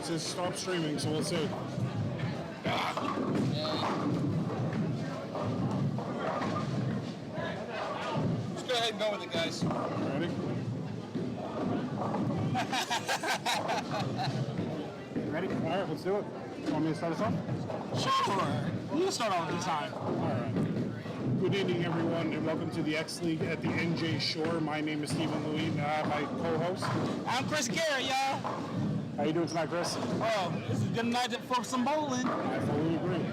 it says stop streaming, so we'll see. Let's go ahead and go with it, guys. Ready? Ready? All right, let's do it. Want me to start us off? Sure. You can start off this time. All right. Good evening, everyone, and welcome to the X League at the NJ Shore. My name is Stephen Louis, and I have my co-host. I'm Chris Garrett, y'all. How you doing tonight, Chris? Oh, this is a good night for some bowling. I fully agree.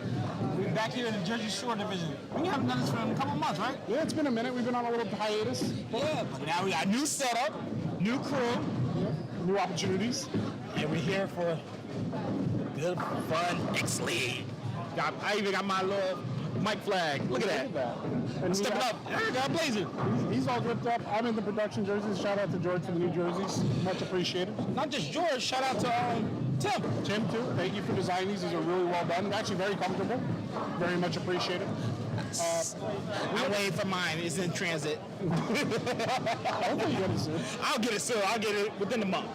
We're back here in the Jersey Shore division. We haven't done this for a couple months, right? Yeah, it's been a minute. We've been on a little hiatus. Yeah, but now we got new setup, new crew, New opportunities. and we're here for good, fun X League. I even got my little mic flag. Look at that. And Stepping up. I got Blazer. He's all ripped up. I'm in the production jerseys. Shout out to George for the new jerseys. Much appreciated. Not just George, shout out to Tim. Tim, too. Thank you for designing these. These are really well done. They're actually very comfortable. Very much appreciated. I'm waiting for mine. It's in transit. Hopefully you get it soon. I'll get it soon. I'll get it within a month.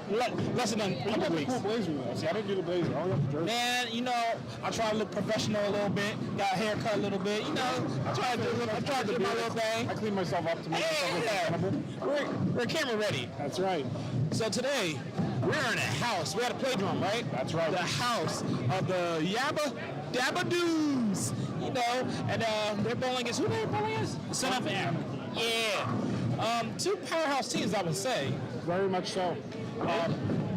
Less than a You couple got the weeks. cool blazer though. See, I didn't do the blazer. I only got the jersey. Man, you know, I try to look professional a little bit. Got a haircut a little bit. You know, I try to do my little thing. I clean myself up to make myself look presentable. We're camera ready. That's right. So today, we're in a house. We're at a playground, right? That's right. The house of the Dabba Doos. You know, and they're bowling against who they're bowling against? Son of Am. Yeah. Two powerhouse teams, I would say. Very much so.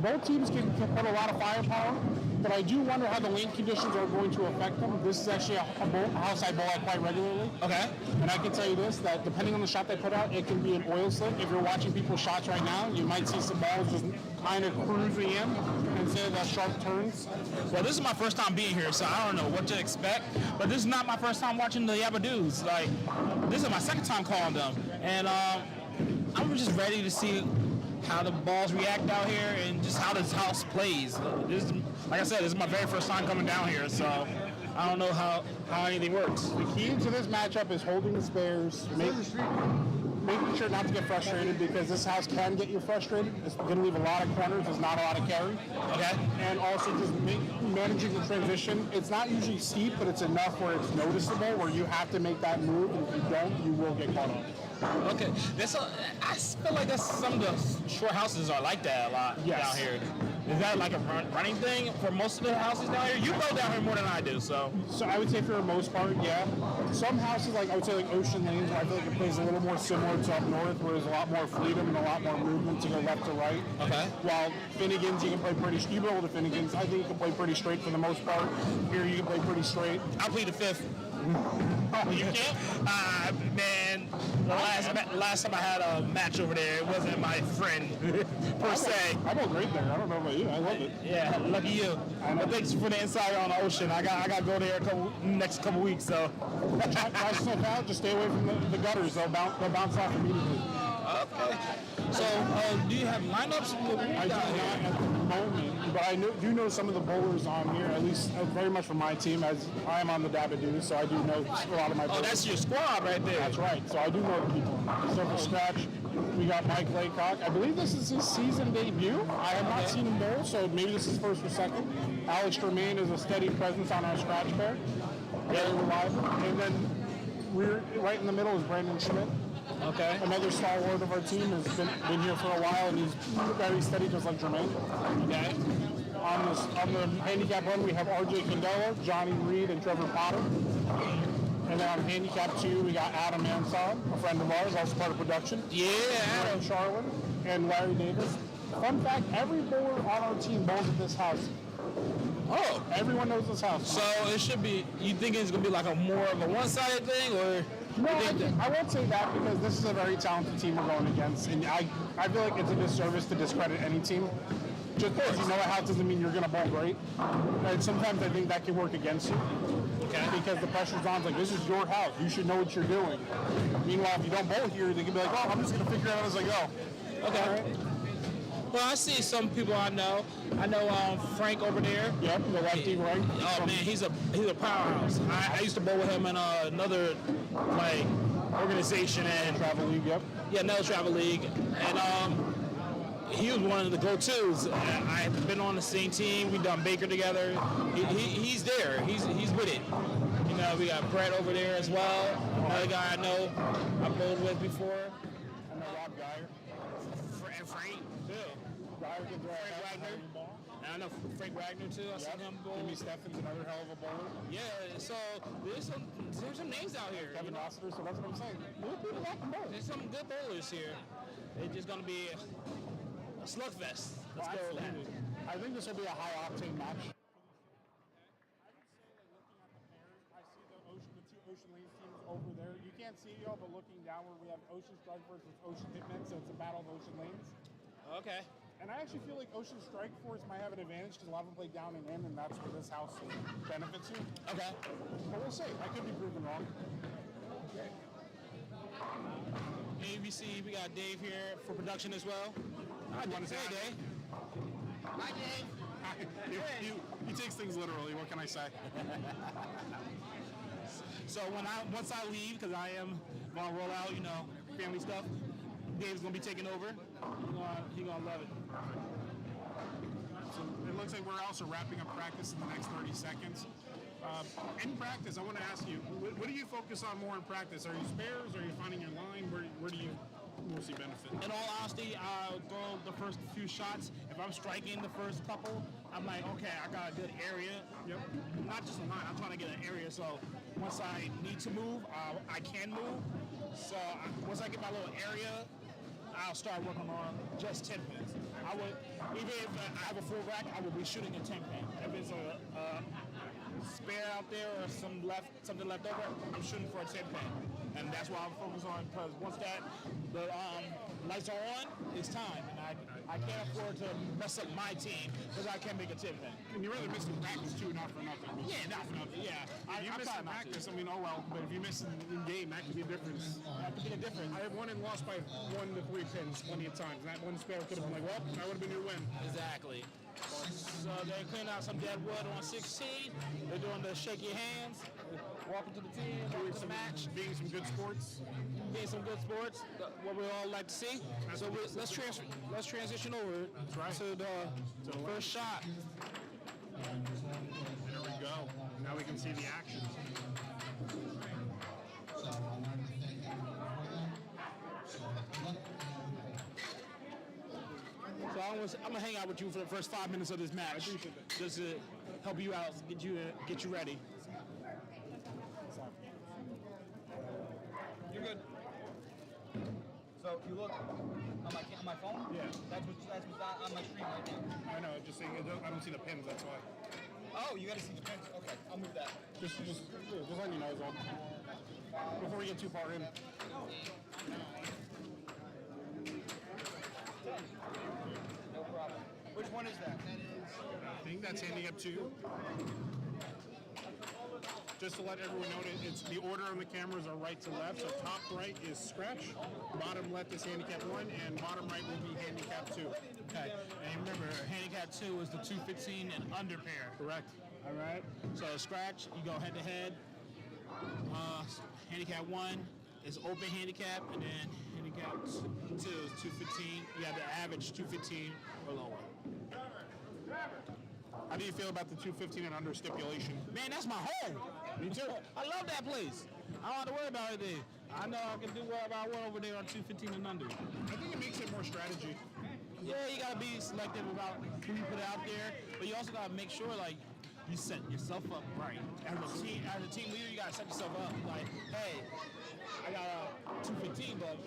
Both teams can put a lot of firepower, but I do wonder how the lane conditions are going to affect them. This is actually a house I bowl at quite regularly. Okay. And I can tell you this, that depending on the shot they put out, it can be an oil slick. If you're watching people's shots right now, you might see some balls just kind of cruising in instead of that sharp turns. Well, this is my first time being here, so I don't know what to expect. But this is not my first time watching the Yabadoos. Like, this is my second time calling them. And I'm just ready to see how the balls react out here and just how this house plays. This is, like I said, this is my very first time coming down here, so I don't know how anything works. The key to this matchup is holding the spares, making sure not to get frustrated, because this house can get you frustrated. It's going to leave a lot of corners. There's not a lot of carry. Okay. And also just managing the transition. It's not usually steep, but it's enough where it's noticeable, where you have to make that move, and if you don't, you will get caught up. Okay. I feel like some of the short houses are like that a lot down here. Is that like a running thing for most of the houses down here? You go down here more than I do, so. So I would say for the most part, yeah. Some houses, like I would say like Ocean Lanes, where I feel like it plays a little more similar to up north, where there's a lot more freedom and a lot more movement to go left to right. Okay. While Finnegan's, you can play pretty, you go to Finnegan's, I think you can play pretty straight for the most part. Here you can play pretty straight. I'll plead the fifth. You can't? Man, the last time I had a match over there, it wasn't my friend, per se. I go great there. I don't know about you. I love it. Yeah, lucky you. But thanks for the insight on the ocean. I got to go there next couple weeks, so. Try yourself out. Just stay away from the gutters. They'll bounce off immediately. Okay. So, do you have lineups? I do not at the moment, but I do know some of the bowlers on here, at least very much from my team, as I am on the Dabba Doos, so I do know a lot of my bowlers. Oh, that's your squad right there. That's right. So I do know the people. So for scratch, we got Mike Laycock. I believe this is his season debut. I have not seen him bowl, so maybe this is first or second. Alex Tremaine is a steady presence on our scratch pair. Very reliable. And then we're right in the middle is Brandon Schmidt. Okay. Another stalwart of our team has been here for a while, and he's very steady, just like Jermaine. Okay. On the handicap one, we have RJ Candela, Johnny Reed, and Trevor Potter. And then on handicap 2, we got Adam Manson, a friend of ours, also part of production. Yeah. Adam Charlin and Larry Davis. Fun fact, every bowler on our team bowls at this house. Oh. Everyone knows this house. So it should be, you think it's going to be like a more of a one-sided thing, or? No, I won't say that, because this is a very talented team we're going against, and I feel like it's a disservice to discredit any team. Just because you know a house doesn't mean you're going to bowl great. And sometimes I think that can work against you. Okay. Because the pressure's on, like, this is your house. You should know what you're doing. Meanwhile, if you don't bowl here, they can be like, oh, I'm just going to figure it out as I go. Okay. All right. Well, I see some people I know. I know Frank over there. Yep, the lefty Frank. Oh man, he's a powerhouse. I used to bowl with him in another organization and travel league. Yep. Yeah, another travel league, and he was one of the go-tos. I've been on the same team. We've done Baker together. He's there. He's with it. You know, we got Brett over there as well. Another guy I know I bowled with before. I know Rob Geyer. And Frank too. Geyer can throw Frank a Wagner. ball. And I know Frank Wagner too. I seen him bowl. Jimmy Steffen's another hell of a bowler. Yeah, so there's some names out here. Kevin Rossiter, so that's what I'm saying. There's people that can bowl. There's some good bowlers here. It's just gonna be a slugfest. Let's go with that. I think this will be a high octane match. I see the two Ocean Lanes teams over there. You can't see y'all, but looking downward, we have Ocean Strike versus Ocean Hitmen, so it's a battle of Ocean Lanes. Okay. And I actually feel like Ocean Strike Force might have an advantage because a lot of them play down and in, and that's where this house benefits you. Okay. But we'll see. I could be proven wrong. ABC, we got Dave here for production as well. I want to say Hey, Dave. Hi, Dave. he takes things literally. What can I say? So once I leave, because I am gonna roll out, you know, family stuff, Dave's gonna be taking over. He's gonna love it. So it looks like we're also wrapping up practice in the next 30 seconds. In practice, I want to ask you, what do you focus on more in practice? Are you spares? Are you finding your line? Where do you mostly benefit? In all honesty, I'll throw the first few shots. If I'm striking the first couple, I'm like, okay, I got a good area. Yep. Not just a line, I'm trying to get an area. So once I need to move, I can move. So once I get my little area, I'll start working on just 10 pins. I would, even if I have a full rack, I would be shooting a 10 pin. If it's a spare out there or something left over, I'm shooting for a 10 pin. And that's what I'm focused on, because once the lights are on, it's time. And I can't afford to mess up my team because I can't make a 10 pin. And you're rather missing practice too, not for nothing. Yeah, not for nothing. Yeah. If you I'm miss trying in not to. practice, I mean, oh well. But if you miss in game, that could be a difference. That could be the difference. I have won and lost by 1 to 3 pins plenty of times. That one spare could have been like, well, that would have been your win. Exactly. So they're cleaning out some dead wood on 16. They're doing the shake your hands, walking to the team, walking to the match, Being some good sports. being some good sports, what we all like to see. So let's transition over to the first shot. There we go. Now we can see the action. So I'm gonna hang out with you for the first 5 minutes of this match, just to help you out, get you ready. You're good. So if you look on my phone, Yeah. that's what's on my screen right now. I know. Just saying, I don't see the pins. That's why. Oh, you got to see the pins. Okay, I'll move that. Just letting you know is all. Before we get too far in. No problem. Which one is that? I think that's handicap 2. Just to let everyone know, it's the order on the cameras are right to left. So top right is scratch, bottom left is handicap 1, and bottom right will be handicap 2. Okay. And remember, handicap 2 is the 215 and under pair. Correct. All right. So scratch, you go head to head. Handicap 1 is open handicap, and then handicap 2 is 215. You have the average 215 or lower. How do you feel about the 215 and under stipulation? Man, that's my home. Me too. I love that place. I don't have to worry about anything. I know I can do whatever I want over there on 215 and under. I think it makes it more strategy. Yeah, you gotta be selective about who you put out there, but you also gotta make sure like you set yourself up right. As a team leader, you gotta set yourself up like, hey, I got a 215, but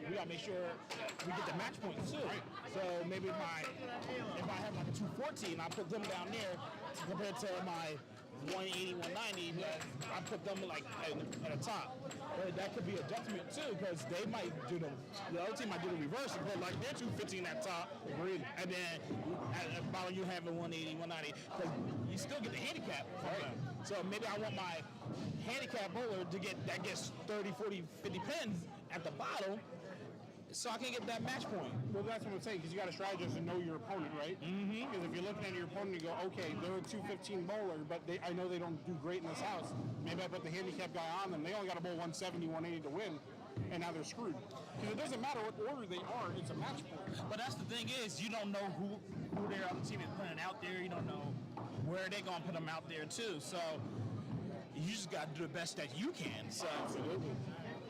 we gotta make sure we get the match points too. Right. So maybe if I have like a 214, I put them down there compared to my 180, 190, but I put them like at the top. But that could be adjustment too, because they might do the other team might do the reverse and put like their 215 at top, and then at the bottom you have a 180, 190, because you still get the handicap. Right. So maybe I want my handicap bowler to gets 30, 40, 50 pins at the bottom, so I can get that match point. Well, that's what I'm saying, because you got to strategize and know your opponent, right? Mm-hmm. Because if you're looking at your opponent, you go, okay, they're a 215 bowler, but I know they don't do great in this house. Maybe I put the handicap guy on them. They only got to bowl 170, 180 to win. and now they're screwed. Because it doesn't matter what order they are, it's a match point. But that's the thing is, you don't know who their other team is putting out there. You don't know where they're going to put them out there, too. So you just got to do the best that you can. So Absolutely.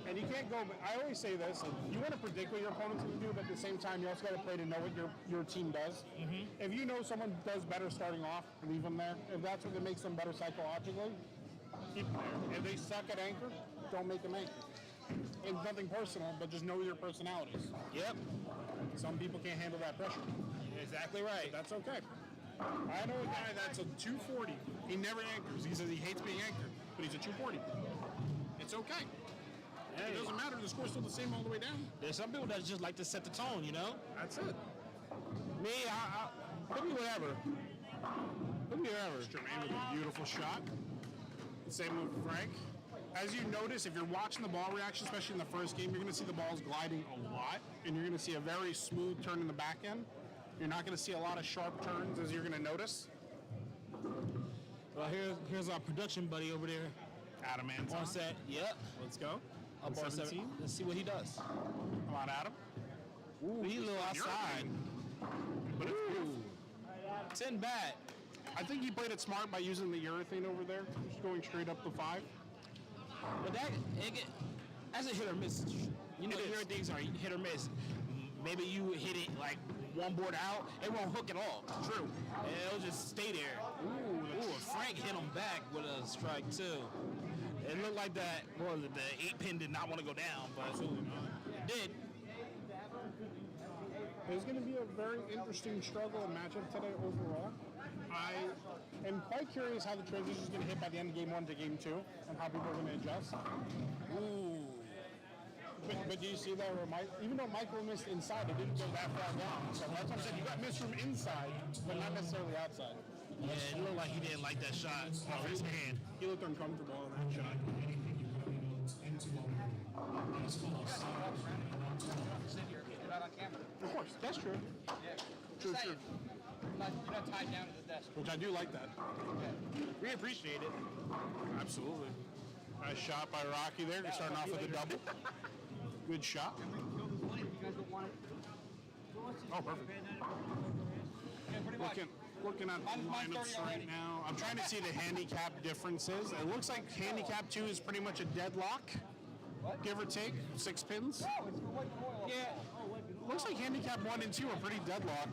And you can't go, but I always say this, you want to predict what your opponent's going to do, but at the same time, you also got to play to know what your team does. Mm-hmm. If you know someone does better starting off, leave them there. If that's what makes them better psychologically, keep them there. If they suck at anchor, don't make them anchor. It's nothing personal, but just know your personalities. Yep. Some people can't handle that pressure. Exactly right. But that's okay. I know a guy that's a 240. He never anchors. He says he hates being anchored, but he's a 240. It's okay. It doesn't matter. The score's still the same all the way down. There's some people that just like to set the tone, you know? That's it. Me, could be whatever. Could be whatever. Jermaine with a beautiful shot. Same with Frank. As you notice, if you're watching the ball reaction, especially in the first game, you're going to see the balls gliding a lot, and you're going to see a very smooth turn in the back end. You're not going to see a lot of sharp turns, as you're going to notice. Well, here's our production buddy over there. Adam Anton. On set. Yep. Let's go. Up on 17. Let's see what he does. Come on, Adam. Ooh, he's a little outside. But Ooh. 10 bat. I think he played it smart by using the urethane over there, just going straight up the 5. But that's a hit or miss. You know, your things are hit or miss. Maybe you hit it like one board out, it won't hook at all. True. It'll just stay there. Ooh, Frank hit him back with a strike too. It looked like that. Well, the 8-pin did not want to go down, but absolutely not. It did. It's going to be a very interesting struggle and matchup today overall. I am quite curious how the transition is going to hit by the end of game 1 to game 2 and how people are going to adjust. Ooh. But do you see that where even though Michael missed inside, it didn't go that far down. So that's what I'm saying. You got missed from inside, but not necessarily outside. Yeah, it looked like he didn't like that shot off his hand. He looked uncomfortable on that shot. Of course, that's true. Yeah. True. You're not tied down to the desk. Which I do like that. We appreciate it. Absolutely. Nice shot by Rocky there. You're starting off with a double. Good shot. Oh, perfect. Yeah, pretty much. Looking at the lineups right now. I'm trying to see the handicap differences. It looks like handicap 2 is pretty much a deadlock. What? Give or take, 6 pins. Yeah. Looks like handicap 1 and 2 are pretty deadlocked.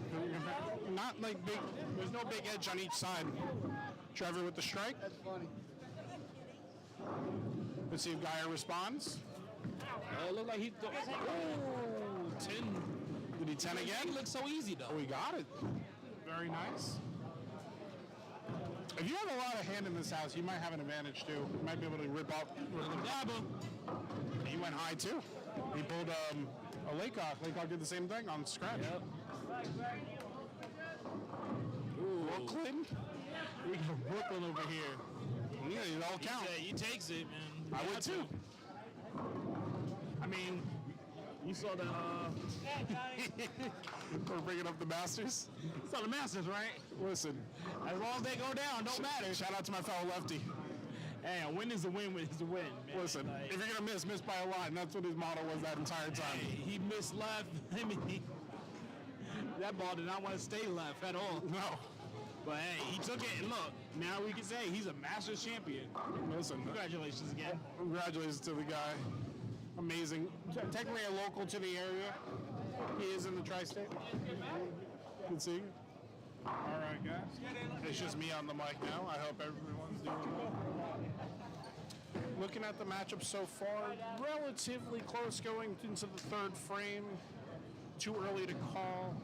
Not like big. There's no big edge on each side. Trevor with the strike. That's funny. Let's see if Geyer responds. It looked like he. 10. Did he 10 again? It looked so easy though. Oh, he got it. Very nice. If you have a lot of hand in this house, you might have an advantage too. You might be able to rip off. Dabba. He went high too. He pulled a Laycock. Laycock did the same thing on scratch. Yep. Brooklyn. We got Brooklyn over here. Yeah, it all counts. Yeah, he takes it, man. I would too. I mean, you saw the. We're bringing up the Masters. You saw the Masters, right? Listen, As long as they go down, don't matter. shout out to my fellow lefty. Hey, a win is a win. Is a win, man. Listen, Like, if you're gonna miss by a lot, and that's what his motto was that entire time. hey, he missed left. I mean, that ball did not want to stay left at all. No, But hey, he took it, and look, now we can say he's a Masters champion. listen. Congratulations again. Congratulations to the guy. Amazing. Technically a local to the area. He is in the tri-state. Good seeing. All right, guys. It's just me on the mic now. I hope everyone's doing well. Looking at the matchup so far, relatively close going into the third frame. Too early to call.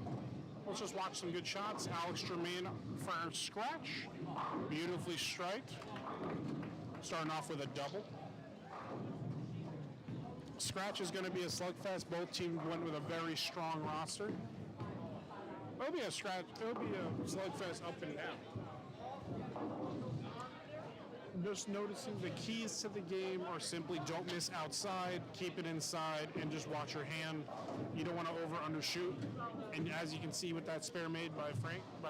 Let's just watch some good shots. Alex Jermaine for scratch. Beautifully striked. Starting off with a double. Scratch is going to be a slugfest. Both teams went with a very strong roster. It'll be a scratch. It'll be a slugfest up and down. Just noticing the keys to the game are simply don't miss outside, keep it inside, and just watch your hand. You don't want to over-undershoot. And as you can see with that spare made by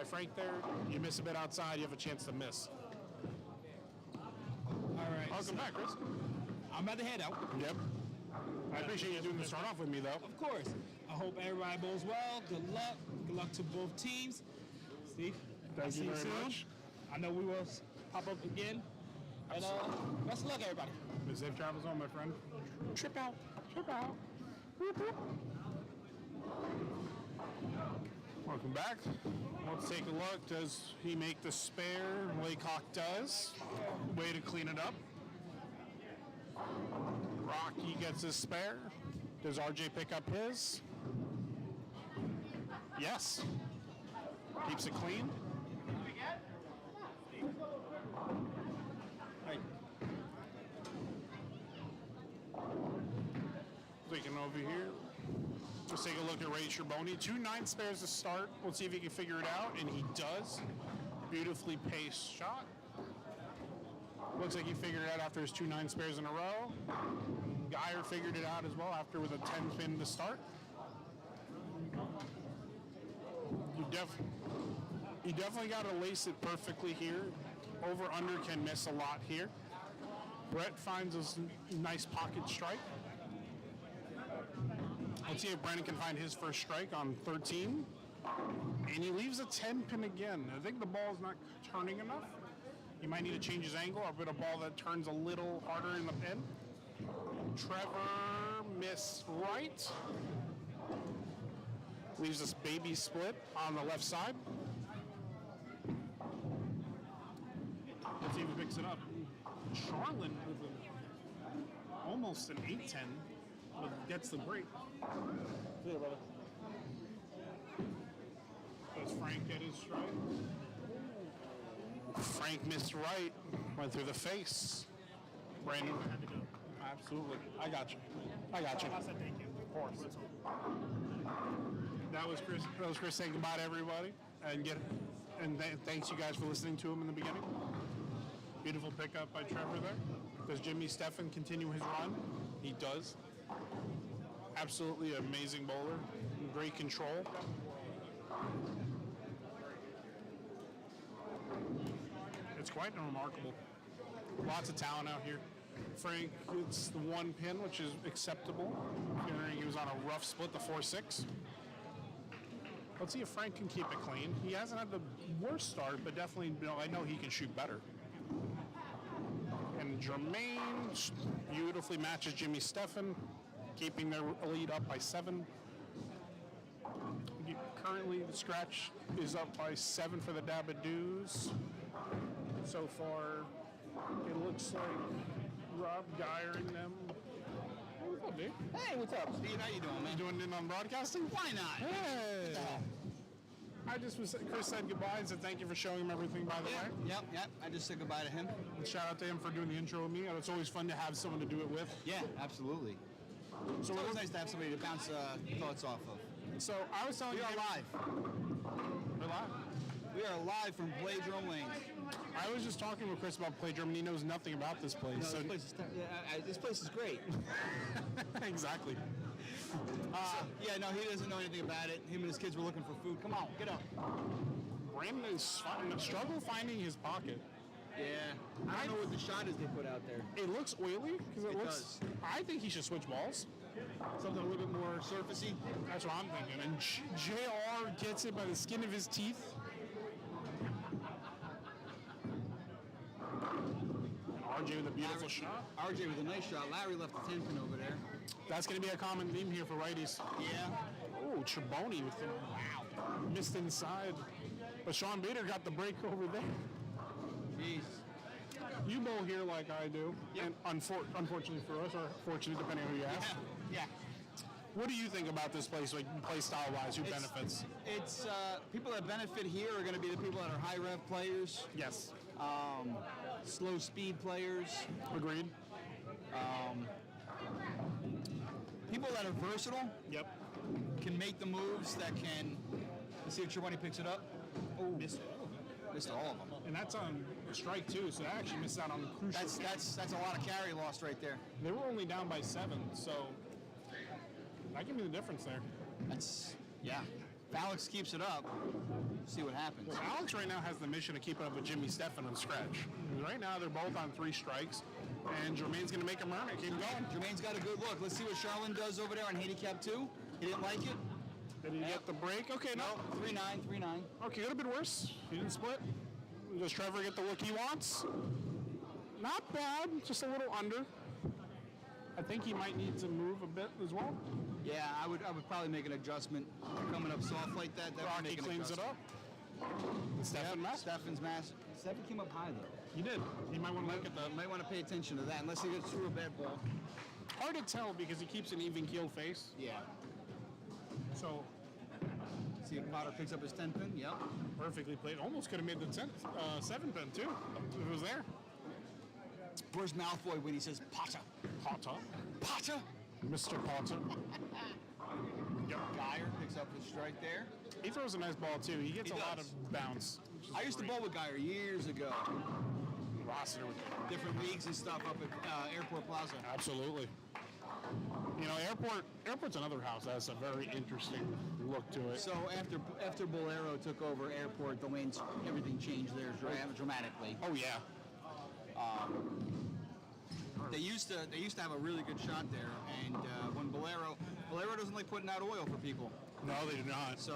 Frank there, you miss a bit outside, you have a chance to miss. All right. Welcome back, Chris. I'm about to head out. Yep. I appreciate you doing the start off with me, though. Of course. I hope everybody bowls well. Good luck. Good luck to both teams. Steve, Thank you very much. I know we will pop up again. And best of luck, everybody. Safe travels home, my friend. Trip out. Trip out. Whoop, whoop. Welcome back. Let's take a look. Does he make the spare? Laycock does. Way to clean it up. Rocky gets his spare. Does RJ pick up his? Yes. Keeps it clean. Right. Looking over here. Let's take a look at Ray Sherboni. 2 9 spares to start. Let's see if he can figure it out, and he does. Beautifully paced shot. Looks like he figured it out after his 2 9 spares in a row. Geyer figured it out as well after with a 10 pin to start. You definitely got to lace it perfectly here. Over under can miss a lot here. Brett finds a nice pocket strike. Let's see if Brandon can find his first strike on 13. And he leaves a 10 pin again. I think the ball's not turning enough. He might need to change his angle or put a ball that turns a little harder in the pin. Trevor missed right. Leaves this baby split on the left side. Let's see if he picks it up. Charlin with almost an 8-10, but gets the break. Yeah, brother. Does Frank get his strike? Frank missed right, went through the face. Brandon had to go. Absolutely. I got you. I said thank you. Of course. That was Chris. That was Chris saying goodbye to everybody, and thanks you guys for listening to him in the beginning. Beautiful pickup by Trevor there. Does Jimmy Steffen continue his run? He does. Absolutely amazing bowler. Great control. It's quite remarkable. Lots of talent out here. Frank gets the 1 pin, which is acceptable. Considering he was on a rough split, the 4-6. Let's see if Frank can keep it clean. He hasn't had the worst start, but definitely, I know he can shoot better. And Jermaine beautifully matches Jimmy Steffen, keeping their lead up by 7. Currently, the scratch is up by 7 for the Dabba Doos. So far, it looks like Rob Geyering them. Hey, what's up, dude? Hey, what's up, Steve? How you doing, man? Doing it on broadcasting? Why not? Hey! Chris said goodbye and said thank you for showing him everything, by the way. Yep. I just said goodbye to him. And shout out to him for doing the intro with me. It's always fun to have someone to do it with. Yeah, absolutely. So It's always nice to have somebody to bounce thoughts off of. So I was telling We you. are live. We're live. We are live from Playdrum Lanes. I was just talking with Chris about Playdrum, and he knows nothing about this place. No, So this place is great. exactly. Yeah, no, he doesn't know anything about it. Him and his kids were looking for food. Come on, get up. Brandon is struggle finding his pocket. Yeah, I don't know what the shot is they put out there. It looks oily because it looks. does. I think he should switch balls. Something a little bit more surfacey. That's what I'm thinking. And JR gets it by the skin of his teeth. And RJ with a beautiful shot. RJ with a nice shot. Larry left the 10 pin over there. That's going to be a common theme here for righties. Yeah. Oh, Charboni with the wow. Missed inside. But Sean Bader got the break over there. Jeez. You bowl here like I do. Yep. And unfortunately for us, or fortunate depending on who you ask. Yeah. What do you think about this place, like play style wise? Who benefits? It's people that benefit here are going to be the people that are high rev players, Yes. slow speed players, Agreed. people that are versatile, Yep. can make the moves that can. Let's see if Charboni picks it up. Oh, missed all of them. And that's on a strike too, so that actually missed out on the crucial. That's a lot of carry lost right there. They were only down by 7, so that can be the difference there. Yeah. If Alex keeps it up, See what happens. Well, Alex right now has the mission of keeping up with Jimmy Stephan on scratch. Right now, they're both on 3 strikes, and Jermaine's going to make him earn it. Keep going. Jermaine's got a good look. Let's see what Charlin does over there on handicap 2. He didn't like it. Did he get the break? Okay, no. 3-9, 3-9. Okay, could have been worse. He didn't split. Does Trevor get the look he wants? Not bad, just a little under. I think he might need to move a bit as well. Yeah, I would probably make an adjustment. Coming up soft like that, that would Rocky make an cleans it adjustment. up. Stephan messed. Stephan's mass. Stephan came up high though. He did. He might want to look at that. Might want to pay attention to that unless he gets through a bad ball. Hard to tell because he keeps an even keel face. Yeah. So See if Potter picks up his 10 pin. Yep. perfectly played. Almost could have made the 7 pin too. If it was there. Where's Malfoy when he says Potter? Potter. Potter. Mr. Potter. Yep. Geyer picks up his strike there. He throws a nice ball too. He gets He a lot does. of bounce. I used to bowl with Geyer years ago. Rossiter with Different leagues and stuff up at Airport Plaza. Absolutely. You know, airport's another house that has a very interesting look to it. So after Bolero took over Airport, the lanes, everything changed there dramatically. Oh yeah. They used to have a really good shot there, and when Bolero doesn't like putting out oil for people, No, they do not. so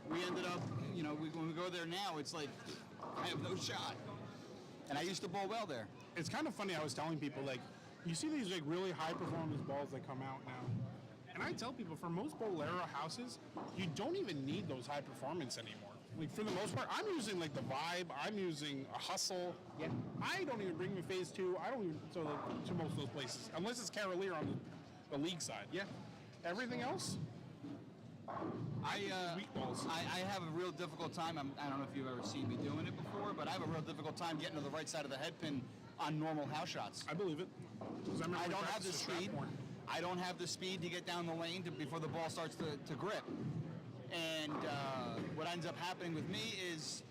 we ended up, when we go there now, it's like I have no shot. And I used to bowl well there. It's kind of funny. I was telling people, like, you see these like really high performance balls that come out now, and I tell people for most Bolero houses, you don't even need those high performance anymore. Like for the most part, I'm using like the Vibe. I'm using a Hustle. Yeah. I don't even bring me Phase 2. I don't even to most of those places unless it's Cavalier on the league side. Yeah. Everything else, weak balls. I have a real difficult time. I don't know if you've ever seen me doing it before, but I have a real difficult time getting to the right side of the head pin on normal house shots. I believe it. 'Cause remember I we don't have the practiced at speed. Stratmore. I don't have the speed to get down the lane before the ball starts to grip. And what ends up happening with me is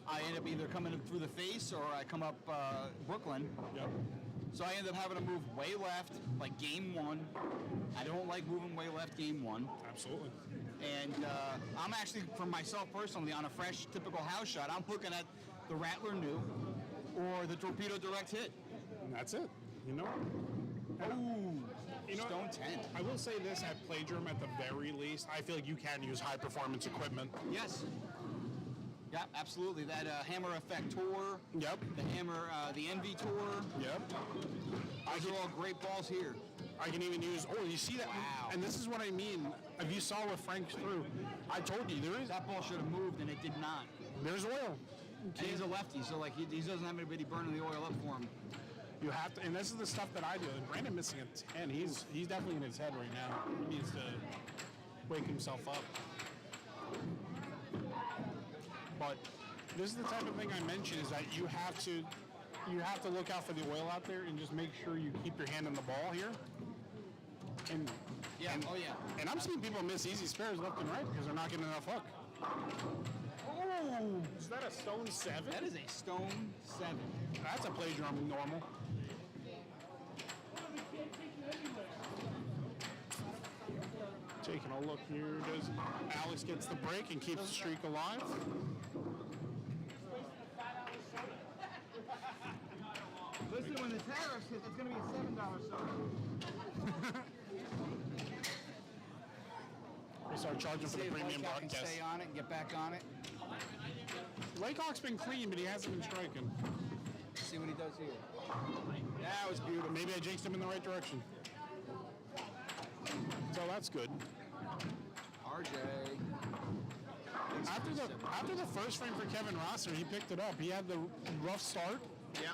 I end up either coming through the face or I come up Brooklyn. Yep. So I end up having to move way left, like game 1. I don't like moving way left game 1. Absolutely. And I'm actually, for myself personally, on a fresh, typical house shot, I'm looking at the Rattler New or the Torpedo Direct Hit. And that's it. You know. Ooh, You know, Stone 10. I will say this at Playdrum at the very least. I feel like you can use high performance equipment. Yes. Yeah, absolutely. That Hammer Effect Tour, Yep. the Hammer, the Envy Tour, Yep. those are all great balls here. I can even use. Oh, you see that? Wow. And this is what I mean. If you saw what Frank threw, I told you That ball should have moved, and it did not. there's oil. And he's a lefty, so like he doesn't have anybody burning the oil up for him. You have to, and this is the stuff that I do. And Brandon missing a 10. He's definitely in his head right now. He needs to wake himself up. But this is the type of thing I mentioned is that you have to look out for the oil out there and just make sure you keep your hand on the ball here. And Yeah. Oh yeah. and I'm seeing people miss easy spares left and right because they're not getting enough hook. Oh, is that a Stone 7? That is a Stone 7. That's a Playdrum normal. Taking a look here. Does Alex gets the break and keeps the streak alive? Listen, when the tariffs hit, it's going to be a $7 soda. We start charging for the premium Laycock can broadcast. stay on it and get back on it. Laycock's been clean, but he hasn't been striking. See what he does here. That was beautiful. Maybe I jinxed him in the right direction. So that's good. RJ. After the first frame for Kevin Rosser, he picked it up. He had the rough start, Yeah.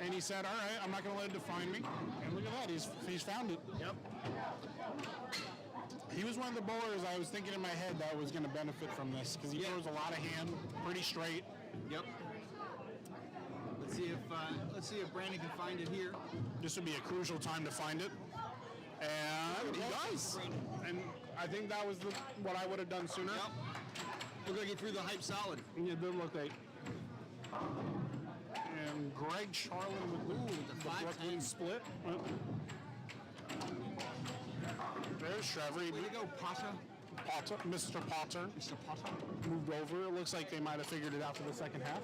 and he said, all right, I'm not going to let it define me. And look at that, he's found it. Yep. He was one of the bowlers I was thinking in my head that was going to benefit from this because he throws a lot of hand, pretty straight. Yep. Let's see if Brandon can find it here. This would be a crucial time to find it. And he does. And I think that was what I would have done sooner. Yep. We're going to get through the hype solid. And you did look like. And Greg Charlin with the 5-10. Brooklyn split. There's Trevor. Way to go, Pasha. Potter, Mr. Potter. Mr. Potter. Moved over. It looks like they might have figured it out for the second half.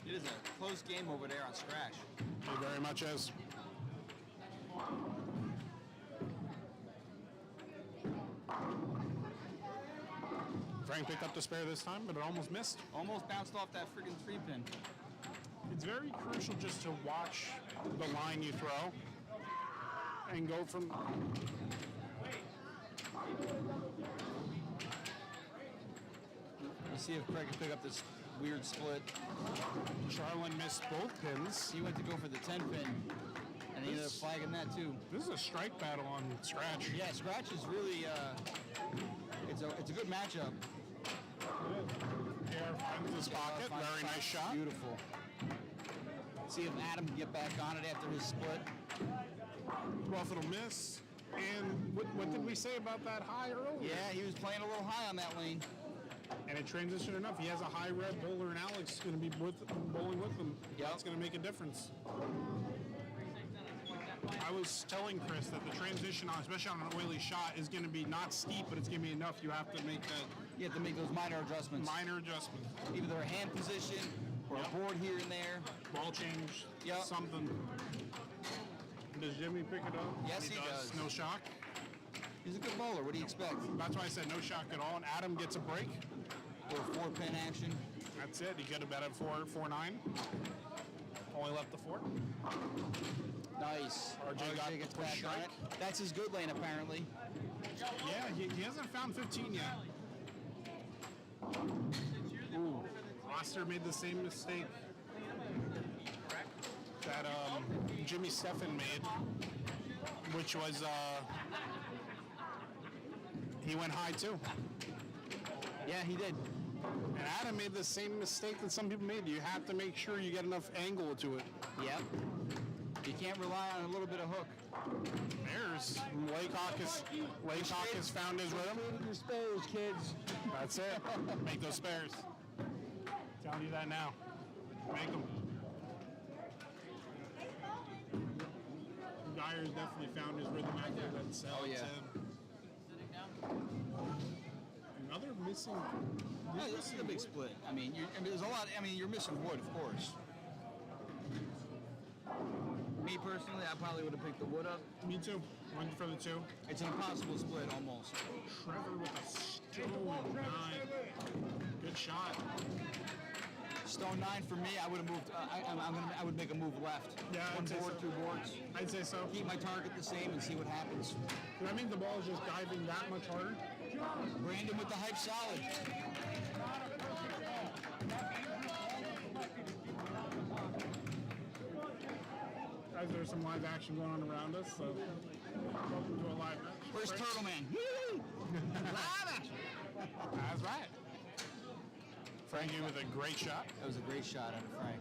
It is a close game over there on Scratch. It very much is. Frank picked up the spare this time, but it almost missed. Almost bounced off that friggin' 3-pin. It's very crucial just to watch the line you throw and go from. Let's see if Craig can pick up this weird split. Charlin missed both pins. He went to go for the 10-pin, and he ended up flagging that too. This is a strike battle on Scratch. Yeah, Scratch is really, it's a good matchup. Air finds his pocket. Very nice shot. Beautiful. See if Adam can get back on it after his split. Rough little miss. And what did we say about that high earlier? Yeah, he was playing a little high on that lane. And it transitioned enough. He has a high red bowler, and Alex is going to be bowling with him. Yep. That's going to make a difference. I was telling Chris that the transition, especially on an oily shot, is going to be not steep, but it's going to be enough. You have to make that. You have to make those minor adjustments. Minor adjustment. Either their hand position or a board here and there. Ball change. Yep. Something. Does Jimmy pick it up? Yes, he does. No shock. He's a good bowler. What do you expect? That's why I said no shock at all. And Adam gets a break. Or 4-pin action. That's it. He could have bet at 4-9. Only left the 4. Nice. RJ got gets the push back on strike. it. That's his good lane, apparently. Yeah, he hasn't found 15 yet. Ooh. Roster made the same mistake that Jimmy Steffen made, which was he went high too. Yeah, he did. And Adam made the same mistake that some people made. You have to make sure you get enough angle to it. Yep. You can't rely on a little bit of hook. There's Laycock has found his rhythm. Your spares, kids. That's it. Make those spares. Telling you that now. Make them. Dyer's definitely found his rhythm after that sell. Oh, yeah. Another missing. Yeah, this is a big split. I mean, there's a lot. I mean, you're missing wood, of course. Me personally, I probably would have picked the wood up. Me too. Went for the 2. It's an impossible split almost. Trevor with a stone 9. Good shot. Stone 9 for me. I would have moved. I would make a move left. Yeah, One I'd say board, so. 2 boards. I'd say so. Keep my target the same and see what happens. That means the ball is just diving that much harder. Brandon with the hype solid. Guys, there's some live action going on around us, so welcome to a live match. Where's Turtle Man? Live action. That's right. Frankie with a great shot. That was a great shot out of Frank.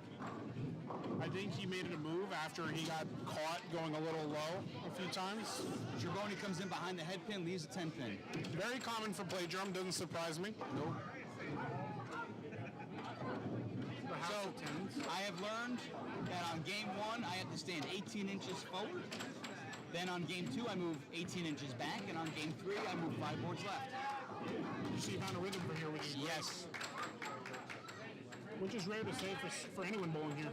I think he made it a move after he got caught going a little low a few times. Girboni comes in behind the head pin, leaves a 10-pin. Very common for play drum, doesn't surprise me. Nope. The house So of tens. I have learned that on game 1, I have to stand 18 inches forward. Then on game 2, I move 18 inches back. And on game 3, I move 5 boards left. You see, you found a rhythm for here, which is great. Yes. Which is rare to say for anyone bowling here.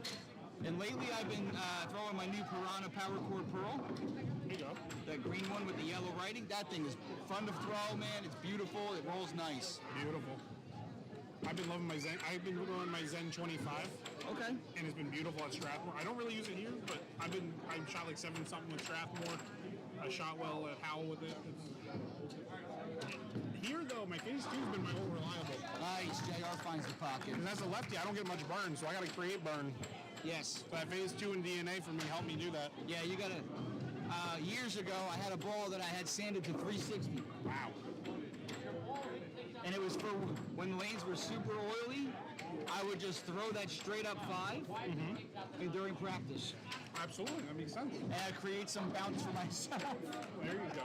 And lately I've been throwing my new Piranha Power Core Pearl. There you go. The green one with the yellow writing. That thing is fun to throw, man. It's beautiful. It rolls nice. Beautiful. I've been loving my Zen. I've been throwing my Zen 25. Okay. And it's been beautiful at Strathmore. I don't really use it here, but I've shot like 7 something with Strathmore. I shot well at Howell with it. Here though, my phase 2's been my whole reliable. Nice. JR finds the pocket. And as a lefty, I don't get much burn, so I got to create burn. Yes. So that phase 2 in DNA for me helped me do that. Yeah, you gotta. Years ago, I had a ball that I had sanded to 360. Wow. And it was for when lanes were super oily, I would just throw that straight up 5 during practice. Absolutely, that makes sense. And I'd create some bounce for myself. There you go.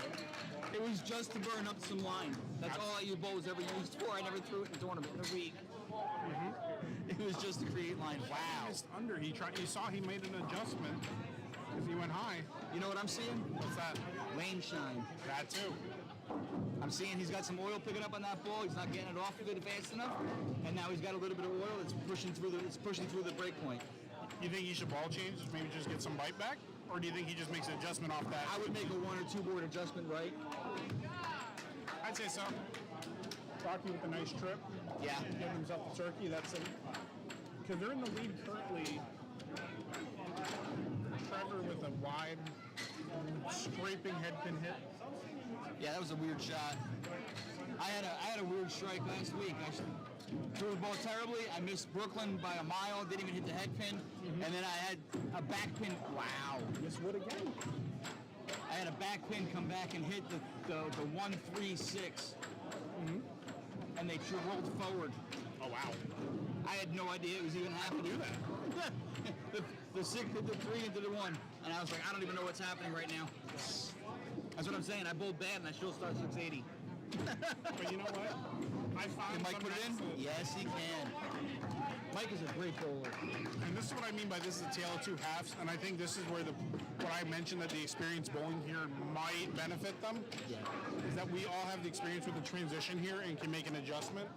It was just to burn up some line. That's all I bowls ever used for. I never threw it in a tournament in a week. It was just to create line. Wow. Missed under. He saw he made an adjustment. Because he went high. You know what I'm seeing? What's that? Lane shine. That too. I'm seeing he's got some oil picking up on that ball. He's not getting it off of it fast enough, and now he's got a little bit of oil that's pushing through the break point. You think he should ball change, maybe just get some bite back? Or do you think he just makes an adjustment off that? I would make a 1 or 2 board adjustment, right? I'd say so. Rocky with a nice trip. Yeah. Giving himself the turkey. That's it. Because they're in the lead currently. Trevor with a wide, scraping head pin hit. Yeah, that was a weird shot. I had a weird strike last week. I threw the ball terribly. I missed Brooklyn by a mile. Didn't even hit the head pin. And then I had a back pin. Wow. Miss Wood again. I had a back pin come back and hit the 1-3-6. And they rolled forward. Oh, wow. I had no idea it was even happening. Do that. the 6 hit the 3 into the 1. And I was like, I don't even know what's happening right now. That's what I'm saying. I bowled bad and I still start 680. But you know what? I found Can Mike put it in? Yes, he can. Mike is a great bowler. And this is what I mean by this is a tale of two halves. And I think this is where what I mentioned that the experience bowling here might benefit them. Yeah. Is that we all have the experience with the transition here and can make an adjustment.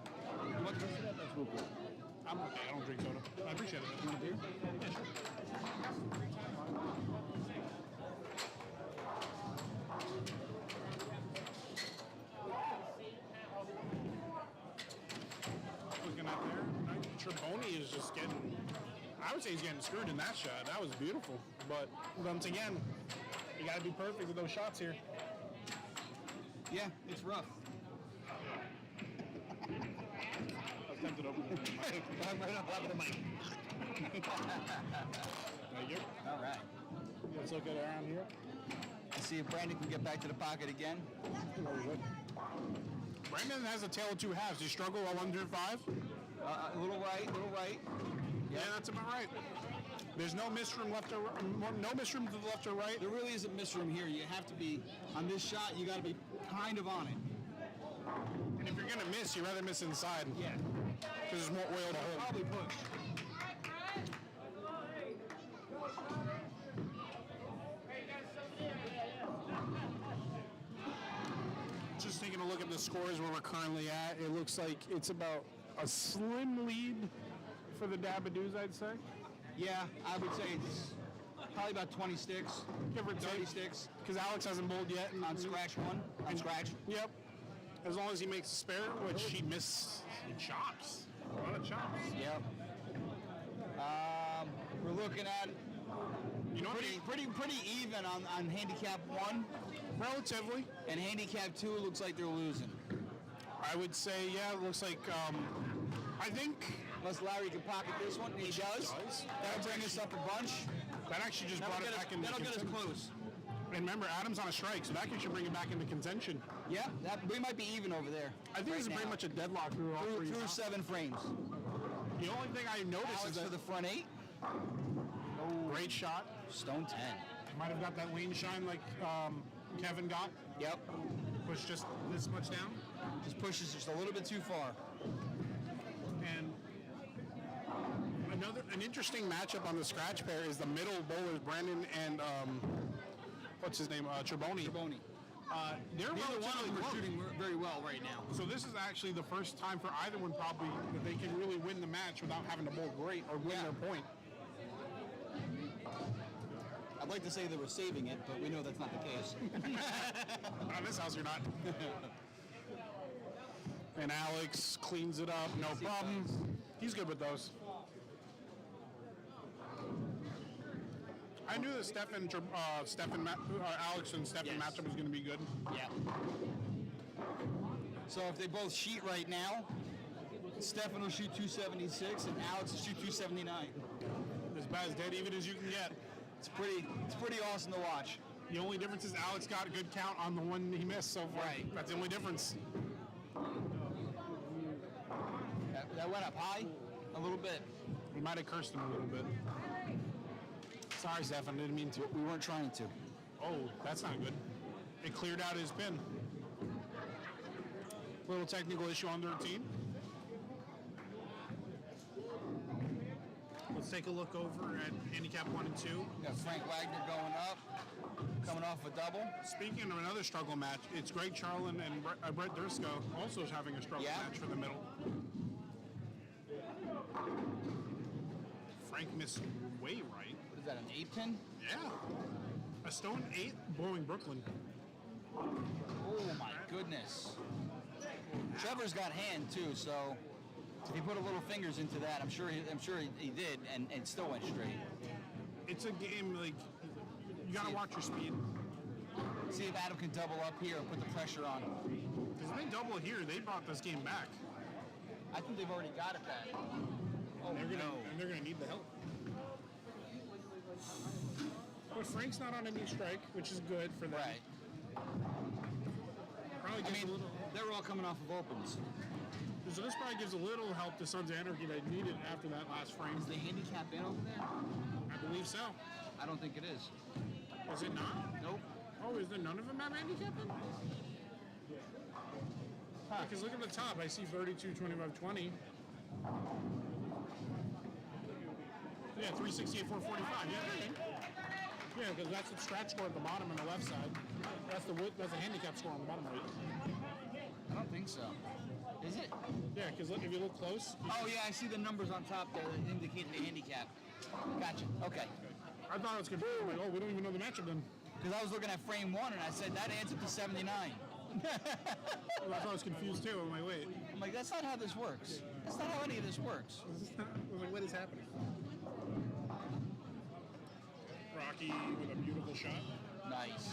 You want to drink that? That's real good. I'm okay. I don't drink soda. I appreciate it. You want a beer? Yeah, sure. Looking up there, Treboni is just getting, I would say he's getting screwed in that shot. That was beautiful. But once again, you got to be perfect with those shots here. Yeah, it's rough. I was tempted to open the mic. I'm right on top of the mic. Thank you. All right. Let's look at it around here. Let's see if Brandon can get back to the pocket again. Very good. Brandon has a tale of two halves. You struggle while under 5? A little right, little right. Yeah, that's about right. There's no misroom left or no misroom to the left or right. There really isn't misroom here. You have to be, on this shot, you got to be kind of on it. And if you're going to miss, you'd rather miss inside. Yeah. Because there's more oil to hold. Probably push. Just taking a look at the scores where we're currently at, it looks like it's about a slim lead for the Dabba-Doos, I'd say. Yeah, I would say it's probably about 20 sticks. Give or 30 take. sticks. Because Alex hasn't bowled yet. On scratch 1. On scratch. Yep. As long as he makes a spare, which he missed chops. A lot of chops. Yep. We're looking at You know what? pretty even on handicap 1. Relatively. And handicap 2 looks like they're losing. I would say, yeah, it looks like, I think Unless Larry can pocket this one, and he does. That'll bring us up a bunch. that actually just That'll brought it back into get us contention. close. And remember, Adam's on a strike, so that should bring it back into contention. Yeah, we might be even over there. I think this is pretty much a deadlock through all three. through 7 frames. The only thing I noticed Alex is for that the front 8. great shot. Stone 10. Might have got that lane shine like Kevin got. Yep. Push just this much down. Just pushes just a little bit too far. And an interesting matchup on the scratch pair is the middle bowlers, Brandon and what's his name, Treboni. Treboni. They're Neither one of them are close. shooting very well right now. So this is actually the first time for either one probably that they can really win the match without having to bowl great or win their point. I'd like to say they were saving it, but we know that's not the case. On this house, you're not. And Alex cleans it up, no problem. He's good with those. I knew that Alex and Stefan Yes. matchup was going to be good. Yeah. So if they both sheet right now, Stefan will shoot 276 and Alex will shoot 279. As bad as dead even as you can get. It's pretty awesome to watch. The only difference is Alex got a good count on the one he missed so far. Right. That's the only difference. That went up high a little bit. We might have cursed him a little bit. Sorry, Stefan, I didn't mean to. We weren't trying to. Oh, that's not good. It cleared out his pin. Little technical issue on 13. Let's Let's take a look over at handicap 1 and 2. We got Frank Wagner going up, coming off a double. Speaking of another struggle match, it's Greg Charlin and Brett Dursko also having a struggle match for the middle. Frank missed way right. What is that, an 8-pin? Yeah. A stone 8 blowing Brooklyn. Oh my goodness. Trevor's got hand too, so if he put a little fingers into that, I'm sure he did, and still went straight. It's a game, like, you gotta watch your speed. See if Adam can double up here and put the pressure on. Because if they double here, they brought this game back. I think they've already got it back. Oh, And they're gonna need the help. But Frank's not on any strike, which is good for them. Right. Probably I gives mean, a little. they're all coming off of opens. So this probably gives a little help to Sons of Anarchy they needed after that last frame. Is the handicap in over there? I believe so. I don't think it is. Is it not? Nope. Oh, is there none of them have handicap in? Because look at the top. I see 32, 25, 20. Yeah, 368, 445. Yeah, because that's the scratch score at the bottom on the left side. That's the handicap score on the bottom right. I don't think so. Is it? Yeah, because if you look close. Oh yeah, I see the numbers on top there that indicate the handicap. Gotcha. Okay. I thought it was confusing. Like, oh, we don't even know the matchup then. Because I was looking at frame 1 and I said that adds up to 79. Well, I thought I was confused too. I'm like, wait. I'm like, that's not how this works. That's not how any of this works. I was like, what is happening? Rocky with a beautiful shot. Nice.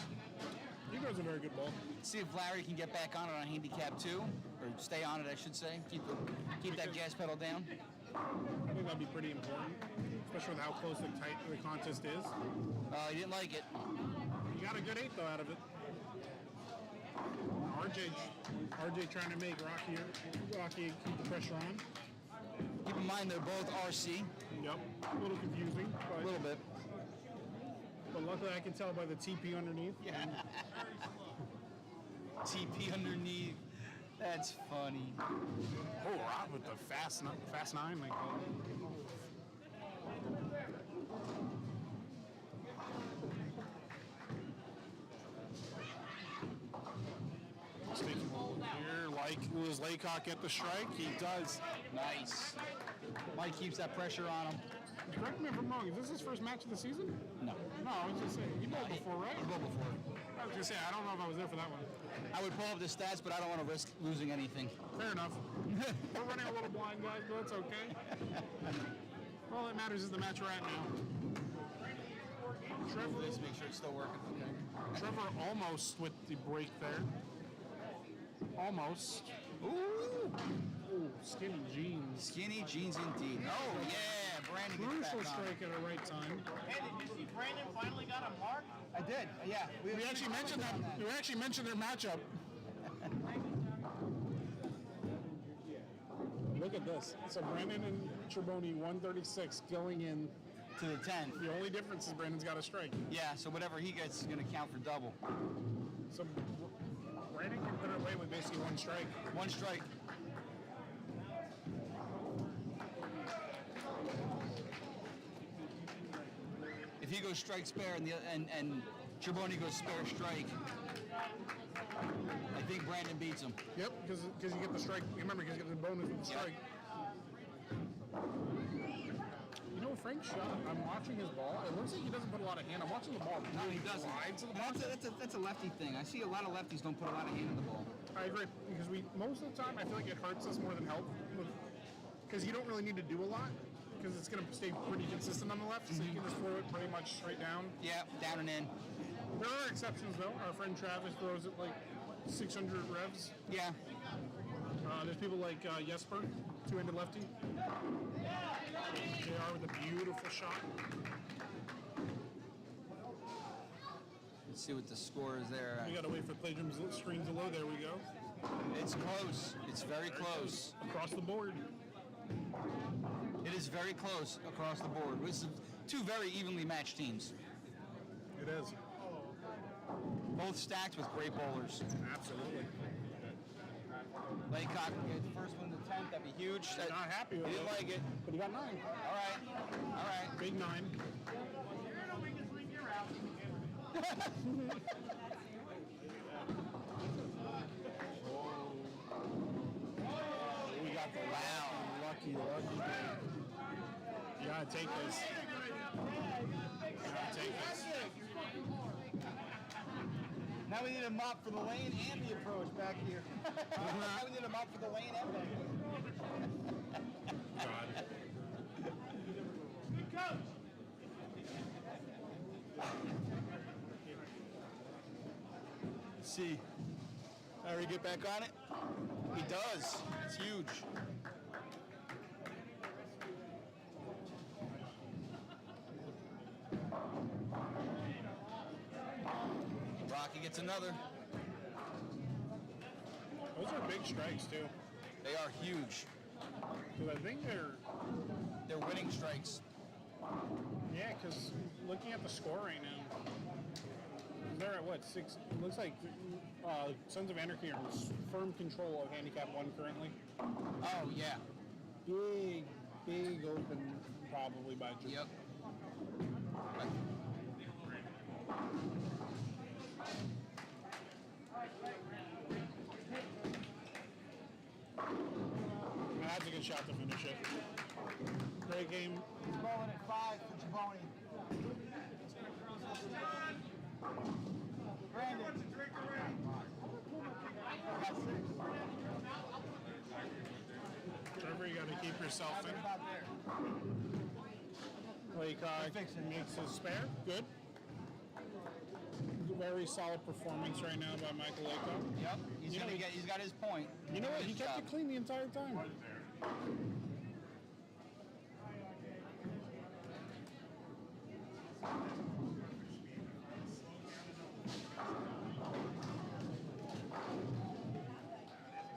He throws a very good ball. See if Larry can get back on it on handicap 2, or stay on it, I should say. Keep that gas pedal down. I think that'd be pretty important, especially with how close and tight the contest is. He didn't like it. You got a good 8 though out of it. RJ trying to make Rocky keep the pressure on. Keep in mind they're both RC. Yep, a little confusing, but A little bit. But luckily I can tell by the TP underneath. Yeah. TP underneath. That's funny. Oh, Rob with the fast 9 like that. Taking a little here, like, does Laycock get the strike? He does. Nice. Mike keeps that pressure on him. Correct me if I'm wrong. Is this his first match of the season? No. No, I was just saying. He bowled before, right? He bowled before. I was gonna say I don't know if I was there for that one. I would pull up the stats, but I don't want to risk losing anything. Fair enough. We're running a little blind, guys, but it's okay. All that matters is the match we're at now. Trevor, Let's make sure it's still working. Okay. Trevor almost with the break there. Almost. Ooh. Ooh, skinny jeans. Skinny jeans indeed. Oh, yeah. Brandon gets Crucial back on. strike at the right time. Hey, did you see Brandon finally got a mark? I did. Yeah. We actually mentioned that. We actually mentioned their matchup. Look at this. So Brandon and Treboni 136 going in. To the 10th. The only difference is Brandon's got a strike. Yeah, so whatever he gets is going to count for double. So Brandon can put it away with basically one strike. One strike. If he goes strike spare and Treboni goes spare strike, I think Brandon beats him. Yep, because you get the strike. Remember, because you get the bonus with the Yep. strike. You know, Frank shot. I'm watching his ball. It looks like he doesn't put a lot of hand. I'm watching the ball. No, he doesn't. Slide to the And that's a lefty thing. I see a lot of lefties don't put a lot of hand in the ball. I agree, because most of the time I feel like it hurts us more than help, because you don't really need to do a lot, because it's going to stay pretty consistent on the left, so you can just throw it pretty much straight down. Yeah, down and in. There are exceptions though. Our friend Travis throws it like 600 revs. Yeah. There's people like Jesper, two-handed lefty. JR with a beautiful shot. Let's see what the score is there. We gotta wait for Plagium's screen to load. There we go. It's close. It's very close. Across the board. It is very close across the board. This is two very evenly matched teams. It is. Both stacked with great bowlers. Absolutely. Laycock get the first one to 10th. That'd be huge. Not happy with He didn't it. like it. But he got 9. All right. All right. Big 9. You're in the weakest link, you're out. We got the lucky. You gotta take this. You gotta take this. Now we need a mop for the lane and the approach back here. Now we need a mop for the lane and back here. God. Good coach. See. Harry get back on it? He does. It's huge. Rocky gets another. Those are big strikes too. They are huge. Because I think They're winning strikes. because looking at the score right now, they're at what, 6? It looks like Sons of Anarchy are in firm control of handicap 1 currently. Oh, yeah. Big open probably by just. Yep. That's a good shot to finish it. Great game. He's bowling at 5 for Giovanni. Brandon. Trevor, you got to keep yourself in. About there. Laycock makes his spare. Good. Very solid performance right now by Michael Laycock. Yep. He's got his point. You know what? He Good kept job. it clean the entire time.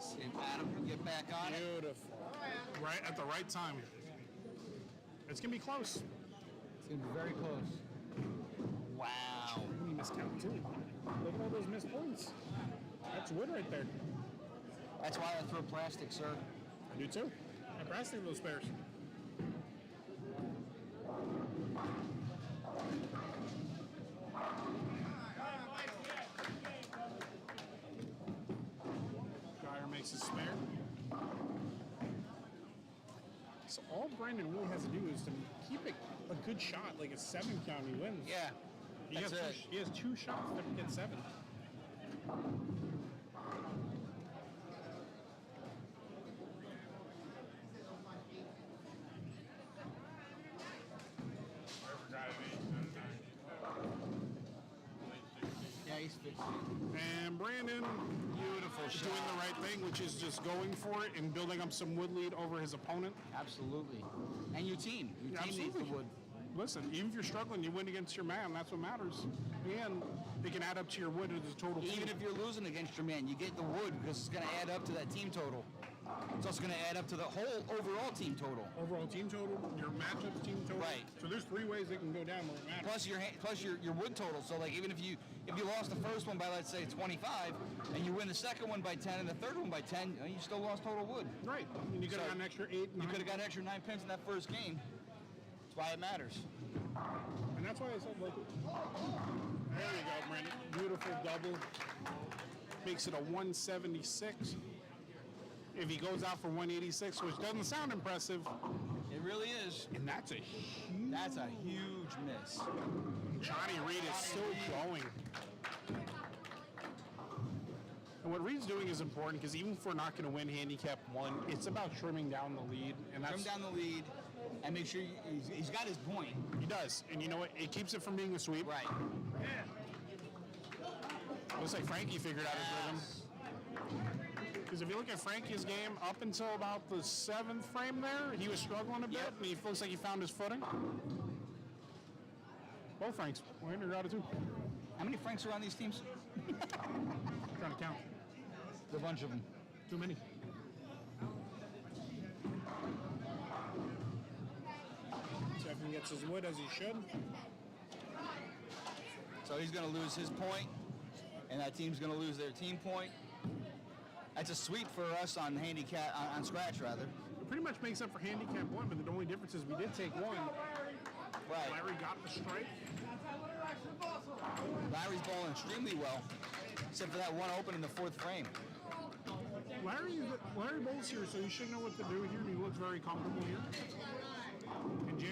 See if Adam can get back on it. Beautiful. Right at the right time. It's gonna be close. It's going to be very close. Wow. He missed count too. Look at all those missed points. That's wood right there. That's why I throw plastic, sir. I do too. I practiced those spares. Geyer makes his spare. So all Brandon really has to do is to keep it a good shot, like a 7 count, he wins. Yeah. He has 2 shots to get 7. Yeah, he's fixing And Brandon, Beautiful is shot. doing the right thing, which is just going for it and building up some wood lead over his opponent. Absolutely. And your team. Your team needs the Absolutely. wood. Listen, even if you're struggling, you win against your man. That's what matters. And it can add up to your wood as a total. Even if you're losing against your man, you get the wood because it's going to add up to that team total. It's also going to add up to the whole overall team total. Overall team total, your matchups team total. Right. So there's 3 ways it can go down where it matters. Plus your wood total. So like even if you lost the first one by let's say 25 and you win the second one by 10 and the third one by 10, you still lost total wood. Right. And you could have got an extra 8, 9. You could have got an extra 9 pins in that first game. That's why it matters. And that's why I said, like, there you go, Brandon. Beautiful double. Makes it a 176. If he goes out for 186, which doesn't sound impressive. It really is. And that's a huge. That's a huge miss. Johnny Reed is still going. And what Reed's doing is important because even if we're not going to win handicap 1, it's about trimming down the lead. And that's Trim down the lead and make sure he's got his point. He does. And you know what? It keeps it from being a sweep. Right. Looks like Frankie figured out his rhythm. Because if you look at Frankie's game, up until about the 7th frame there, he was struggling a bit, Yep. and he looks like he found his footing. Both Franks. We're in out of 2. How many Franks are on these teams? Trying to count. A bunch of them. Too many. Stephen gets his wood as he should. So he's going to lose his point, and that team's going to lose their team point. That's a sweep for us on handicap on scratch rather. It pretty much makes up for handicap 1, but the only difference is we did take 1. Right. Larry got the strike. Larry's bowling extremely well, except for that one open in the 4th frame. Larry bowls here, so you should know what to do here, and he looks very comfortable here. And JR?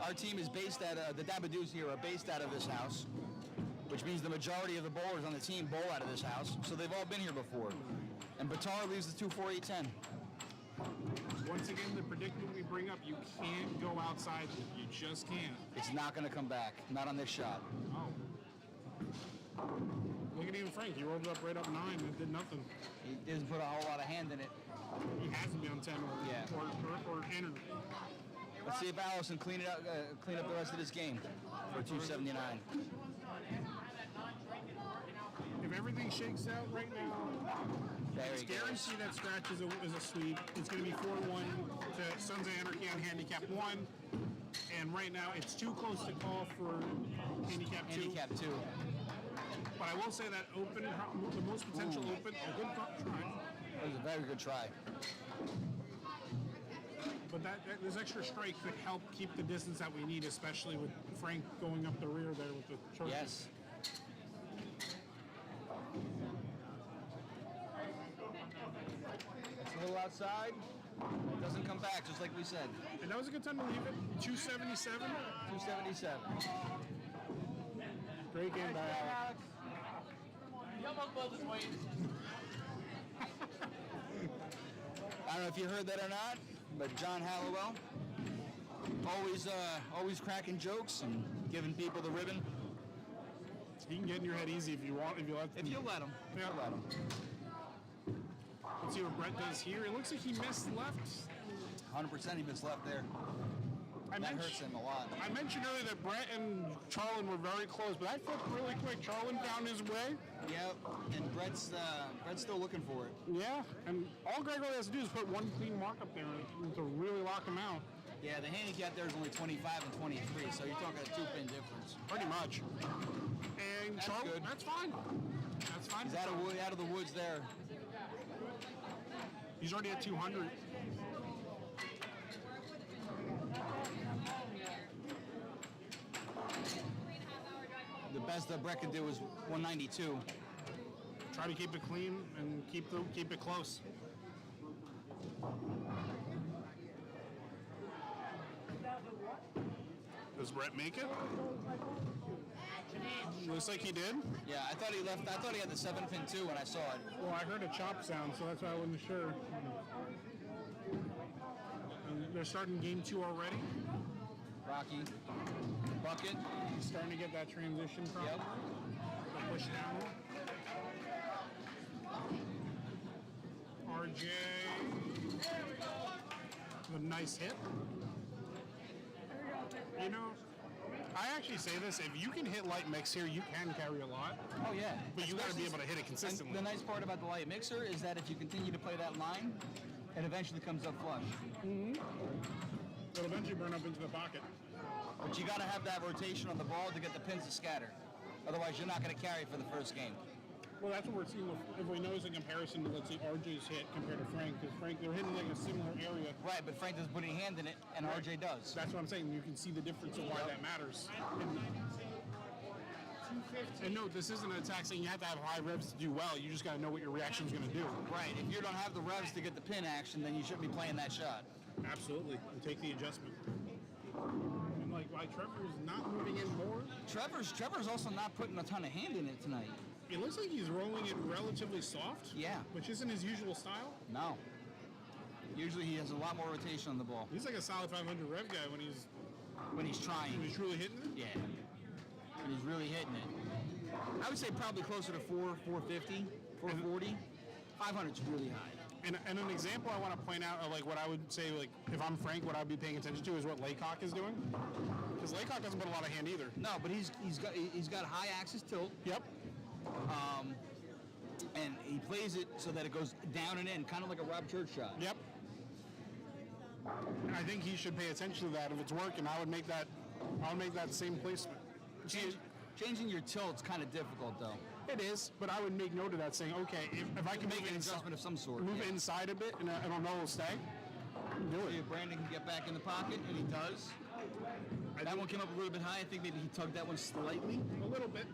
Our team is based at the Dabba here are based out of this house, which means the majority of the bowlers on the team bowl out of this house, so they've all been here before. And Batar leaves the 2-4-8-10. Once again, the predicament we bring up, you can't go outside. You just can't. It's not going to come back. Not on this shot. Oh. Look at even Frank. He rolled up right up 9 and did nothing. He doesn't put a whole lot of hand in it. He has to be on 10 or enter. Let's see if Allison clean up the rest of this game for 279. If everything shakes out right now, it's guaranteed that scratch is a sweep. It's going to be 4-1 to Sons of Anarchy on handicap 1. And right now, it's too close to call for handicap 2. Handicap 2. But I will say that open, the most potential open, a good try. That was a very good try. But this extra strike could help keep the distance that we need, especially with Frank going up the rear there with the short. Yes. It's a little outside. It doesn't come back, just like we said. And that was a good time to leave it. 277. 277. Great game by Alex. I don't know if you heard that or not, but John Hallowell, always cracking jokes and giving people the ribbon. He can get in your head easy if you want, if you let him. If you let him. Yeah. Let him. Let's see what Brett does here. It looks like he missed left. 100% he missed left there. That hurts him a lot. I mentioned earlier that Brett and Charlin were very close, but I flipped really quick. Charlin found his way. Yep, and Brett's still looking for it. Yeah, and all Greg really has to do is put one clean mark up there to really lock him out. Yeah, the handicap there is only 25 and 23, so you're talking a 2-pin difference. Pretty much. And That's Charlin, good. that's fine. That's fine. He's out of the woods there. He's already at 200. The best that Brett could do is 192. Try to keep it clean and keep it close. Does Brett make it? Looks like he did. Yeah, I thought he left. I thought he had the 7-pin too when I saw it. Well, I heard a chop sound, so that's why I wasn't sure. And they're starting game 2 already. Rocky. Bucket. He's starting to get that transition from Yep. the push down. RJ. A nice hit. You know, I actually say this, if you can hit light mix here, you can carry a lot. Oh yeah. But you got to be able to hit it consistently. And the nice part about the light mixer is that if you continue to play that line, it eventually comes up flush. It'll eventually burn up into the pocket. But you got to have that rotation on the ball to get the pins to scatter. Otherwise, you're not going to carry for the first game. Well, that's what we're seeing if we notice a comparison to, let's say, RJ's hit compared to Frank, because Frank, they're hitting like a similar area. Right, but Frank doesn't put any hand in it, and RJ does. That's what I'm saying. You can see the difference of why that matters. And no, this isn't an attack saying you have to have high revs to do well. You just got to know what your reaction is going to do. Right, if you don't have the revs to get the pin action, then you shouldn't be playing that shot. Absolutely. And take the adjustment. And like why Trevor's not moving in more. Trevor's also not putting a ton of hand in it tonight. It looks like he's rolling it relatively soft. Yeah. Which isn't his usual style. No. Usually he has a lot more rotation on the ball. He's like a solid 500 rev guy when he's trying. When he's truly hitting it? Yeah. When he's really hitting it. I would say probably closer to 450, 440. 500's really high. And an example I want to point out of like what I would say, like if I'm Frank, what I'd be paying attention to is what Laycock is doing. Because Laycock doesn't put a lot of hand either. No, but he's got high axis tilt. Yep. And he plays it so that it goes down and in, kind of like a Rob Church shot. Yep. And I think he should pay attention to that. If it's working, I would make that same placement. Changing your tilt's kind of difficult though. It is, but I would make note of that, saying, okay, if I can Make an adjustment of some sort. move it inside a bit, and I don't know it'll stay. Do See it. if Brandon can get back in the pocket, and he does. That one came up a little bit high. I think maybe he tugged that one slightly. A little bit,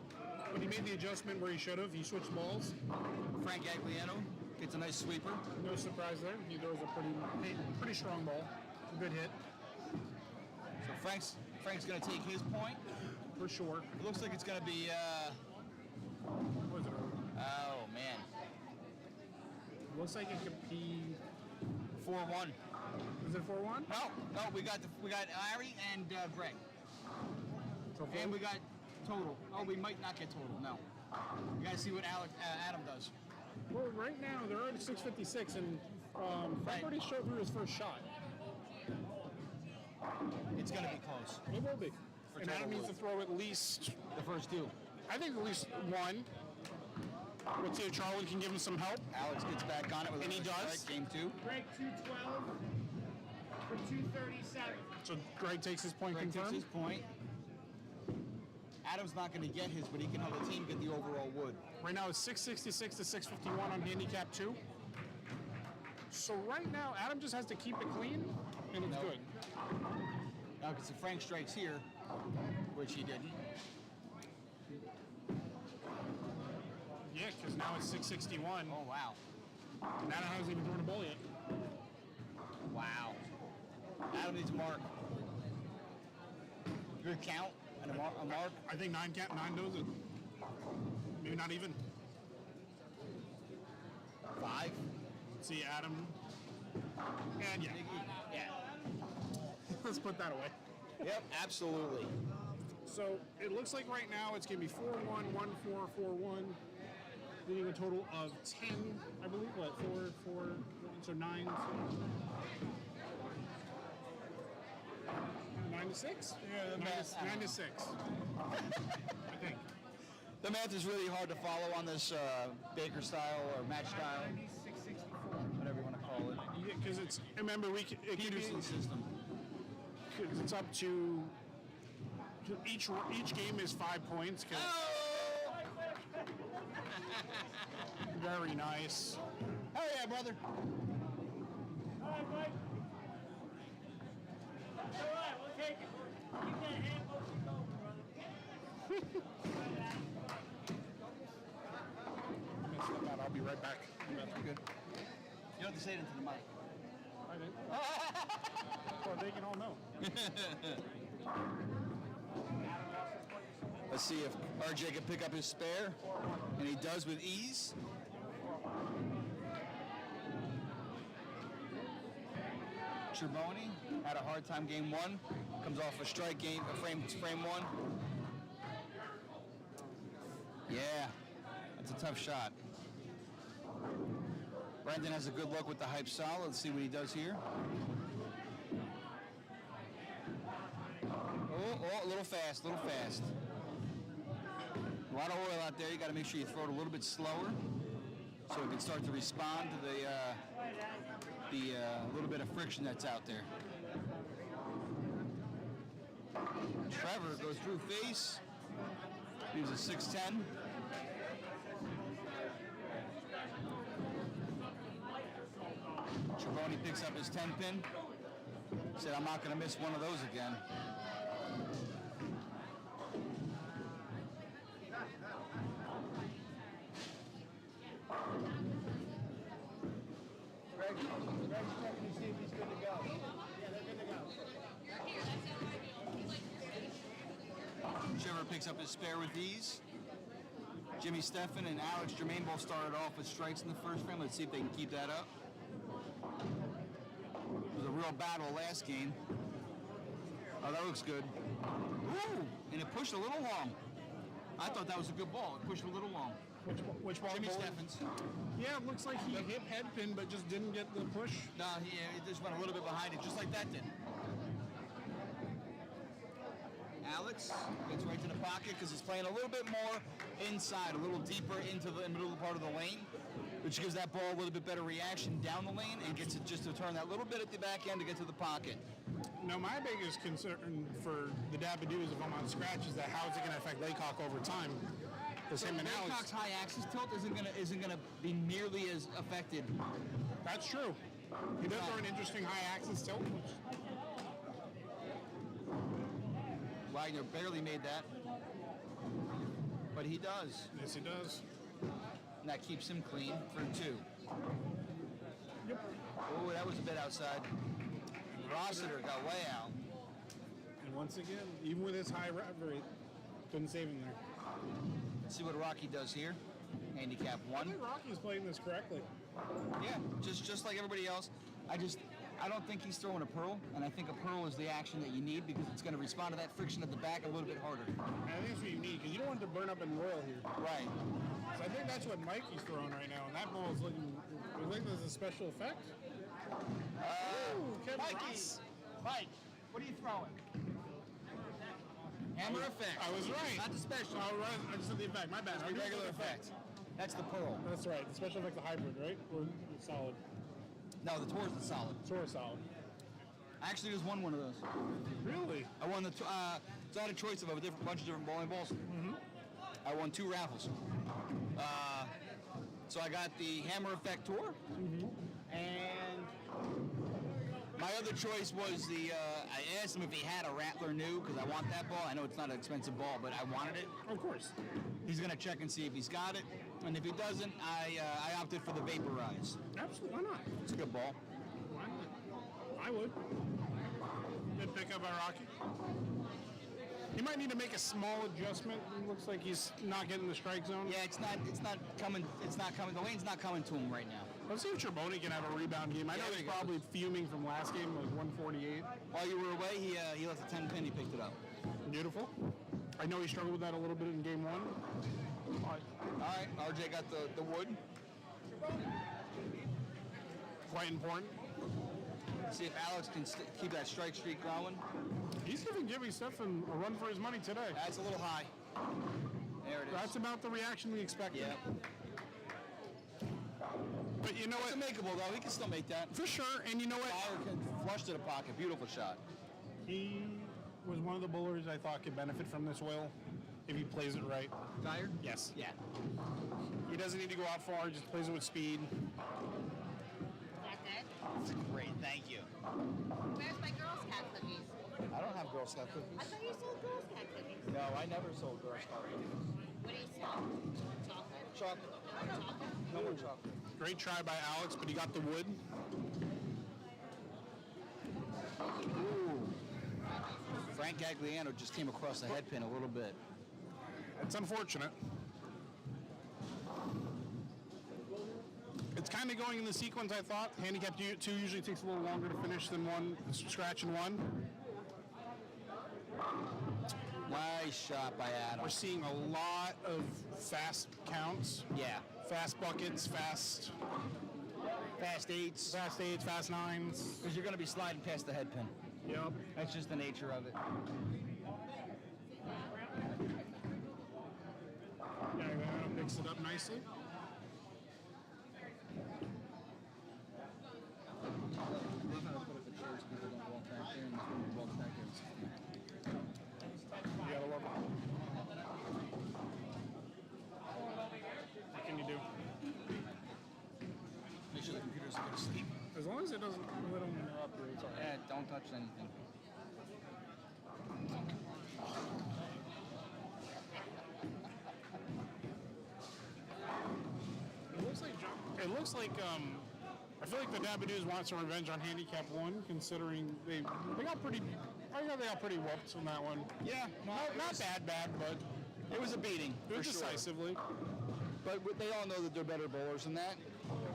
but he made the adjustment where he should have. He switched balls. Frank Agliano gets a nice sweeper. No surprise there. He throws a pretty strong ball. Good hit So Frank's going to take his point. for sure. It looks like it's going to be. What is it? Oh man, Looks like it could be. 4-1. Is it 4-1? No, we got Ari and Greg, So and we got total. Oh, we might not get total. No, we got to see what Adam does. Well, right now they're already 6:56, and Frank Right. already showed through his first shot. It's going to be close. It will be. For And Adam total needs to throw at least, The first two. I think at least one. Let's see if Charlie can give him some help. Alex gets back on it with And he a does. strike, game 2. Greg 212 for 237. So Greg takes his point Greg takes confirmed. his point. Adam's not going to get his, but he can help the team get the overall wood. Right now it's 666 to 651 on handicap 2. So right now Adam just has to keep it clean, and it's Nope. good. Now, because if Frank strikes here, which he didn't, Yeah, because now it's 661. oh wow. And Adam hasn't even thrown a ball yet. Wow. Adam needs a mark. Good count and a mark. I think 9 does it. Maybe not even. 5. See Adam. And yeah, Yeah. let's put that away. Yep, absolutely. So it looks like right now it's going to be 4-1, 1-4, 4-1, leading a total of 10, I believe. What, 4, so 9. 9 to 6? Yeah, the math, I don't 9 to know. 6. I think. The math is really hard to follow on this Baker style or match style, 664. whatever you want to call it. Because it's, remember, it could be, Peterson system. 'cause it's up to, each game is 5 points. 'Cause very nice. Hell yeah, brother. All right, Mike. That's all right. We'll take it. Keep that hand motion going, brother. I'm gonna step out. I'll be right back. That's good. You don't have to say it into the mic. I think. Well, they can all know. Let's see if RJ can pick up his spare, and he does with ease. Triboni had a hard time game 1, comes off a strike game, frame 1. Yeah, that's a tough shot. Brandon has a good look with the hype solid. Let's see what he does here. Oh, a little fast, a little fast. A lot of oil out there. You got to make sure you throw it a little bit slower so it can start to respond to the little bit of friction that's out there. Trevor goes through face. Leaves a 610. Triboni picks up his 10 pin. Said, I'm not going to miss one of those again. Greg's checking to see if he's good to go. Yeah, they're good to go. Trevor picks up his spare with ease. Jimmy Steffen and Alex Jermaine both started off with strikes in the first frame. Let's see if they can keep that up. It was a real battle last game. Oh, that looks good. Ooh, and it pushed a little long. I thought that was a good ball. It pushed a little long. Which ball? Jimmy bowling? Steffens. Yeah, it looks like he hit head pin, but just didn't get the push. No, he just went a little bit behind it, just like that did. Alex gets right to the pocket because he's playing a little bit more inside, a little deeper into the middle part of the lane, which gives that ball a little bit better reaction down the lane and gets it just to turn that little bit at the back end to get to the pocket. Now, my biggest concern for the Dabba is if I'm on scratch is that how is it going to affect Laycock over time? Because him and Alex. Laycock's high axis tilt isn't gonna be nearly as affected. That's true. He does throw an interesting high axis tilt. Wagner barely made that, but he does. Yes, he does. And that keeps him clean for 2. Yep. Oh, that was a bit outside. Rossiter got way out. And once again, even with his high rev rate, couldn't save him there. Let's see what Rocky does here. Handicap I 1. think Rocky's playing this correctly. Yeah, just like everybody else. I don't think he's throwing a pearl, and I think a pearl is the action that you need because it's going to respond to that friction at the back a little bit harder. And I think that's what you need because you don't want it to burn up in Royal here. Right. So I think that's what Mikey's throwing right now, and that ball is looking. You think there's a special effect? Ooh, Kevin Mikey! Ross. Mike, what are you throwing? Hammer effect. I was right. Not the special. Oh, right. I just said the effect. My bad. The regular effect. That's the pearl. That's right. The special effect's a hybrid, right? Or the solid. No, the Taurus is solid. Sort of solid. I actually just won one of those. Really? I won so I had a choice of a bunch of different bowling balls. Mm-hmm. I won 2 raffles. So I got the Hammer Effect Tour, and my other choice was the. I asked him if he had a Rattler new because I want that ball. I know it's not an expensive ball, but I wanted it. Of course. He's gonna check and see if he's got it, and if he doesn't, I opted for the Vaporize. Absolutely. Why not? It's a good ball. Why not? I would. Good pickup by Rocky. He might need to make a small adjustment. It looks like he's not getting the strike zone. Yeah, it's not coming. The lane's not coming to him right now. Let's see if Triboni can have a rebound game. I know there he's he goes. probably fuming from last game, like 148. While you were away, he left a 10 pin. He picked it up. Beautiful. I know he struggled with that a little bit in game 1. All right, RJ got the wood. Quite important. See if Alex can keep that strike streak going. He's giving Jimmy Stephan a run for his money today. That's a little high. There it is. That's about the reaction we expected. Yeah. But you know It's what? makeable though. He can still make that. For sure. And you know what? Fire can flush to the pocket. Beautiful shot. He was one of the bowlers I thought could benefit from this oil if he plays it right. Tired? Yes. Yeah. He doesn't need to go out far, just plays it with speed. That's great. Thank you. Where's my Girl Scout cookies? I don't have Girl Scout I cookies. thought you sold Girl Scout cookies. No, I never sold Girl Scout cookies. What do you sell? Chocolate? Chocolate. Chocolate? No more chocolate. Great try by Alex, but he got the wood. Ooh. Frank Gagliano just came across the head pin a little bit. It's unfortunate. It's kind of going in the sequence I thought. Handicap 2 usually takes a little longer to finish than scratch and 1. Nice shot by Adam. We're seeing a lot of fast counts, Yeah. fast buckets, fast Fast 8s. fast 8s, fast 9s. Because you're going to be sliding past the head pin. Yep. That's just the nature of it. Yeah, mix it up nicely. You gotta love it. What can you do? Make sure the computer doesn't go to sleep. As long as it doesn't let them up here, it's all right. Yeah, don't touch anything. It looks like I feel like the Dabba want some revenge on handicap 1, considering they got pretty. I thought they got pretty whooped on that one. Yeah, Not bad, but It was a beating, it for was sure. decisively, But they all know that they're better bowlers than that.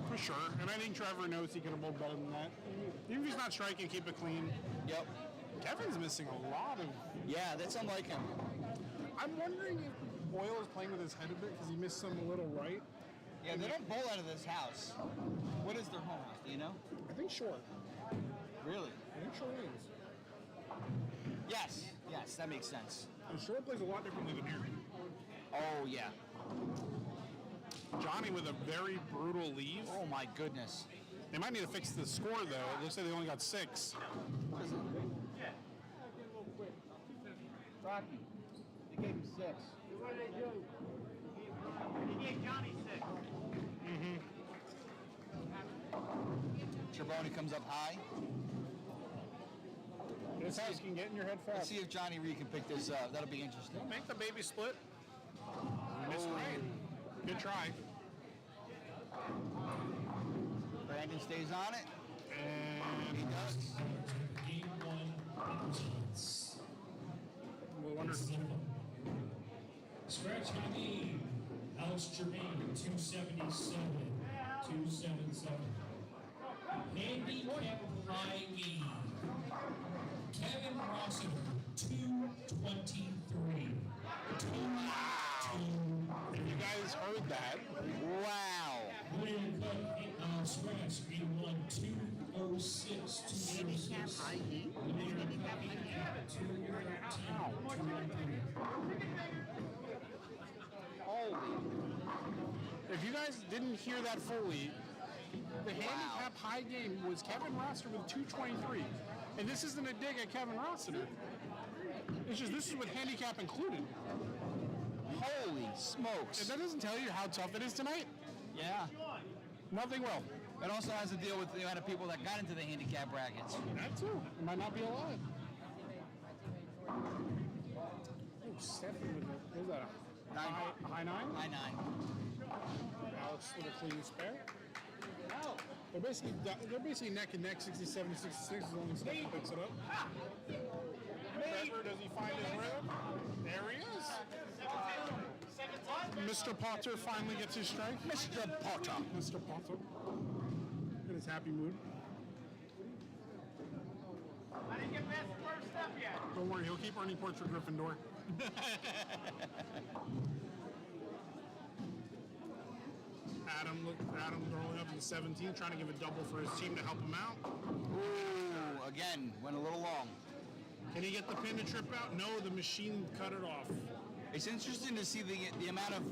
for sure. And I think Trevor knows he could have bowled better than that. Even if he's not striking, keep it clean. Yep. Kevin's missing a lot of. Yeah, that's unlike him. I'm wondering if Boyle is playing with his head a bit because he missed some a little right. Yeah, they don't bowl out of this house. What is their home house? Do you know? I think short. Really? I think short is. Yes, that makes sense. And short plays a lot differently than here. Oh, yeah. Johnny with a very brutal leave. Oh, my goodness. They might need to fix the score though. It looks like they only got 6. Rocky, they gave him 6. What do they do? He gave Johnny 6. Triboni comes up high. This house can get in your head Let's fast. see if Johnny Reed can pick this up. That'll be interesting. Make the baby split. Miss Ryan. Good try. Brandon stays on it. And He does. Game 1 results. we'll wonder. Scratch my name. Alex Jermaine, 277. 277. Handicap high game. Kevin Rossiter, 223. If you guys heard that, Wow. Clear cut, scratch, game 1, 206. Handicap high game? Handicap high game? Holy. if you guys didn't hear that fully, the handicap high game was Kevin Rossiter with 223. And this isn't a dig at Kevin Rossiter. It's just this is with handicap included. Holy If smokes. that doesn't tell you how tough it is tonight, Yeah. nothing will. It also has to deal with the amount of people that got into the handicap brackets. That too. It might not be a lot. Oh, Stephanie with what was that? A high nine? High 9. Alex with a clean spare. They're basically neck and neck, 67 to 66 as long as Stephen picks it up. Trevor, does he find his rhythm? There he is. Mr. Potter finally gets his strike. Mr. Potter. Mr. Potter. In his happy mood. I didn't get past the first step yet. Don't worry, he'll keep earning points for Gryffindor. Adam rolling up to the 17, trying to give a double for his team to help him out. Ooh, again, went a little long. Can he get the pin to trip out? No, the machine cut it off. It's interesting to see the amount of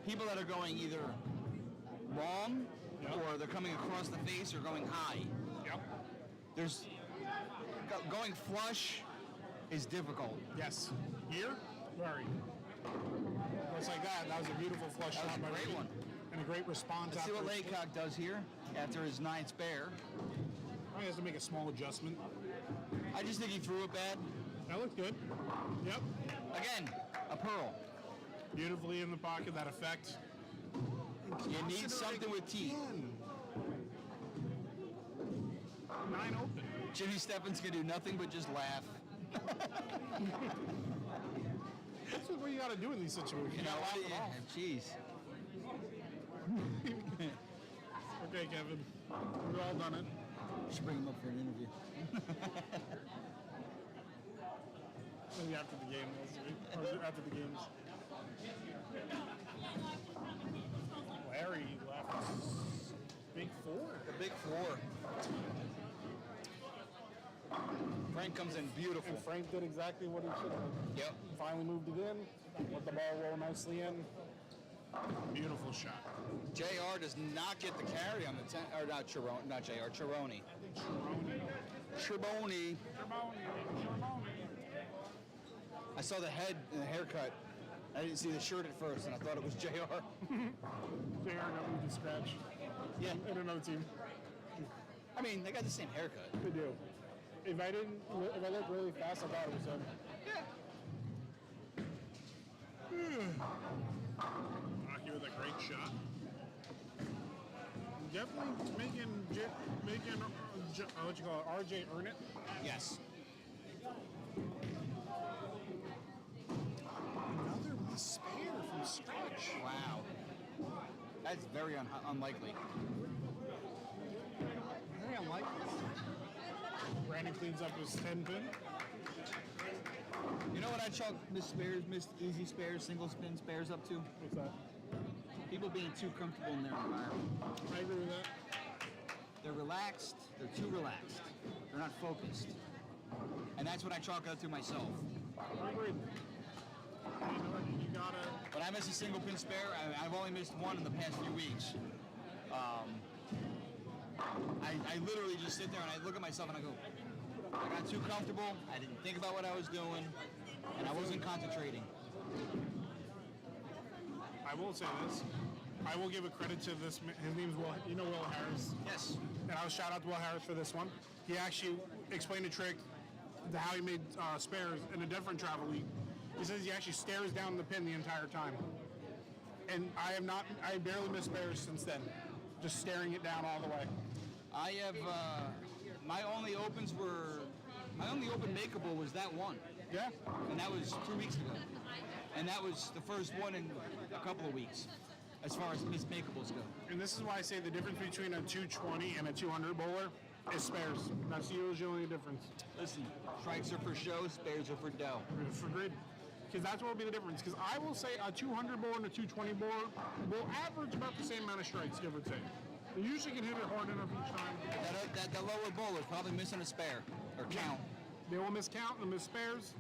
people that are going either wrong or they're coming across the face or going high. Yep. There's going flush is difficult. Yes. Here? Very. Just like that. That was a beautiful flush That was shot a by great Reed. one. And a great response Let's see after. what Laycock does here after his 9th spare. He has to make a small adjustment. I just think he threw it bad. That looked good. Yep. Again, a pearl. Beautifully in the pocket, that effect. You need something with teeth. 9 open. Jimmy Stephens can do nothing but just laugh. That's what you got to do in these situations. You know gotta what? laugh it Yeah, off. jeez. Okay, Kevin. We've all done it. Should bring him up for an interview. Maybe after the game, or after the games. Larry left. Big 4. The big 4. Frank comes in beautiful. And Frank did exactly what he should have. Yep. Finally moved it in. Let the ball roll nicely in. Beautiful shot. JR does not get the carry on the 10, or not Chironi, not JR, Chironi. Chironi. I saw the head and the haircut. I didn't see the shirt at first, and I thought it was JR. JR got moved to scratch. Yeah. And another team. I mean, they got the same haircut. They do. If I looked really fast, I thought it was him. Anarchy with a great shot. Definitely making what you call it, RJ earn it. Yes. Another missed spare from stretch. Wow. That's very unlikely. Very unlikely. Brandon cleans up his 10 pin. You know what I chalk missed spares, missed easy spares, single spin spares up to? What's that? People being too comfortable in their environment. I agree with that. They're relaxed. They're too relaxed. They're not focused. And that's what I chalk out to myself. I agree. You know what? You gotta. When I miss a single pin spare, I've only missed one in the past few weeks. I literally just sit there and I look at myself and I go, I got too comfortable. I didn't think about what I was doing, and I wasn't concentrating. I I will say this. I will give a credit to this. His name's Will. You know Will Harris. Yes. And I'll shout out to Will Harris for this one. He actually explained a trick to how he made spares in a different travel league. He says he actually stares down the pin the entire time. And I barely missed spares since then. Just staring it down all the way. I have, my only open makeable was that one. Yeah. And that was 2 weeks ago. And that was the first one in a couple of weeks, as far as mismakeables go. And this is why I say the difference between a 220 and a 200 bowler is spares. That's usually the difference. Listen, strikes are for show, spares are for dough. For grid. Because that's what will be the difference. Because I will say a 200 bowler and a 220 bowler will average about the same amount of strikes, give or take. They usually can hit it hard enough each time. That lower bowler is probably missing a spare, or count. They will miscount, they'll miss spares,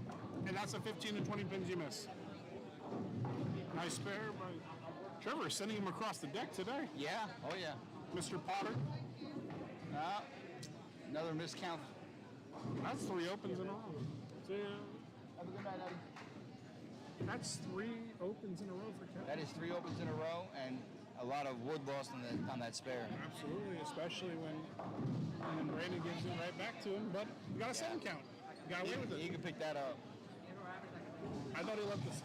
and that's the 15 to 20 pins you miss. Nice spare by Trevor, sending him across the deck today. Yeah, oh yeah. Mr. Potter. Another miscount. That's 3 opens in a row. See ya. Have a good night, Eddie. That's 3 opens in a row for Kevin. That is 3 opens in a row, and a lot of wood lost on that spare. Absolutely, especially when Brandon gives it right back to him. But you got a 7 count. You got away with He it. can pick that up. I thought he left this.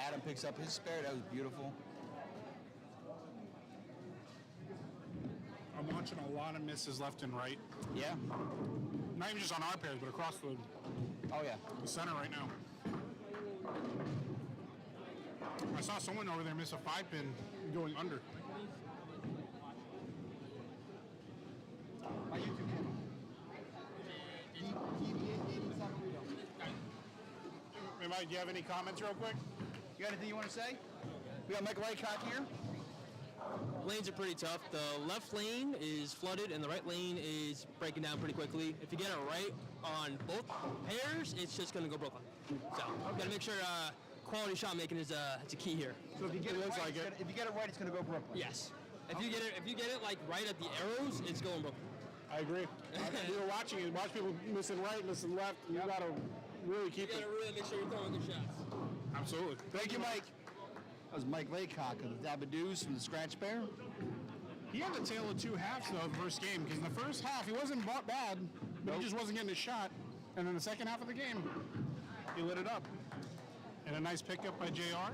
Adam picks up his spare. That was beautiful. I'm watching a lot of misses left and right. Yeah. Not even just on our pairs, but across the Oh yeah. center right now. I saw someone over there miss a 5-pin going under. My YouTube channel. Do you have any comments real quick? You got anything you want to say? We got Michael Laycock here. Lanes are pretty tough. The left lane is flooded and the right lane is breaking down pretty quickly. If you get it right on both pairs, it's just going to go Brooklyn. So you got to make sure quality shot making is a key here. So if you get it looks right, like it. if you get it right, it's going to go Brooklyn. Yes. If you get it like right at the arrows, it's going Brooklyn. I agree. We were watching it. Watch people missing right, missing left. You got to really keep You got it. to really make sure you're throwing good shots. Absolutely. Thank you, Mike. That was Mike Laycock of the Dabba Doos from the Scratch Bear. He had the tale of 2 halves, though, the first game. Because in the first half, he wasn't bad, but he just wasn't getting a shot. And then the second half of the game, he lit it up. And a nice pickup by JR.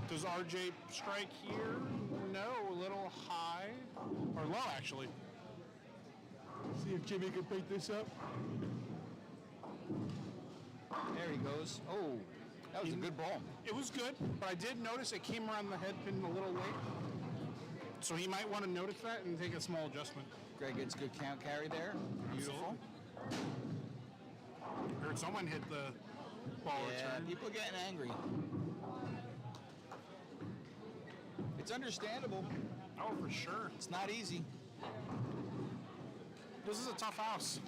Does RJ strike here? No, a little high. Or low, actually. See if Jimmy can pick this up. There he goes. Oh, that was a good ball. It was good, but I did notice it came around the head pin a little late. So he might want to notice that and take a small adjustment. Greg gets good count carry there. Beautiful. Heard someone hit the ball Yeah, return. people are getting angry. It's understandable. Oh, for sure. It's not easy. This is a tough house.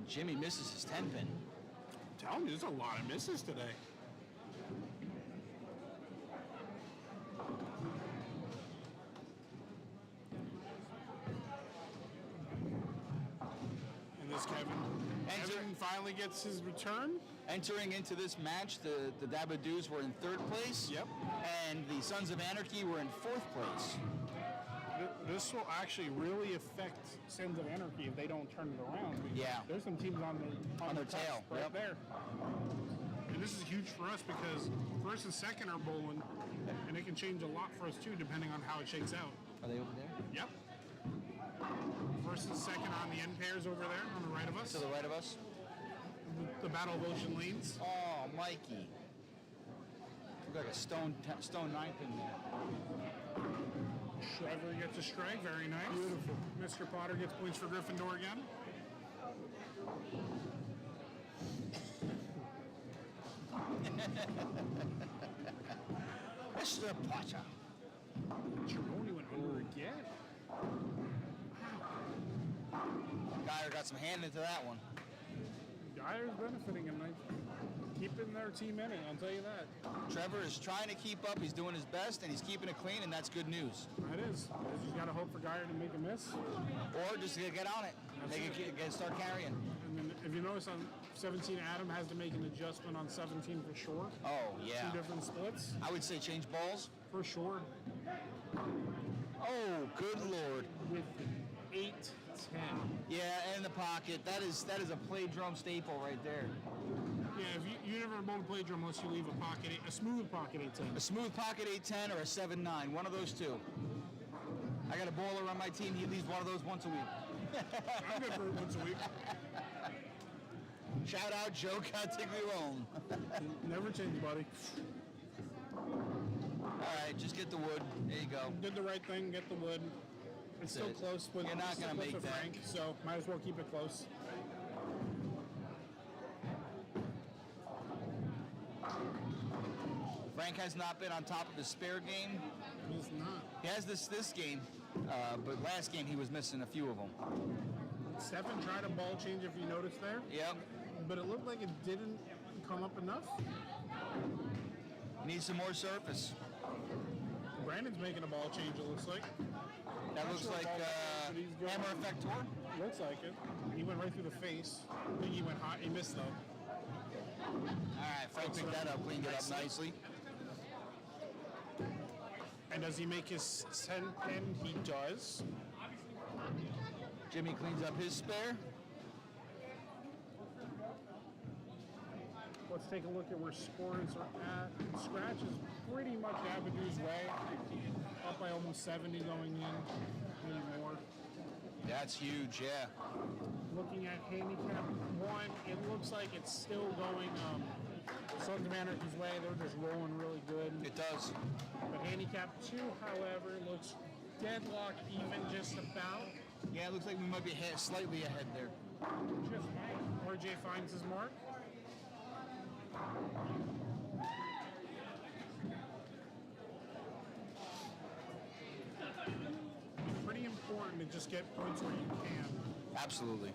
Jimmy misses his 10-pin. I'm telling you, there's a lot of misses today. And this Kevin finally gets his return. Entering into this match, the Dabba Doos were in 3rd place. Yep. And the Sons of Anarchy were in 4th place. This will actually really affect Sons of Anarchy if they don't turn it around. Because Yeah. There's some teams on their the cusp tail. right Yep. there. And this is huge for us because first and second are bowling, and it can change a lot for us too, depending on how it shakes out. Are they over there? Yep. First and second are on the end pairs over there on the right of us. To the right of us? The Battle of Ocean Lanes. Oh, Mikey. Look like a stone 9-pin there. Trevor gets a strike. Very nice. Beautiful. Mr. Potter gets points for Gryffindor again. Mr. Potter. Chironi went under again. Geyer got some hand into that one. Geyer's benefiting tonight. Keeping their team in it, I'll tell you that. Trevor is trying to keep up. He's doing his best, and he's keeping it clean, and that's good news. It is. You just got to hope for Geyer to make a miss. Or just to get on it. Start carrying. And then if If you notice on 17, Adam has to make an adjustment on 17 for sure. Oh, yeah. Two different splits, I would say change balls. for sure. Oh, good lord. With 8, 10. Yeah, and in the pocket. That is a play drum staple right there. Yeah, if you never bowled a play drum unless you leave a smooth pocket 8-10. A smooth pocket 8-10 or a 7-9. One of those two. I got a bowler on my team. He leaves one of those once a week. I'm good for it once a week. Shout out Joe Cantiglione. Never change, buddy. All right, just get the wood. There you go. Did the right thing, get the wood. It's still it. close with You're not gonna close make with that. Frank, so might as well keep it close. Frank has not been on top of his spare game. He's not. He has this game, but last game he was missing a few of them. Stefan tried a ball change if you noticed there, Yep. but it looked like it didn't come up enough. Needs some more surface. Brandon's making a ball change, it looks like. That Not looks sure like about that, but he's going- Hammer Effect Tour. Looks like it. He went right through the face. I think he went high. He missed though. All right, Frank picked that up, cleaned it up nicely. And does he make his 10 pin? He does. Jimmy cleans up his spare. Let's take a look at where scores are at. Scratch is pretty much Abadoo's way. Up by almost 70 going in. Maybe more. That's huge, yeah. Looking at handicap 1, it looks like it's still going Sons of Anarchy's way. They're just rolling really good. It does. But handicap 2, however, looks deadlocked even just about. Yeah, it looks like we might be slightly ahead there. Just RJ finds his mark. Pretty important to just get points where you can. Absolutely.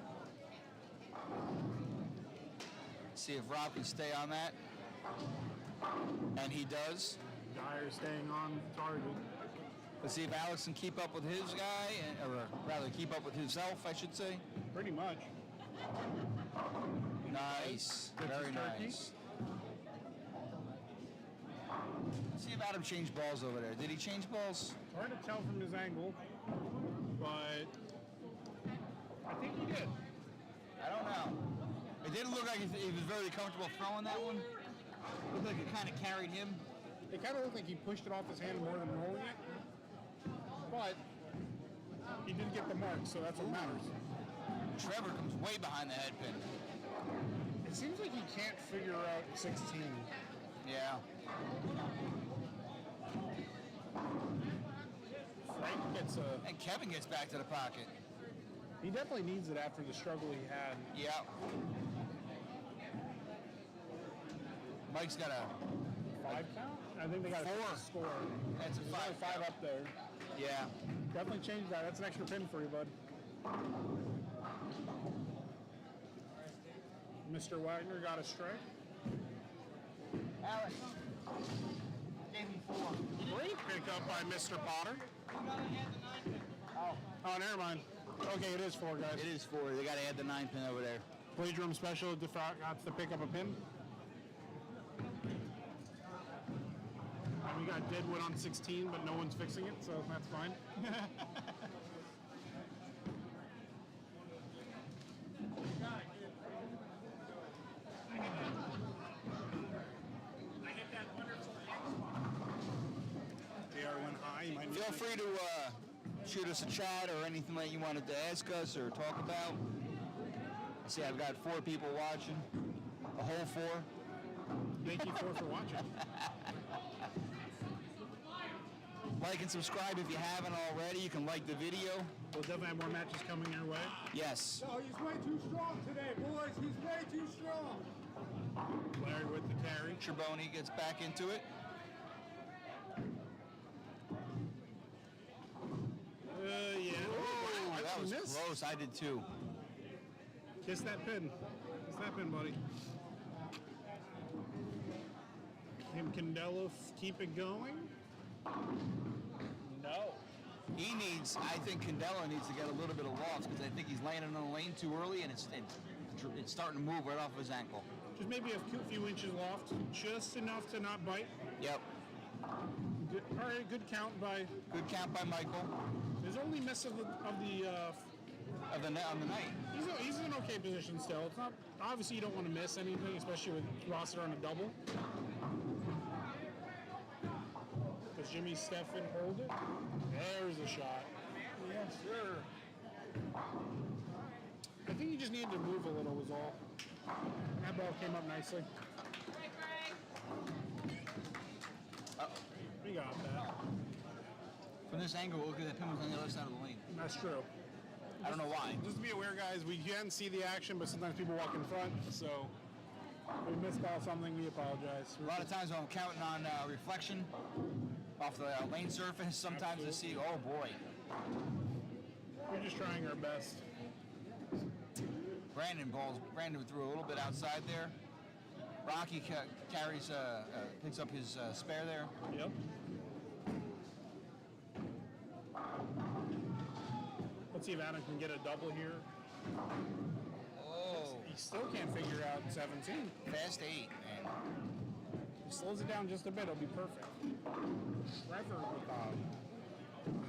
See if Rob can stay on that. And he does. Dyer staying on target. Let's see if Alex can keep up with his guy, or rather keep up with himself, I should say. Pretty much. Nice. Gets Very his turkey. nice. See if Adam changed balls over there. Did he change balls? Hard to tell from his angle, but I think he did. I don't know. It didn't look like he was very comfortable throwing that one. Looked like it kind of carried him. It kind of looked like he pushed it off his hand more than rolling it, but he did get the mark, so that's what matters. Trevor comes way behind the head pin. It seems like he can't figure out 16. Yeah. Frank gets a... And Kevin gets back to the pocket. He definitely needs it after the struggle he had. Yeah. Mike's got a 5 count? I think they got a 4. score. That's a There's 5 only 5 count. up there. Yeah. Definitely change that. That's an extra pin for you, bud. Mr. Wagner got a strike. Alex. Gave him 4. Great pickup by Mr. Potter. Oh, never mind. Okay, it is 4, guys. It is 4. They got to add the 9 pin over there. Play drum special got to pick up a pin. And we got Deadwood on 16, but no one's fixing it, so that's fine. JR went high. You might Feel free to shoot us a chat or anything that you wanted to ask us or talk about. I see I've got 4 people watching. A whole 4. Thank you for watching. Like and subscribe if you haven't already. You can like the video. We'll definitely have more matches coming your way. Yes. Oh, he's way too strong today, boys. He's way too strong. Larry with the carry. Treboni gets back into it. Yeah. Oh, I that was missed. close. I did too. Kiss that pin. Kiss that pin, buddy. Can Candelo keep it going? No. I think Candela needs to get a little bit of loft because I think he's landing on the lane too early and it's it's starting to move right off of his ankle. Just maybe a few inches loft, just enough to not bite. Yep. Good, all right, good count by. Good count by Michael His only miss of the on the night. he's in an okay position still. It's not obviously you don't want to miss anything, especially with Rossiter on a double. Does Jimmy Steffen hold it? There's a shot. Yes, sir. I think he just needed to move a little was all. That ball came up nicely. We got that. From this angle, look at that pin was on the other side of the lane. That's true. I don't know why. Just to be aware, guys, we can see the action, but sometimes people walk in front, so if we miscall something, we apologize. A lot of times when I'm counting on reflection off the lane surface, sometimes I see, oh boy. We're just trying our best. Brandon threw a little bit outside there. Rocky picks up his spare there. Yep. Let's see if Adam can get a double here. Oh, He still can't figure out 17. fast 8, man. He slows it down just a bit, it'll be perfect. Trevor with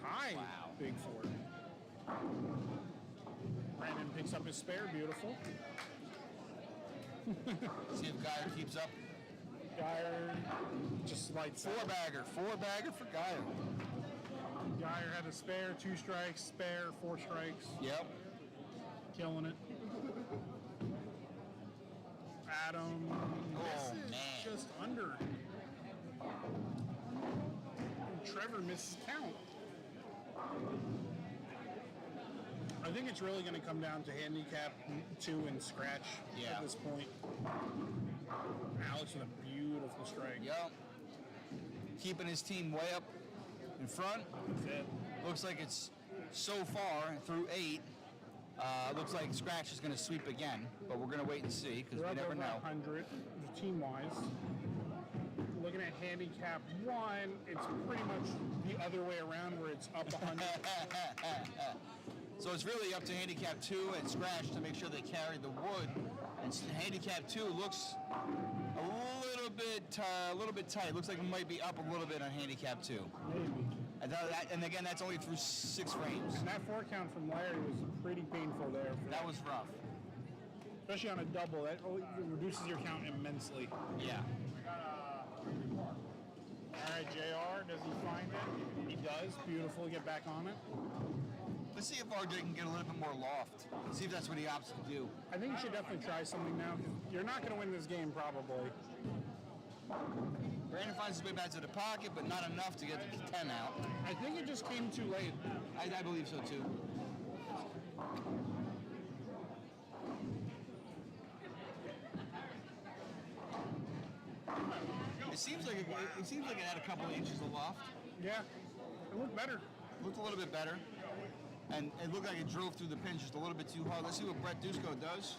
high Wow. big four. Brandon picks up his spare, beautiful. See if Geyer keeps up. Geyer just lights out. Four bagger for Geyer. Geyer had a spare, 2 strikes, spare, 4 strikes, Yep. killing it. Adam misses man. just under. And Trevor misses count. I think it's really going to come down to handicap 2 and scratch Yeah. at this point. Alex with a beautiful strike. Yep. Keeping his team way up in front. That's it. Looks like it's so far through 8. Looks like Scratch is going to sweep again, but we're going to wait and see because We're we up never over know. 100 team-wise. Looking at handicap 1, it's pretty much the other way around where it's up 100. So it's really up to handicap 2 and Scratch to make sure they carry the wood. And handicap 2 looks a little bit tight. Looks like it might be up a little bit on handicap 2. Maybe. And again, that's only through 6 frames. And that 4 count from Larry was pretty painful there. That was rough. Especially on a double, that reduces your count immensely. Yeah. All right, JR, does he find it? He does. Beautiful. Get back on it. Let's see if RJ can get a little bit more loft. See if that's what he opts to do. I think you should definitely try something now. 'Cause you're not going to win this game, probably. Brandon finds his way back to the pocket, but not enough to get the 10 out. I think it just came too late. I believe so too. It seems like it had a couple of inches of loft. Yeah, it looked better. Looked a little bit better. And it looked like it drove through the pin just a little bit too hard. Let's see what Brett Dusko does.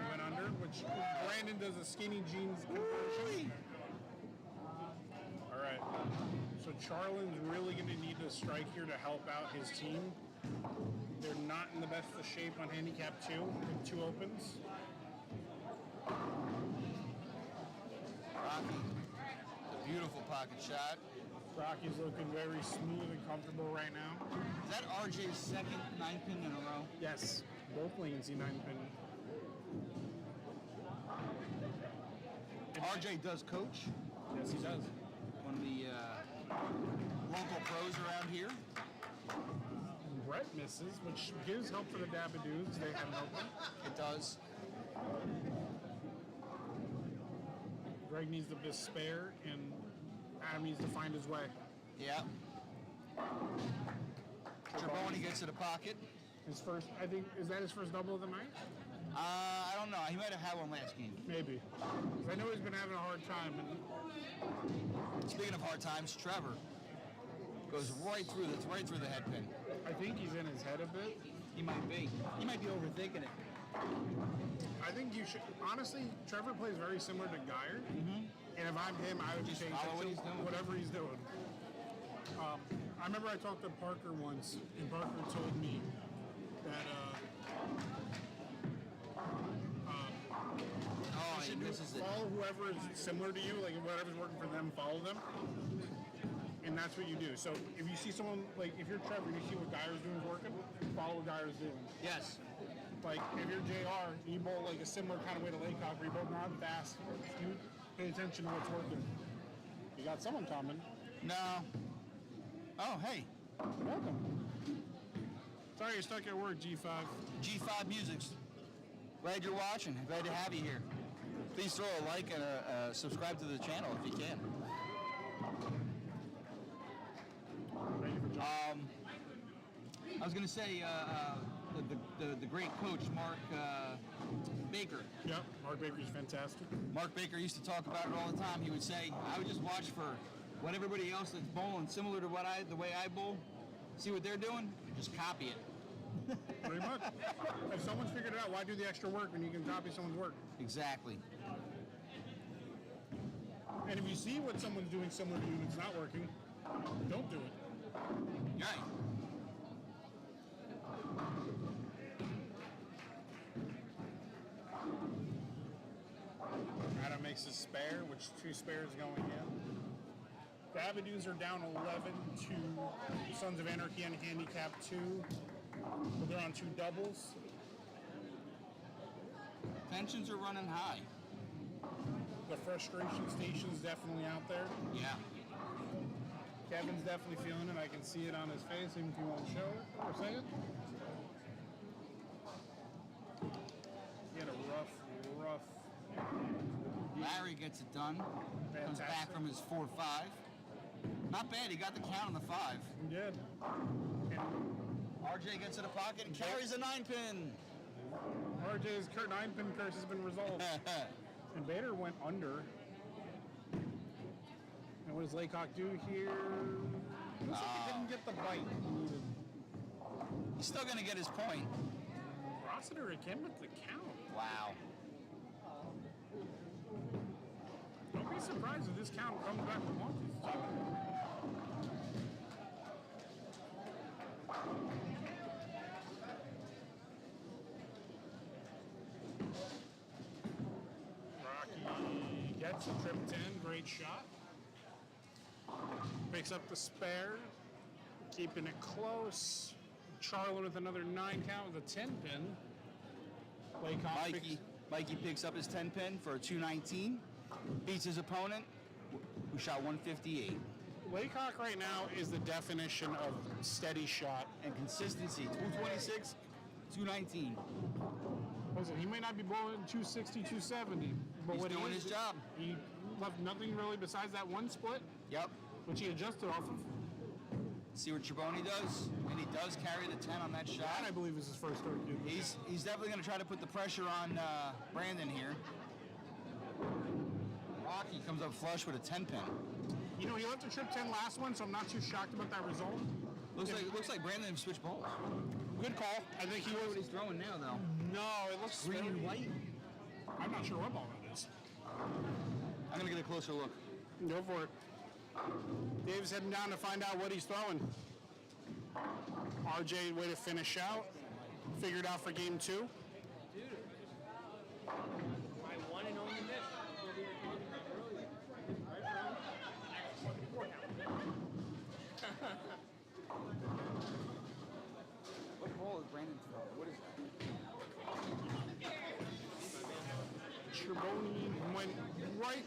Went under, which Brandon does a skinny jeans conversion. All right. So Charlin's really going to need to strike here to help out his team. They're not in the best of shape on handicap 2 with 2 opens. Rocky, a beautiful pocket shot. Rocky's looking very smooth and comfortable right now. Is that RJ's second 9-pin in a row? Yes, both lanes see 9-pin. RJ does coach. Yes, he does. One of the local pros around here. And Brett misses, which gives hope for the Dabba dudes. They have an open. It does. Greg needs the best spare, and Adam needs to find his way. Yeah. Treboni gets to the pocket. His first, I think, is that his first double of the night? I don't know. He might have had one last game. Maybe. 'Cause I know he's been having a hard time. And Speaking of hard times, Trevor goes right through the head pin. I think he's in his head a bit. He might be. He might be overthinking it. I think you should. Honestly, Trevor plays very similar to Geyer. Mm-hmm. And if I'm him, I would Just change follow it what to he's doing. whatever he's doing. I remember I talked to Parker once, and Parker told me that should do this is it. follow whoever is similar to you, like whatever's working for them, follow them. And that's what you do. So if you see someone, like if you're Trevor, you see what Geyer's doing is working, follow what Geyer's doing. Yes. Like if you're JR, you bowl like a similar kind of way to Laycock, where you bowl not fast. You pay attention to what's working. You got someone coming. No. Oh, hey. Welcome. Sorry you're stuck at work, G5. G5 Musics. Glad you're watching. Glad to have you here. Please throw a like and subscribe to the channel if you can. I was going to say the great coach, Mark Baker. Yep, Mark Baker's fantastic. Mark Baker used to talk about it all the time. He would say, I would just watch for what everybody else that's bowling similar to the way I bowl, see what they're doing, just copy it. Pretty much. If someone's figured it out, why do the extra work when you can copy someone's work? Exactly. And if you see what someone's doing similar to you and it's not working, don't do it. Right. Adam makes a spare, which 2 spares going in. The Abadoos are down 11 to Sons of Anarchy on handicap 2. But they're on 2 doubles. Tensions are running high. The frustration station's definitely out there. Yeah. Kevin's definitely feeling it. I can see it on his face, even if he won't show it for a second. He had a rough. Larry gets it done. Comes back Fantastic. from his 4-5. Not bad. He got the count on the 5. He did. And RJ gets to the pocket and carries a 9-pin. RJ's 9-pin curse has been resolved. And Bader went under. And what does Laycock do here? Looks like he didn't get the bite he needed. He's still going to get his point. Rossiter again with the count. Wow. Don't be surprised if this count comes back with monkeys. Rocky gets a trip 10, great shot. Picks up the spare, keeping it close. Charlin with another 9 count with a 10 pin. Laycock Mikey picks up his 10-pin for a 219. Beats his opponent, who shot 158. Laycock right now is the definition of steady shot. And consistency, 226, 219. Listen, he may not be bowling 260, 270, but He's what doing he is, his job. He left nothing really besides that one split, Yep. which he adjusted off of. See what Triboni does, and he does carry the 10 on that shot. That, I believe, is his first start. He's definitely going to try to put the pressure on Brandon here. Rocky comes up flush with a 10-pin. You know, he left a trip 10 last one, so I'm not too shocked about that result. Looks like Brandon switched balls. Good call. I think he What was. he's throwing now, though. No, it looks Green very- and white. I'm not sure what ball that is. I'm going to get a closer look. Go for it. Dave's heading down to find out what he's throwing. RJ, way to finish out. Figured out for game 2. My one and only miss. What ball is Brandon throwing? What is that? Triboni went right.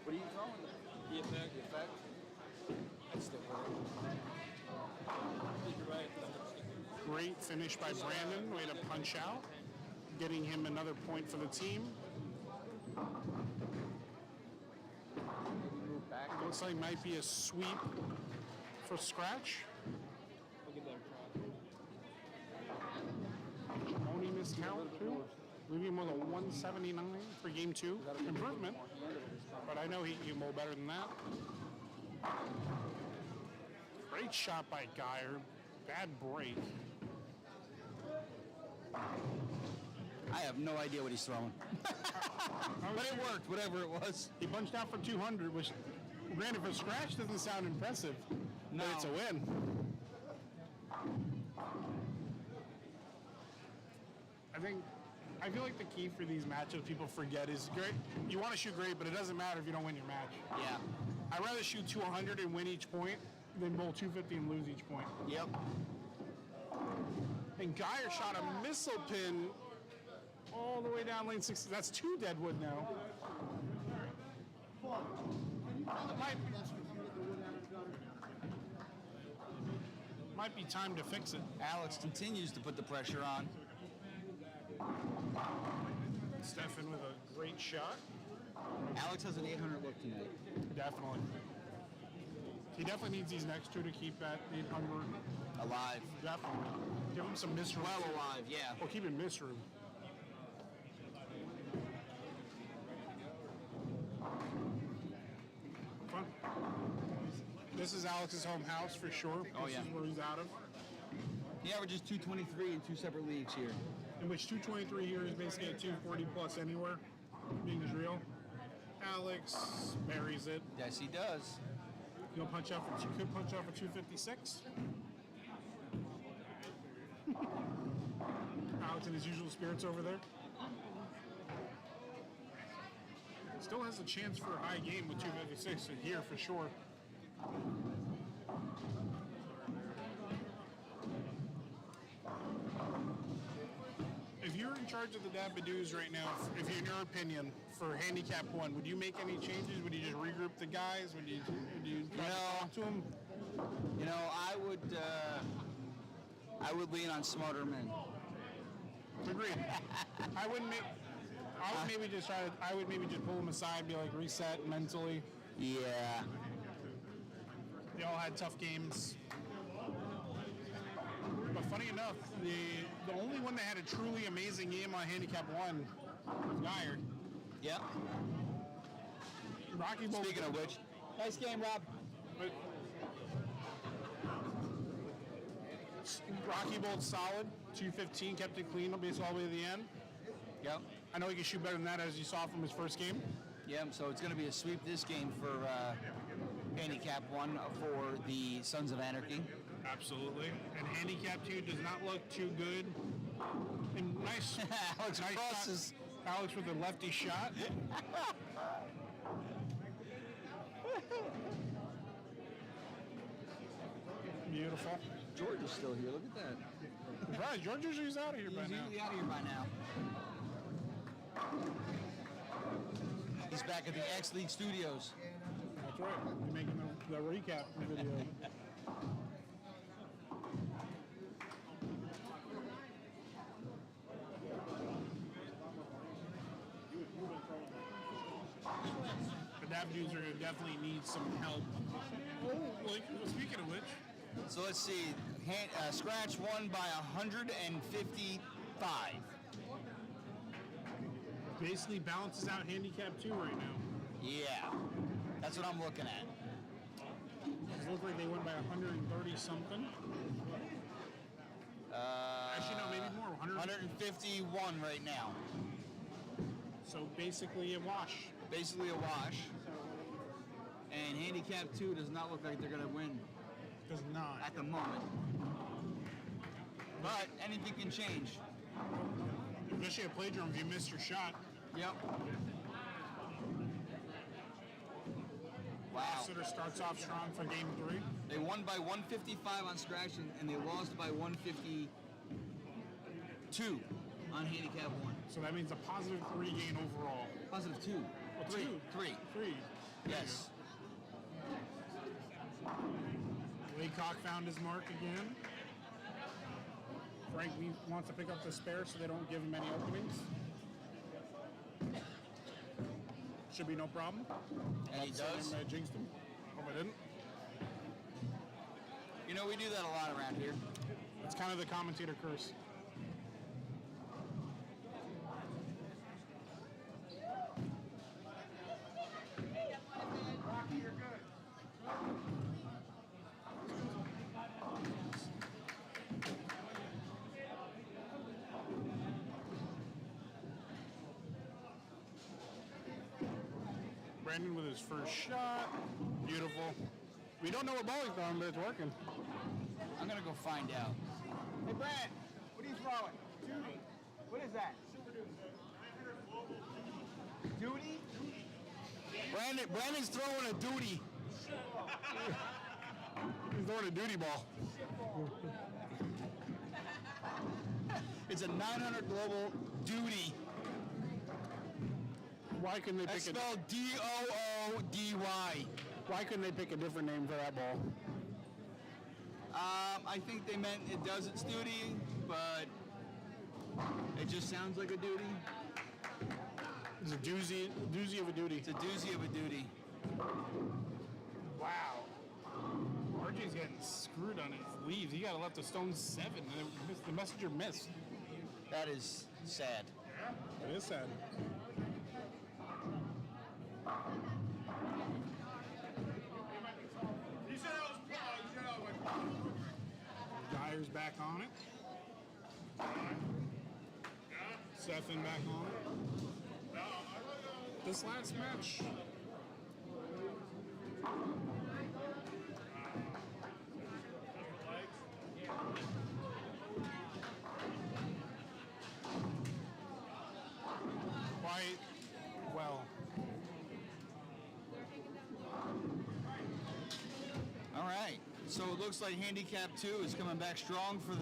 What are you throwing? The effect. That's the You're right. Great finish by Brandon. Way to punch out. Getting him another point for the team. Looks like might be a sweep for Scratch. We'll give that a try. Only miscount too. Leaving him with a 179 for game 2. Improvement. But I know he can bowl better than that. Great shot by Geyer. Bad break. I have no idea what he's throwing. But it worked, whatever it was. He punched out for 200, which, granted, for Scratch doesn't sound impressive, No. but it's a win. I feel like the key for these matches people forget is great. You want to shoot great, but it doesn't matter if you don't win your match. Yeah. I'd rather shoot 200 and win each point than bowl 250 and lose each point. Yep. And Geyer shot a missile pin all the way down lane 60. That's 2 deadwood now. Might be time to fix it. Alex continues to put the pressure on. Stefan with a great shot. Alex has an 800 look tonight. Definitely. He definitely needs these next 2 to keep that 800 Alive. definitely. Give him some misroom. Well alive, yeah. Or keep him misroom. Fun. This is Alex's home house for sure. Oh, This yeah. is where he's out of. He averages 223 in 2 separate leagues here. In which 223 here is basically a 240 plus anywhere, being is real. Alex buries it. Yes, he does. You'll punch out for, you could punch out for 256. Alex in his usual spirits over there. Still has a chance for a high game with 256 here for sure. If you're in charge of the Dabba right now, if in your opinion, for handicap 1, would you make any changes? Would you just regroup the guys? Would you try to talk to them? You know, I would lean on smarter men. Agreed. I would maybe just pull them aside and be like reset mentally. Yeah. They all had tough games. But funny enough, the only one that had a truly amazing game on handicap 1 was Geyer. Yep. Rocky Bolt. Speaking of which, nice game, Rob. But Rocky Bolt solid, 215, kept it clean basically all the way to the end. Yep. I know he can shoot better than that, as you saw from his first game. Yep, so it's going to be a sweep this game for handicap 1 for the Sons of Anarchy. Absolutely. And handicap 2 does not look too good. And nice, Alex nice crosses. shot. Alex with a lefty shot. Beautiful. George is still here. Look at that. Right, George usually out of here by He's now. usually out of here by now. He's back at the X League Studios. That's right. You're making the recap video. The Dab dudes are going to definitely need some help. Oh, well, speaking of which, So let's see. Scratch won by 155. basically balances out handicap 2 right now. Yeah. That's what I'm looking at. It looked like they won by 130 something. Actually, no, maybe more. 151 right now. So basically a wash. Basically a wash. And handicap 2 does not look like they're going to win Does not. at the moment. But anything can change. Especially at Playdrum, if you miss your shot. Yep. Wow. Sitter starts off strong for game 3. They won by 155 on scratch and they lost by 152 on handicap 1. So that means a positive 3 gain overall. Positive 2. Well, 3. 2. 3. 3. Yes. Laycock found his mark again. Frank wants to pick up the spare so they don't give him any openings. Should be no problem. And he does. I jinxed him. Hope I didn't. You know, we do that a lot around here. It's kind of the commentator curse. Brandon with his first shot. Beautiful. We don't know what ball he's throwing, but it's working. I'm going to go find out. Hey, Brad, what are you throwing? 2. What is that? Duty? Brandon's throwing a duty. He's throwing a duty ball. It's a 900 global duty. Why couldn't they That's pick spelled D-O-O-D-Y. Why couldn't they pick a different name for that ball? I think they meant it does its duty, but it just sounds like a duty. It's a doozy of a duty. It's a doozy of a duty. Wow. RJ's getting screwed on his leaves. He got to left a stone 7, and the messenger missed. That is sad. It is sad. Dyer's back on it. Stefan back on it. This last match. Quite well. All right. So it looks like Handicap 2 is coming back strong for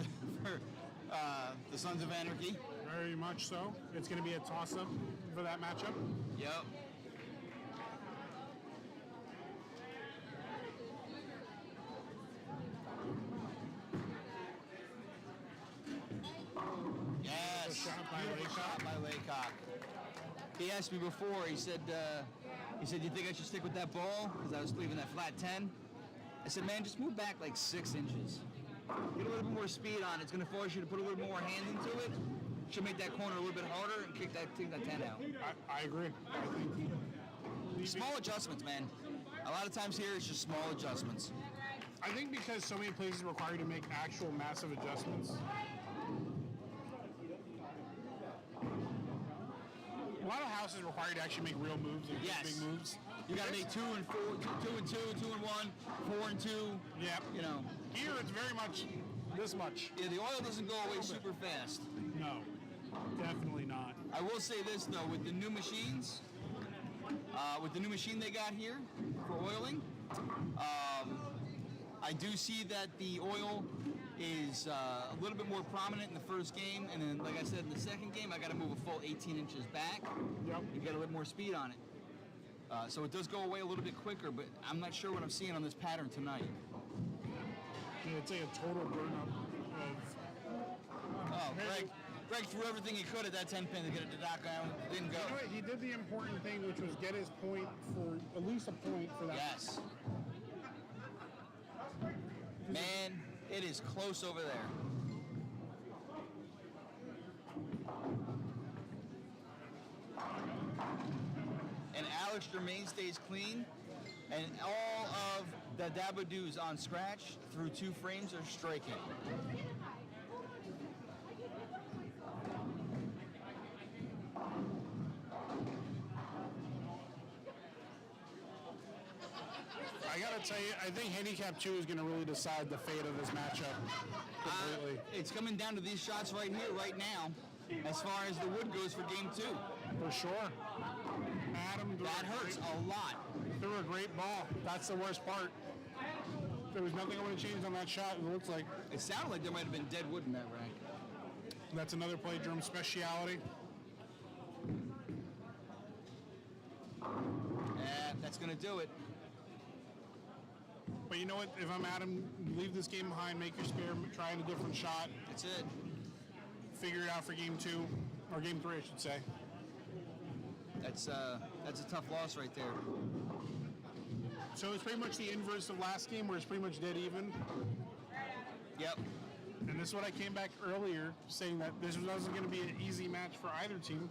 the Sons of Anarchy. Very much so. It's going to be a toss-up for that matchup. Yep. Yes. Shot by Beautiful Laycock. shot by Laycock. He asked me before. He said, "You think I should stick with that ball?" Because I was leaving that flat 10. I said, "Man, just move back like 6 inches. Get a little bit more speed on it. It's going to force you to put a little more hand into it. Should make that corner a little bit harder and take that 10 out." I agree. I think Small adjustments, man. A lot of times here it's just small adjustments. I think because so many places require you to make actual massive adjustments. A lot of houses require you to actually make real moves and Yes. big moves. You got to make 2 and 4, 2 and 2, 2 and 1, 4 and 2. Yeah. You know. Here it's very much this much. Yeah, the oil doesn't go away super fast. No, definitely not. I will say this though, with the new machines, with the new machine they got here for oiling, I do see that the oil is a little bit more prominent in the first game, and then, like I said, in the second game, I got to move a full 18 inches back. Yep. You get a little more speed on it. So it does go away a little bit quicker, but I'm not sure what I'm seeing on this pattern tonight. Yeah, it's like a total burn up of. Oh, Greg threw everything he could at that 10 pin to get it to knock down. It didn't go. You know what? He did the important thing, which was get his point for at least a point for that. Yes. Man, it is close over there. And Alex Germain stays clean. And all of the Dabba dudes on scratch through 2 frames are striking. I gotta tell you, I think Handicap 2 is gonna really decide the fate of this matchup completely. It's coming down to these shots right here, right now, as far as the wood goes for game 2. For sure. Adam threw That hurts a lot. Threw a great ball. That's the worst part. There was nothing I would have changed on that shot, it looks like. It sounded like there might have been dead wood in that rack. That's another play drum speciality. That's going to do it. But you know what? If I'm Adam, leave this game behind, make your spare, try a different shot, That's it. figure it out for game 2, or game 3, I should say. That's a tough loss right there. So it's pretty much the inverse of last game, where it's pretty much dead even. Yep. And this is what I came back earlier saying, that this wasn't going to be an easy match for either team.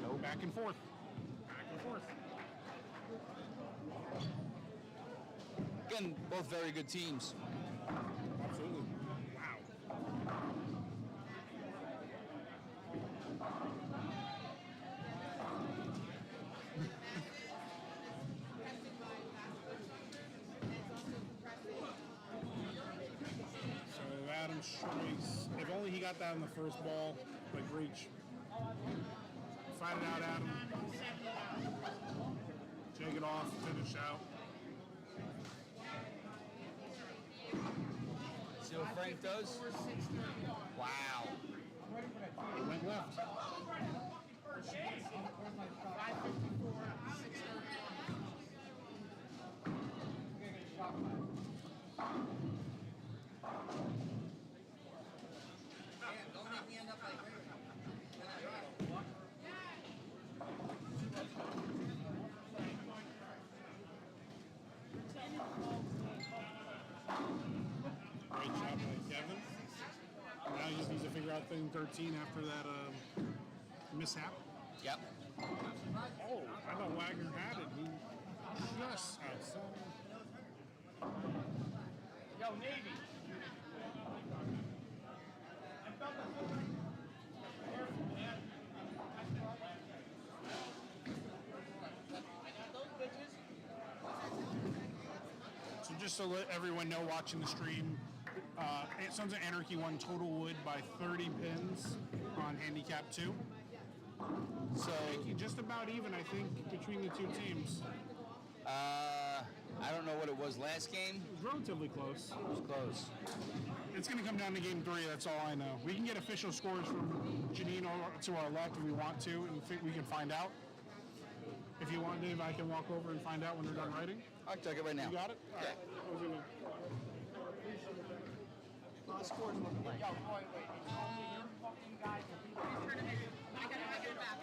No, back and forth. Back and forth. Again, both very good teams. Absolutely. Wow. So Adam strikes. If only he got that on the first ball, but Perfect reach. Fight it out, Adam. Take it off, finish out. See what Frank does? Wow. It went left. Great job by Kevin. Now he just needs to figure out thing 13 after that mishap. Yep. Oh, I thought Wagner had it. He just outside. Yo, Navy. I felt the careful, man. So just to let everyone know watching the stream, Sons of Anarchy won total wood by 30 pins on handicap 2. So just about even, I think, between the two teams. I don't know what it was last game. It was relatively close. It was close. It's going to come down to game 3, that's all I know. We can get official scores from Janine to our left if we want to, and think we can find out. If you want, Dave, I can walk over and find out when they're done writing. I'll check it right now. You got it? All right. I was gonna... The scores look like. Yo, wait. It's only your fucking guys. I gotta get it back.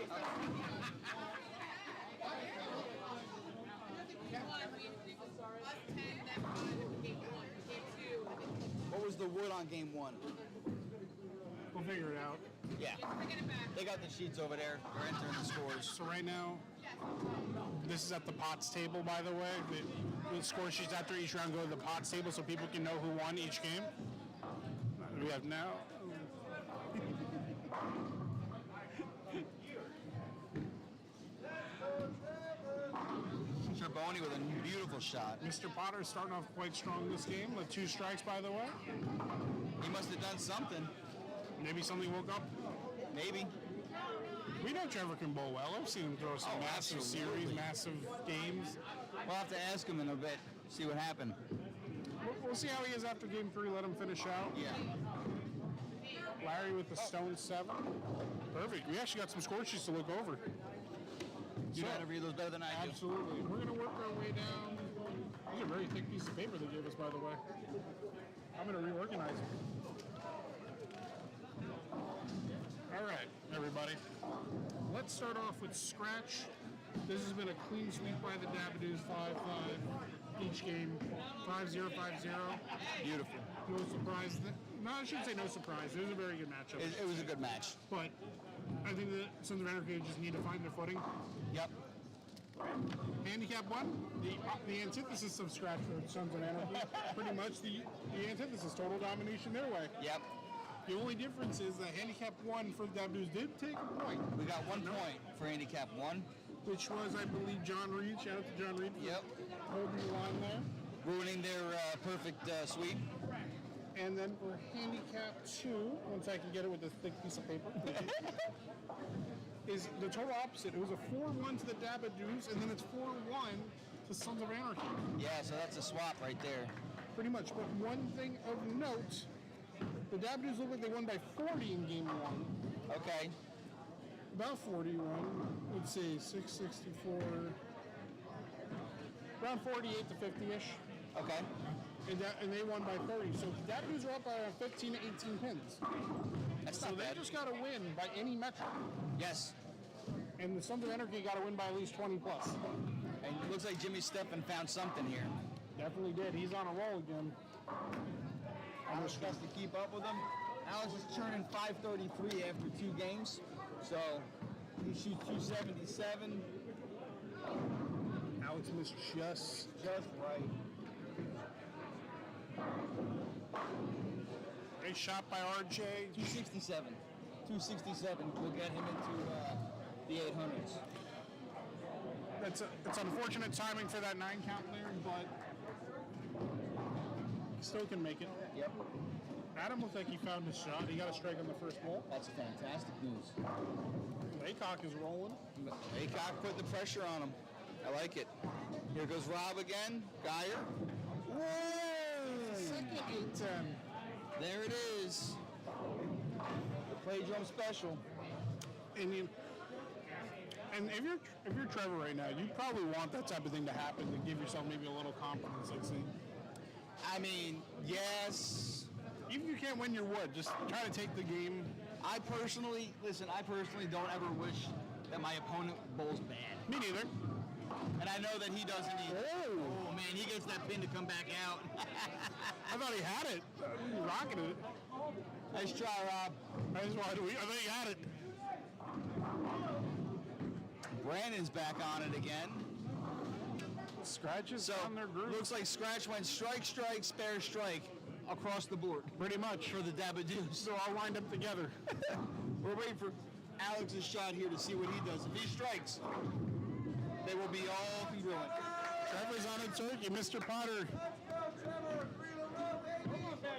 What was the wood on game 1? We'll figure it out. Yeah. They got the sheets over there. They're entering the scores. So right now, this is at the pots table, by the way. The score sheets after each round go to the pots table so people can know who won each game. We have now. Boney with a beautiful shot. Mr. Potter is starting off quite strong this game with 2 strikes, by the way. He must have done something. Maybe something woke up. Maybe. We know Trevor can bowl well. I've seen him throw some massive absolutely. series, massive games. We'll have to ask him in a bit, see what happened. We'll see how he is after game 3. Let him finish out. Yeah. Larry with the stone 7. Perfect. We actually got some score sheets to look over. You know how to read those better than I do. Absolutely. We're going to work our way down. These are a very thick piece of paper they gave us, by the way. I'm going to reorganize it. All right, everybody. Let's start off with scratch. This has been a clean sweep by the Dabbadoos, 5-5 each game, 5-0, 5-0. Beautiful. No surprise. No, I shouldn't say no surprise. It was a very good matchup. It was a good match. But I think the Sons of Anarchy just need to find their footing. Yep. Handicap 1, the antithesis of scratch for Sons of Anarchy. Pretty much the antithesis, total domination their way. Yep. The only difference is that handicap 1 for the Dabbadoos did take a point. We got 1 point for handicap 1. Which was, I believe, John Reed. Shout out to John Reed for holding the line there. Ruining their perfect sweep. And then for handicap 2, once I can get it with this thick piece of paper, is the total opposite. It was a 4-1 to the Dabbadoos, and then it's 4-1 to Sons of Anarchy. Yeah, so that's a swap right there. Pretty much. But one thing of note, the Dabbadoos look like they won by 40 in game 1. Okay. About 41. Let's see, 664. Around 48 to 50-ish. Okay. And they won by 30. So the Dabbadoos are up by 15 to 18 pins. That's so not they bad. just got to win by any metric. Yes. And the Sons of Anarchy got to win by at least 20 plus. And it looks like Jimmy Steffen found something here. Definitely did. He's on a roll again. Alex has to keep up with him. Alex is turning 533 after 2 games. So he shoots 277. Alex missed just right. Great shot by RJ. 267. 267 will get him into the 800s. It's unfortunate timing for that 9 count there, but still can make it. Yep. Adam looks like he found his shot. He got a strike on the first ball. That's fantastic news. Laycock is rolling. Aycock put the pressure on him. I like it. Here goes Rob again. Geyer. Whoa! Second 8-10. There it is. The play drum special. And if you're Trevor right now, you probably want that type of thing to happen to give yourself maybe a little confidence. Like, see, I mean, yes. even if you can't win, you would just try to take the game. I personally don't ever wish that my opponent bowls bad. Me neither. And I know that he doesn't either. Oh. Oh man, he gets that pin to come back out. I thought he had it. He rocketed it. Nice try, Rob. I thought he had it. Brandon's back on it again. Scratches So on their groove. looks like Scratch went strike, strike, spare, strike across the board Pretty much. for the Dabadoos. So all lined up together. We're waiting for Alex's shot here to see what he does. If he strikes, they will be all congruent. Trevor's on a turkey. Mr. Potter.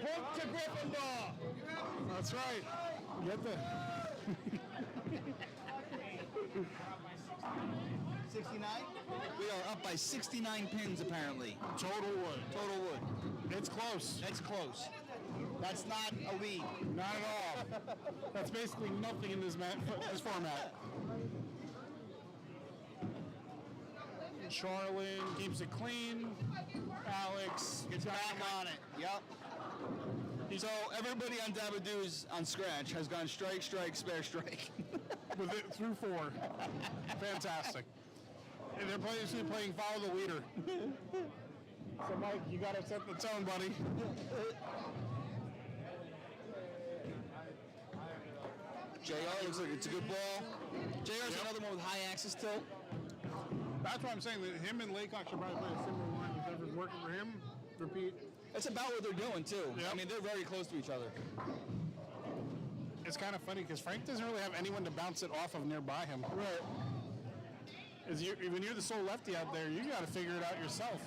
Point to Gryffindor. That's right. Get the 69? We are up by 69 pins apparently. total wood. Total wood. It's close. That's close. That's not a lead. Not at all. That's basically nothing in this format. Charlin keeps it clean. Alex Gets back on it. Yep. So everybody on Dabadoos on Scratch has gone strike, strike, spare, strike. with it through 4. Fantastic. And they're playing follow the leader. So Mike, you got to set the tone, buddy. JR looks like it's a good ball. JR's another one with high axis tilt. That's why I'm saying that him and Laycock should probably play a similar line. If ever's working for him, repeat. That's about what they're doing too. Yep. I mean, they're very close to each other. It's kind of funny because Frank doesn't really have anyone to bounce it off of nearby him. Right. When you're the sole lefty out there, you got to figure it out yourself.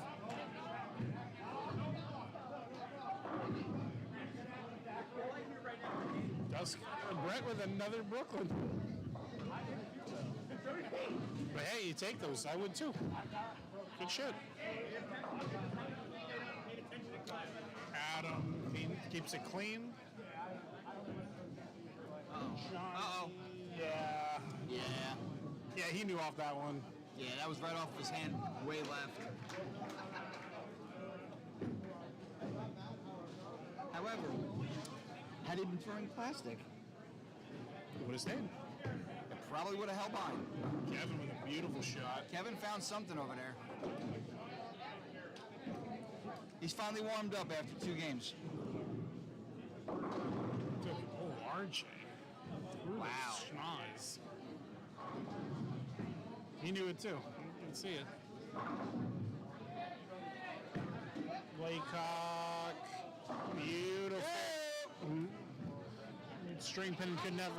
Brett with another Brooklyn. But hey, you take those. I would too. Good shit. Adam keeps it clean. Uh-oh. Yeah. Yeah. Yeah, he knew off that one. Yeah, that was right off his hand, way left. However, had he been throwing plastic, It would have stayed. it probably would have held on. Kevin with a beautiful shot. Kevin found something over there. He's finally warmed up after 2 games. Oh, RJ. Wow. Schnoz. He knew it too. You can see it. Laycock. Beautiful. String pin could never.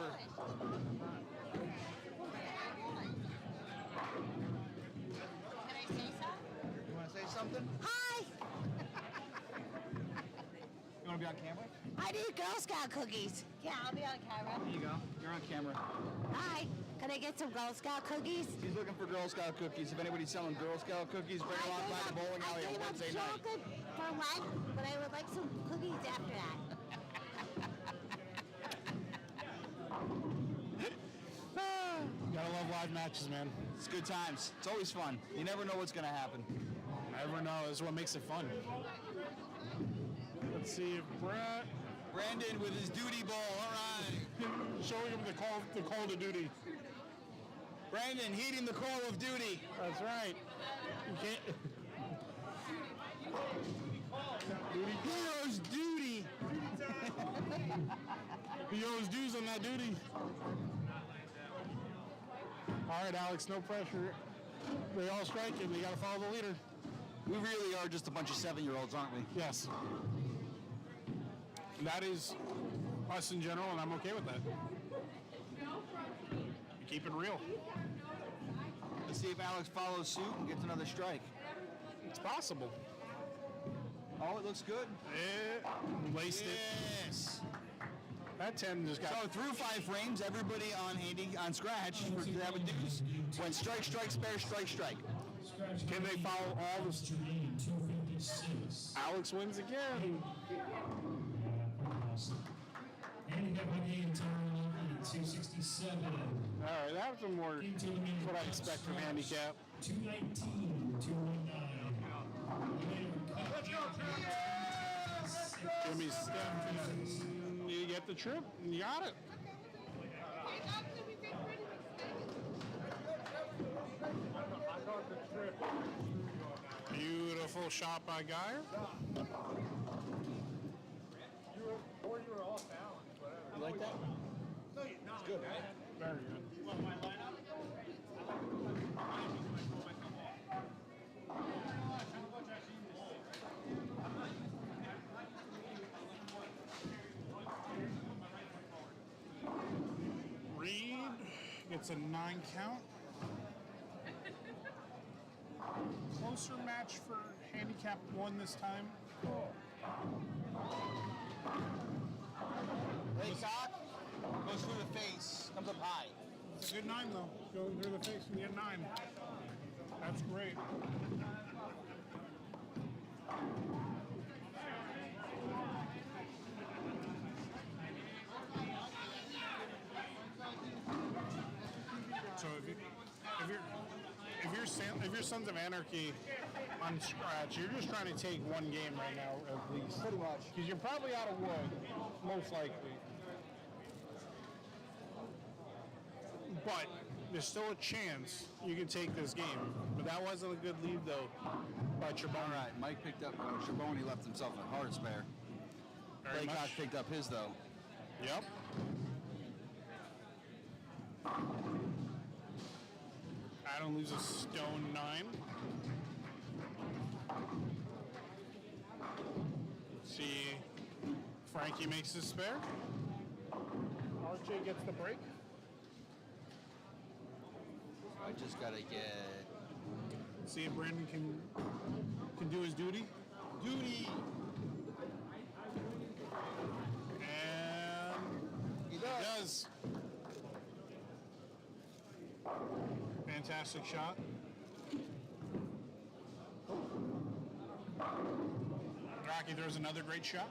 Can I say something? You want to say something? Hi! You want to be on camera? I need Girl Scout cookies. Yeah, I'll be on camera. Here you go. You're on camera. Hi. Can I get some Girl Scout cookies? He's looking for Girl Scout cookies. If anybody's selling Girl Scout cookies, bring them on by the bowling alley on Wednesday night. chocolate for one, but I would like some cookies after that. Gotta love live matches, man. It's good times. It's always fun. You never know what's going to happen. Never know. This is what makes it fun. Let's see if Brett Brandon with his duty ball. All right. showing him the call to duty. Brandon heeding the call of duty. That's right. You can't. He owes duty. He owes dues on that duty. All right, Alex, no pressure. They all strike and they got to follow the leader. We really are just a bunch of 7-year-olds, aren't we? Yes. That is us in general, and I'm okay with that. You keep it real. Let's see if Alex follows suit and gets another strike. It's possible. Oh, it looks good. Laced it. Yes. That 10 just got. So through 5 frames, everybody on scratch for Dabba Deuce went strike, strike, spare, strike, strike. Can they follow all this? Jermaine, 256. Alex wins again. Handicap on the entire 267. All right, that's more what I expect from handicap. 219, 219. Let's go, Trevor! Jimmy Steph, you get the trip. You got it. I got the trip. Beautiful shot by Geyer. You were off balance, whatever. You like that? No, you're not. It's good, right? Very good. You want my lineup? Reed gets a 9 count. Closer match for handicap 1 this time. Laycock goes through the face, comes up high. It's a good 9 though. Go through the face and get 9. That's great. So if you're Sons of Anarchy on scratch, you're just trying to take 1 game right now at least. Pretty much. Because you're probably out of wood, most likely. But there's still a chance you can take this game. But that wasn't a good lead though by Treboni. All right, Mike picked up. Treboni left himself a hard spare. Very Laycock much. picked up his though. Yep. Adam loses stone 9. See, Frankie makes his spare. RJ gets the break. I just gotta get See if Brandon can do his duty. duty. And He he does. does. Fantastic shot. Rocky throws another great shot.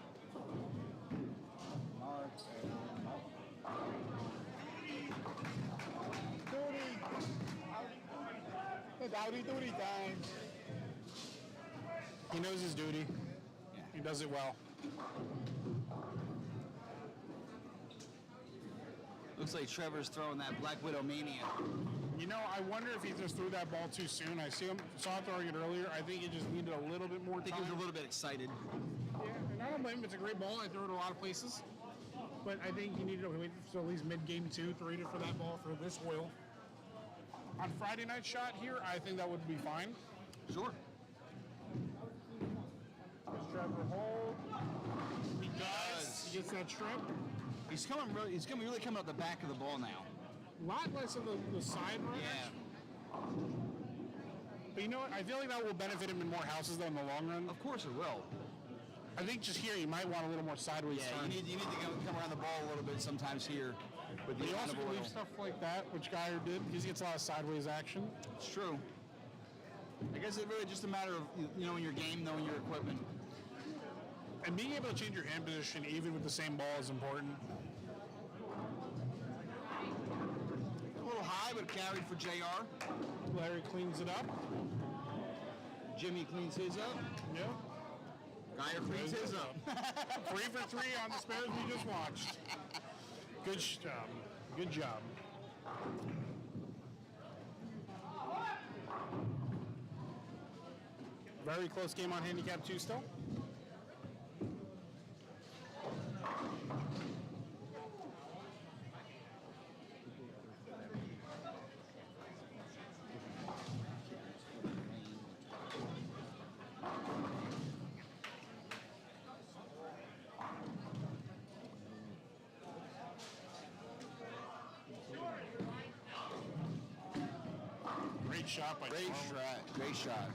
Dowdy duty time. He knows his duty. Yeah. He does it well. Looks like Trevor's throwing that Black Widow mania. You know, I wonder if he just threw that ball too soon. Saw him throwing it earlier. I think he just needed a little bit more I think time. he was a little bit excited. Yeah, and I don't blame him. It's a great ball. I threw it a lot of places. But I think he needed to wait till at least mid-game 2, 3 for that ball for this oil. On Friday night shot here, I think that would be fine. Sure. Does Trevor hold? He does. He gets that strip. He's gonna be really coming out the back of the ball now. A lot less of the side run. Yeah. But you know what? I feel like that will benefit him in more houses though in the long run. Of course it will. I think just here you might want a little more sideways Yeah, turn. you need to come around the ball a little bit sometimes here. With But the he amount also of can oil. leave stuff like that, which Geyer did. He gets a lot of sideways action. It's true. I guess it's really just a matter of knowing your game, knowing your equipment. And being able to change your hand position even with the same ball is important. A little high, but carried for JR. Larry cleans it up. Jimmy cleans his up. Yep. Geyer cleans his up. 3 for 3 on the spares we just watched. Good job. Good job. Very close game on handicap 2 still. Great shot by Great Charlie. shot. Great shot.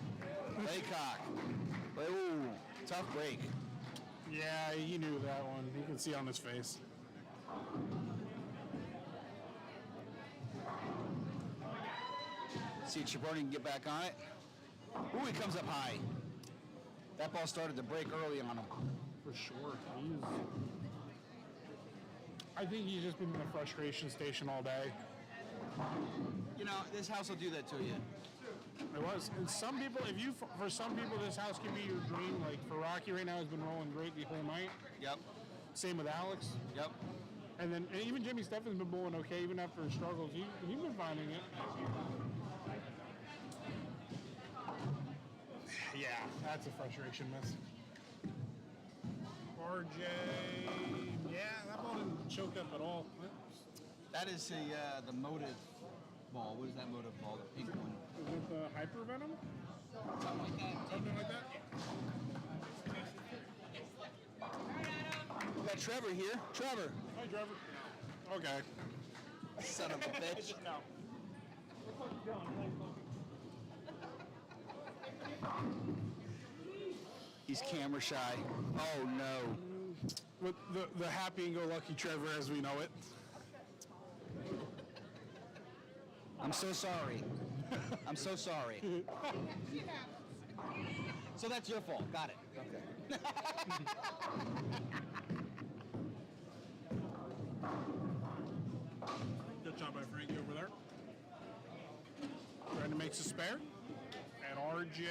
Laycock. Ooh. Tough break. Yeah, he knew that one. You can see on his face. See if Cipollone can get back on it. Ooh, he comes up high. That ball started to break early on him. For sure. I think he's just been in the frustration station all day. You know, this house will do that to you. It was. And some people, for some people, this house can be your dream. Like for Rocky right now, has been rolling great the whole night. Yep. Same with Alex. Yep. And then and even Jimmy Steffen's been bowling okay, even after his struggles. He's been finding it. Yeah, that's a frustration miss. RJ, yeah, that ball didn't choke up at all. That is the motive ball. What is that motive ball? The pink one. Is it the hypervenom? Something like that. Something like that? We got Trevor here. Trevor. Hi, Trevor. Okay. Son of a bitch. No. He's camera shy. Oh no. With the happy-and-go-lucky Trevor as we know it. I'm so sorry. I'm so sorry. So that's your fault. Got it. Okay. Good job by Frankie over there. Brandon makes a spare. And RJ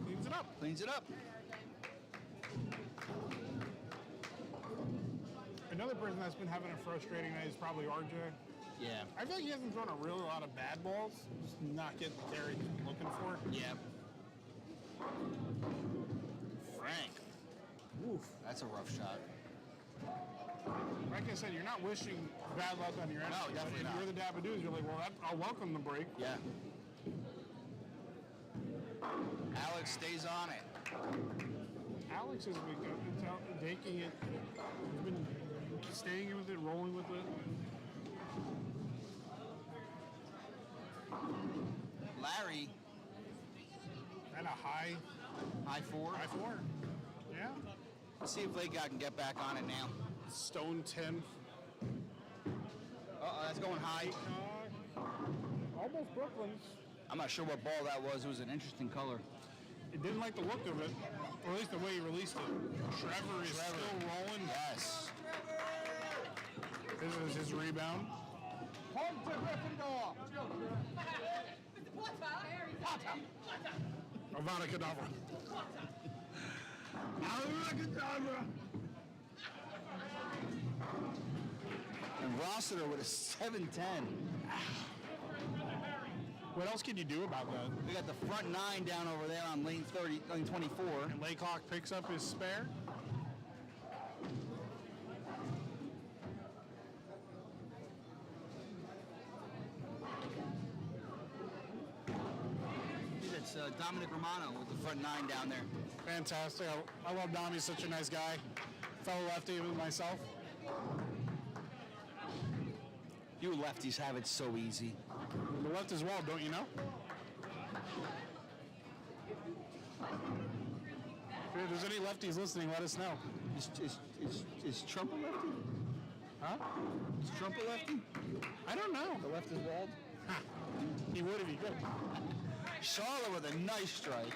cleans it up. Cleans it up. Another person that's been having a frustrating night is probably RJ. Yeah. I feel like he hasn't thrown a really lot of bad balls. Just not getting the carry he's looking for. Yeah. Frank. Oof. That's a rough shot. Like I said, you're not wishing bad luck on your enemy. No, definitely if not. you're the Dabba dudes, you're like, well, I'll welcome the break. Yeah. Alex stays on it. Alex has been good. Taking it. He's been staying with it, rolling with it. Larry. At a high four. High four. Yeah. Let's see if Lake guy can get back on it now. Stone 10. Uh-oh, that's going high. Almost Brooklyn's. I'm not sure what ball that was. It was an interesting color. It didn't like the look of it, or at least the way he released it. Trevor is still rolling. Yes. This is his rebound. Home to Gryffindor. Avada Kedavra. And Rossiter with a 7-10. What else can you do about that? We got the front 9 down over there on lane 24. And Laycock picks up his spare. It's Dominic Romano with the front 9 down there. Fantastic. I love Dom. He's such a nice guy. Fellow lefty with myself. You lefties have it so easy. The left as well, don't you know? If there's any lefties listening, let us know. Is Trump a lefty? Huh? Is Trump a lefty? I don't know. The left is walled? He would if he could. Charlotte with a nice strike.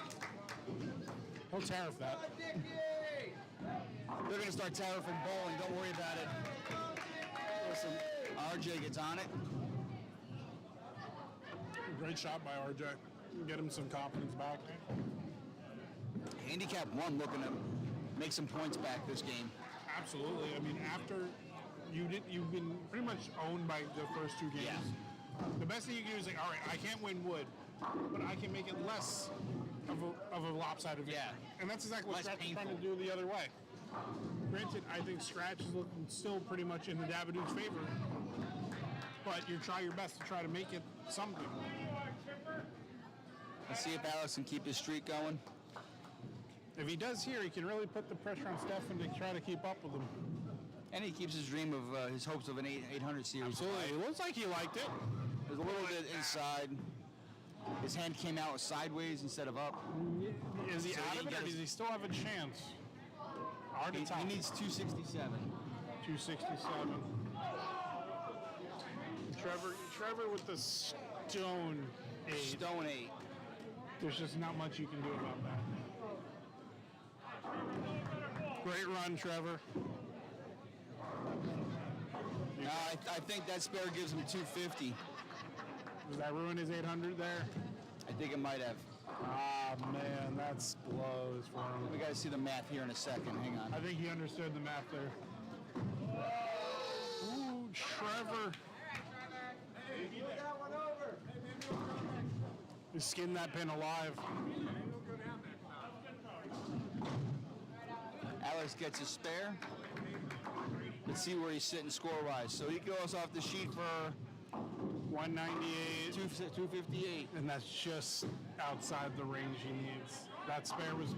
He'll tariff that. They're going to start tariffing bowling. Don't worry about it. Listen, RJ gets on it. Great shot by RJ. Get him some confidence back. Handicap 1 looking to make some points back this game. Absolutely. I mean, after you've been pretty much owned by the first 2 games. Yeah. The best thing you can do is like, all right, I can't win wood, but I can make it less of a lopsided victory. Yeah. And that's exactly what Less Scratch is trying to painful. do the other way. Granted, I think Scratch is looking still pretty much in the Dabadu's favor, but you try your best to try to make it something. Let's see if Alex can keep his streak going. If he does here, he can really put the pressure on Stefan to try to keep up with him. And he keeps his dream of his hopes of an 800 series. Absolutely. It looks like he liked it. There's a little bit inside. his hand came out sideways instead of up. Is he So out he of it, can or get does he still have a chance? Hard to He tell. needs 267. 267. Trevor with the stone 8. Stone 8. There's just not much you can do about that. Great run, Trevor. I think that spare gives him 250. Does that ruin his 800 there? I think it might have. Ah, man, that's blows for him. We got to see the math here in a second. Hang on. I think he understood the math there. Ooh, Trevor. He skinned that pin alive. Alex gets his spare. Let's see where he's sitting score-wise. So he goes off the sheet for 198. 258. And that's just outside the range he needs. That spare was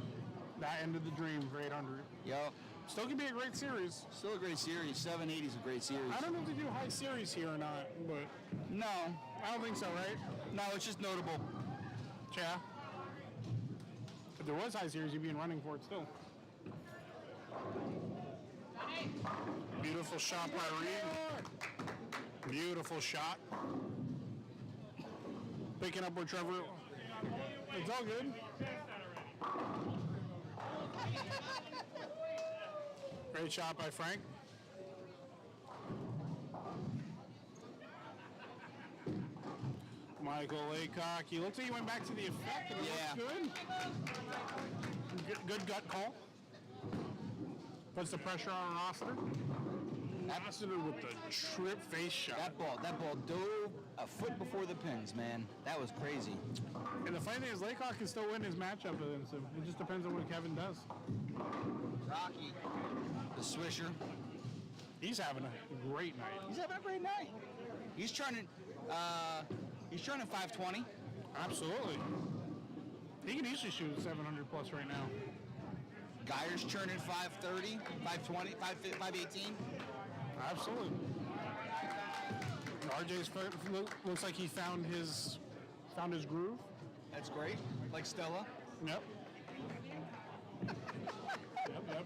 that ended the dream for 800. Yep. Still can be a great series. Still a great series. 780 is a great series. I don't know if they do high series here or not, but No. I don't think so, right? No, it's just notable. Yeah. If there was high series, you'd be in running for it still. Beautiful shot by Reed. Beautiful shot. Picking up where Trevor. It's all good. Great shot by Frank. Michael Laycock. He looks like he went back to the effect. And it looks good. Good gut call. Puts the pressure on Rossiter. Rossiter with the trip face shot. That ball dove a foot before the pins, man. That was crazy. And the funny thing is, Laycock can still win his matchup against him. It just depends on what Kevin does. Rocky, the Swisher. He's having a great night. He's having a great night. He's turning 520. Absolutely. He can easily shoot 700 plus right now. Geyer's churning 530, 520, 518. Absolutely. RJ's looks like he found his groove. That's great. Like Stella. Yep. Yep.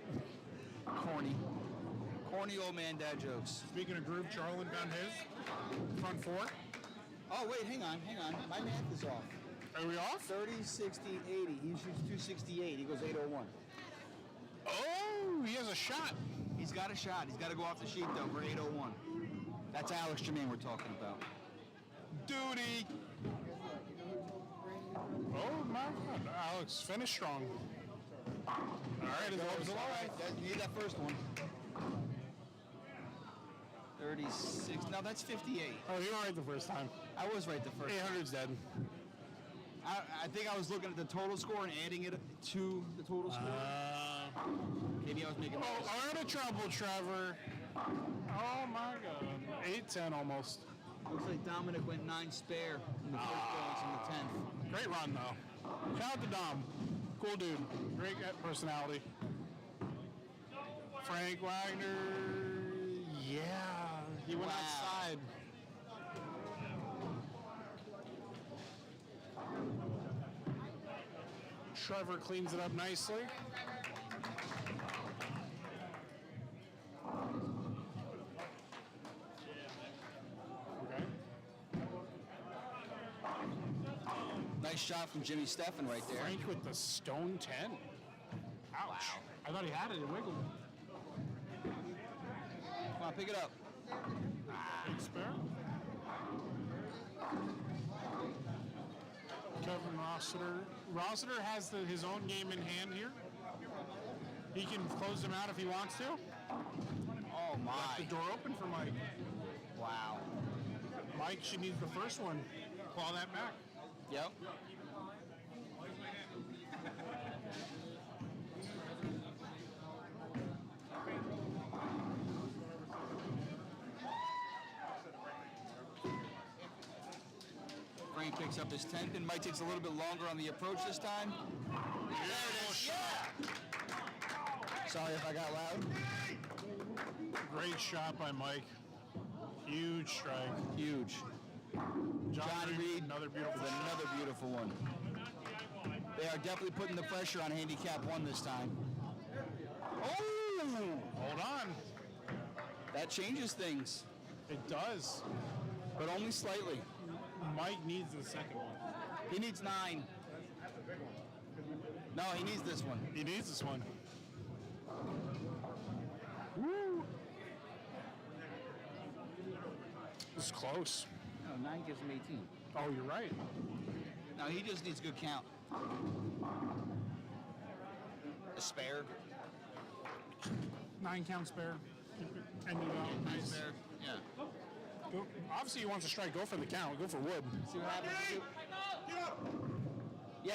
Corny old man dad jokes. Speaking of groove, Charlin found his front four. Oh, wait, hang on. My math is off. Are we off? 30, 60, 80. He shoots 268. He goes 801. Oh, he has a shot. He's got a shot. He's got to go off the sheet, though, for 801. That's Alex Jermaine we're talking about. Duty. Oh, my God. Alex, finish strong. All right, his love's All alive. right, you need that first one. 36. No, that's 58. Oh, you were right the first time. I was right the first time. 800's dead. I think I was looking at the total score and adding it to the total score. Maybe I was making. Oh, out of trouble, Trevor. Oh, my God. 8-10 almost. Looks like Dominic went 9 spare in the first goals in the 10th. Great run, though. Shout out to Dom. Cool dude. Great personality. Frank Wagner. Yeah. He went outside. Trevor cleans it up nicely. Okay. Nice shot from Jimmy Steffen right there. Frank with the stone 10. Ouch. Wow. I thought he had it. It wiggled. Come on, pick it up. Big spare. Kevin Rossiter. Rossiter has his own game in hand here. He can close him out if he wants to. Oh, my. Left the door open for Mike. Wow. Mike should need the first one. Claw that back. Yep. Frank picks up his 10th, and Mike takes a little bit longer on the approach this time. Beautiful shot. Sorry if I got loud. Great shot by Mike. Huge strike. Huge. John Reed another beautiful with shot. another beautiful one. They are definitely putting the pressure on handicap 1 this time. Oh! Hold on. That changes things, It does. but only slightly. Mike needs the second one. He needs 9. No, he needs this one. He needs this one. Woo! This is close. No, 9 gives him 18. Oh, you're right. No, he just needs good count. A spare. 9 count spare. And you out. Nice. Spare. Yeah. Go, obviously, he wants to strike. Go for the count. Go for wood. See what happens? Yeah.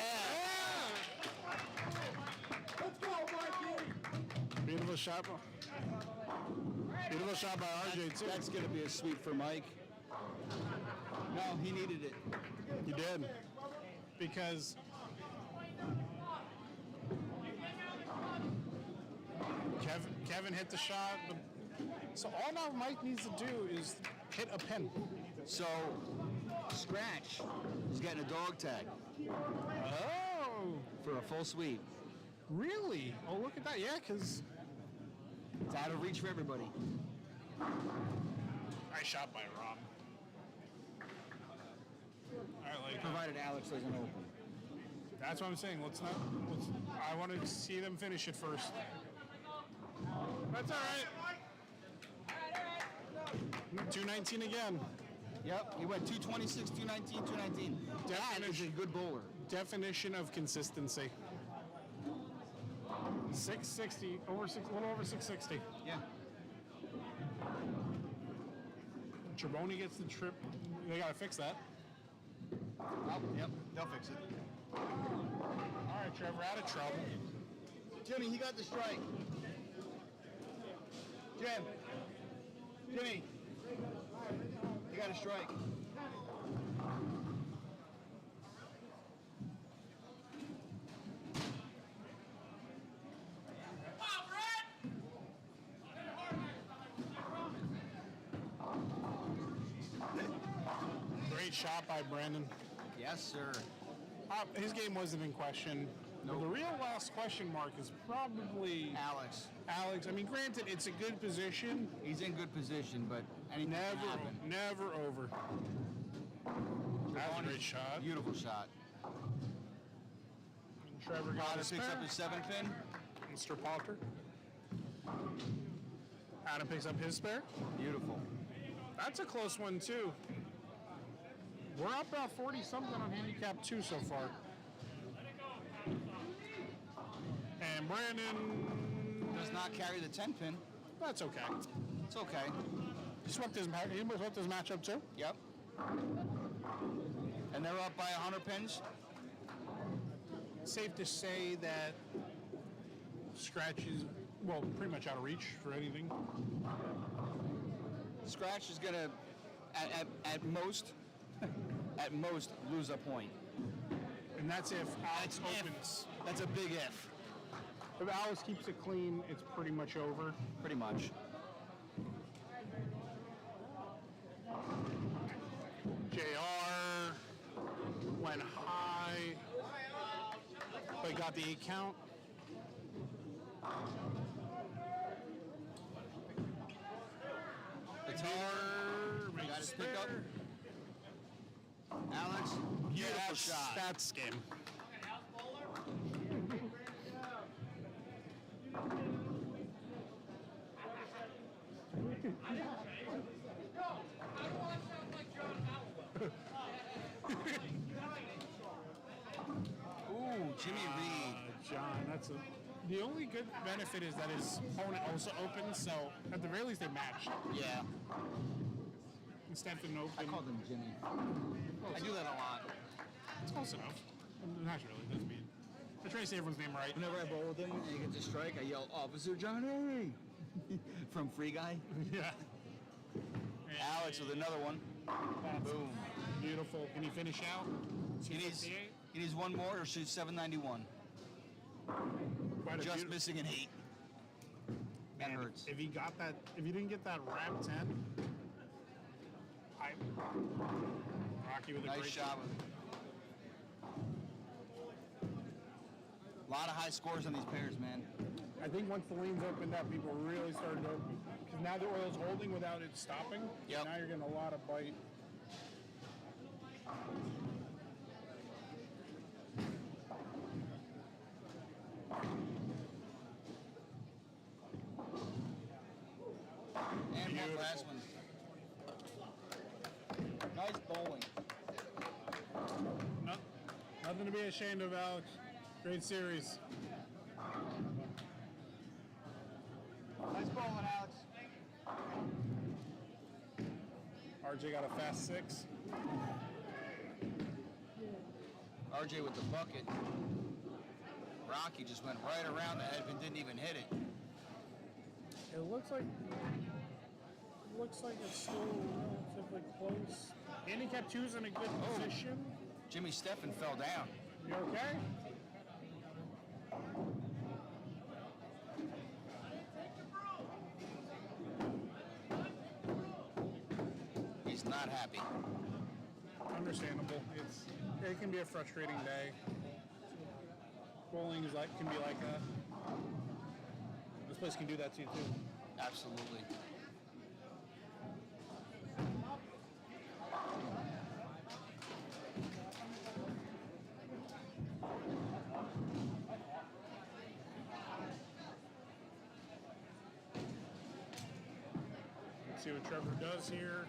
Let's go, Mikey. Beautiful shot. Beautiful shot by RJ, too. That's going to be a sweep for Mike. No, he needed it. You did. Because Kevin hit the shot. But, so all now Mike needs to do is hit a pin. So, Scratch is getting a dog tag Oh, for a full sweep. really? Oh, look at that. Yeah, because It's out of reach for everybody. nice shot by Rob. I like that. Provided Alex doesn't open. That's what I'm saying. I want to see them finish it first. That's all right. 219 again. Yep, he went 226, 219, 219. That is a good bowler. Definition of consistency. 660, a little over 660. Yeah. Triboni gets the trip. They got to fix that. Oh, yep, they'll fix it. All right, Trevor, out of trouble. Jimmy, he got the strike. Jimmy, he got a strike. Great shot by Brandon. Yes, sir. His game wasn't in question. Nope. The real last question mark is probably Alex, Alex. I mean, granted, it's a good position. he's in good position, but anything can happen. Never over. That's a great shot. Beautiful shot. Trevor got Potter his picks spare. up his 7 pin. Mr. Potter. Adam picks up his spare. Beautiful. That's a close one, too. We're up about 40-something on handicap 2 so far. And Brandon, Does not carry the 10 pin. that's okay. It's okay. He swept his matchup, too. Yep. And they're up by 100 pins. Safe to say that Scratch is, well, pretty much out of reach for anything. Scratch is gonna, at most, lose a point. And that's if Alex That's if. opens. That's a big if. If Alex keeps it clean, it's pretty much over. Pretty much. JR went high, but got the 8 count. Guitar, Makes got his spare. pickup. Alex, Yeah, beautiful shot. that's game. Ooh, Jimmy Reed. John, the only good benefit is that his opponent also opens, so at the very least they matched. Yeah, Instead of an I open, called him Jimmy. I do that a lot. it's close enough. Not really, doesn't mean. I try to say everyone's name right. Whenever I bowl with him and he gets a strike, I yell, Officer Johnny! From Free Guy. Yeah. Alex with another one. That's Boom. beautiful. Can he finish out? He needs 258? one more or shoot 791. Quite a Just beaut- missing an 8. That And hurts. If he got that, if he didn't get that wrap 10, Rocky with a Nice great job of it. A lot of high scores on these pairs, man. I think once the lanes opened up, people really started to open. Because now the oil's holding without it stopping. Yep. Now you're getting a lot of bite. And one Beautiful. last one. Nice bowling. No, nothing to be ashamed of, Alex. Great series. Nice bowling, Alex. RJ got a fast 6. RJ with the bucket. Rocky just went right around the head and didn't even hit it. It looks like it's still relatively close. Handicap 2's in a good position. Jimmy Steffen fell down. You okay? He's not happy. Understandable. It can be a frustrating day. Bowling can be like that. This place can do that to you too. Absolutely. Let's see what Trevor does here.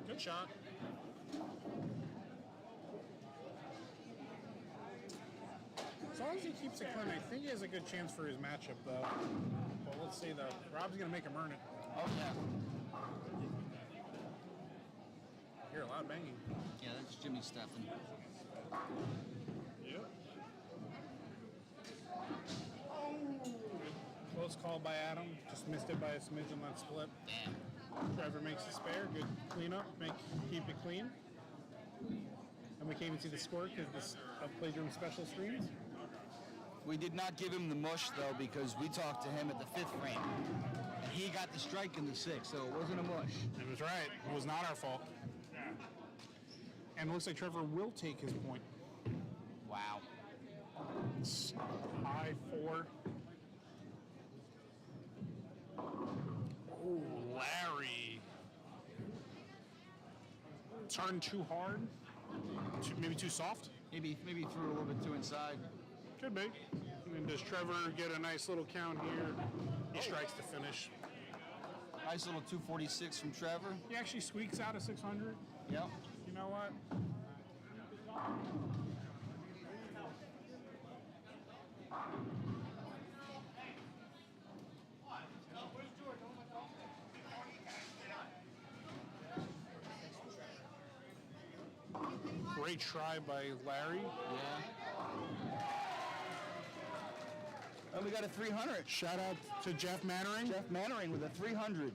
Good shot. As long as he keeps it clean, I think he has a good chance for his matchup, though. But let's see, though. Rob's going to make him earn it. Oh, yeah. I hear a lot of banging. Yeah, that's Jimmy Steffen. Yep. Close call by Adam. Just missed it by a smidge on that split. Damn. Trevor makes the spare. Good cleanup. Keep it clean. And we can't even see the score because this Playroom special screens. We did not give him the mush, though, because we talked to him at the 5th frame. And he got the strike in the 6th, so it wasn't a mush. It was right. It was not our fault. And it looks like Trevor will take his point. Wow. It's high 4. Oh, Larry. Turned too hard. Maybe too soft. Maybe threw it a little bit too inside. Could be. And does Trevor get a nice little count here? He strikes to finish. Nice little 246 from Trevor. He actually squeaks out a 600. Yep. You know what? Great try by Larry. Yeah. And we got a 300. Shout out to Jeff Mannering. Jeff Mannering with a 300.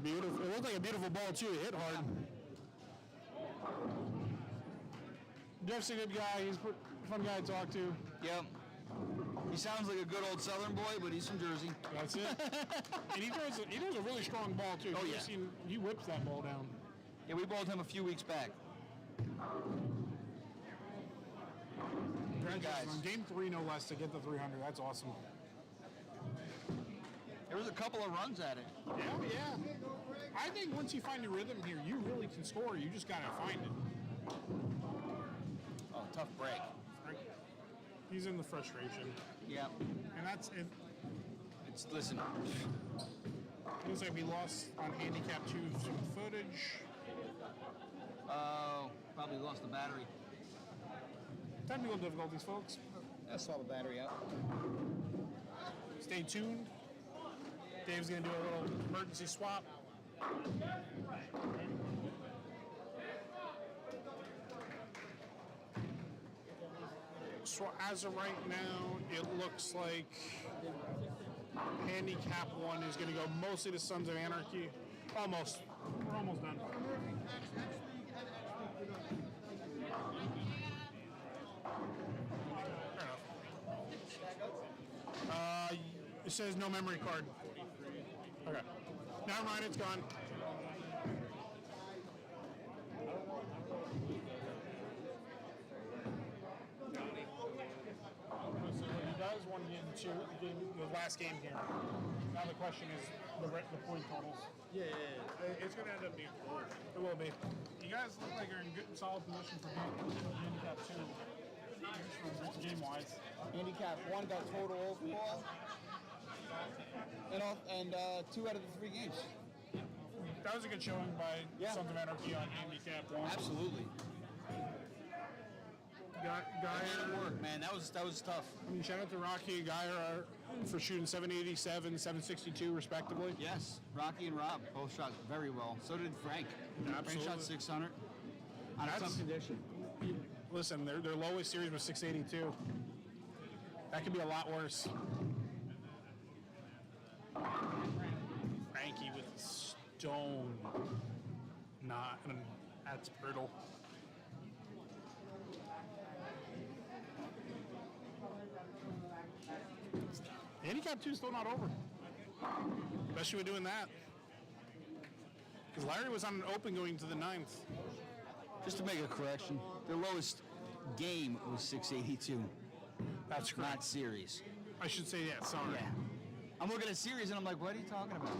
Beautiful. It looked like a beautiful ball too. It hit hard. Jeff's a good guy. He's a fun guy to talk to. Yep. He sounds like a good old Southern boy, but he's from Jersey. That's it. And he throws a really strong ball too. Oh, You've yeah. seen, he whips that ball down. Yeah, we bowled him a few weeks back. Congratulations on game 3, no less, to get the 300. That's awesome. There was a couple of runs at it. Yeah. I think once you find your rhythm here, you really can score. You just gotta find it. Oh, tough break. He's in the frustration, Yeah. and that's it. Listen. Looks like we lost on handicap 2 some footage. Probably lost the battery. Technical difficulties, folks. I saw the battery out. Stay tuned. Dave's gonna do a little emergency swap. So as of right now, it looks like handicap 1 is gonna go mostly to Sons of Anarchy. Almost. We're almost done. Fair enough. It says no memory card. Okay. Never mind, it's gone. the last game here. Now the question is the point totals. Yeah. It's going to end up being close. It will be. You guys look like you're in good, solid position for handicap 2, game-wise. Handicap 1 got total overall, and 2 out of the 3 games. That was a good showing by Sons of Anarchy on handicap 1. Absolutely. Geyer, Work, man. That was tough. I mean, shout out to Rocky and Geyer for shooting 787, 762 respectively. Yes, Rocky and Rob both shot very well. So did Frank. Frank Absolutely. shot 600 on a tough condition. Listen, their lowest series was 682. That could be a lot worse. Frankie with the stone. That's brutal. Handicap 2 is still not over. Especially with doing that. Because Larry was on an open going to the 9th. Just to make a correction, their lowest game was 682. That's correct. Not series. I should say that, sorry. Yeah. I'm looking at series and I'm like, what are you talking about?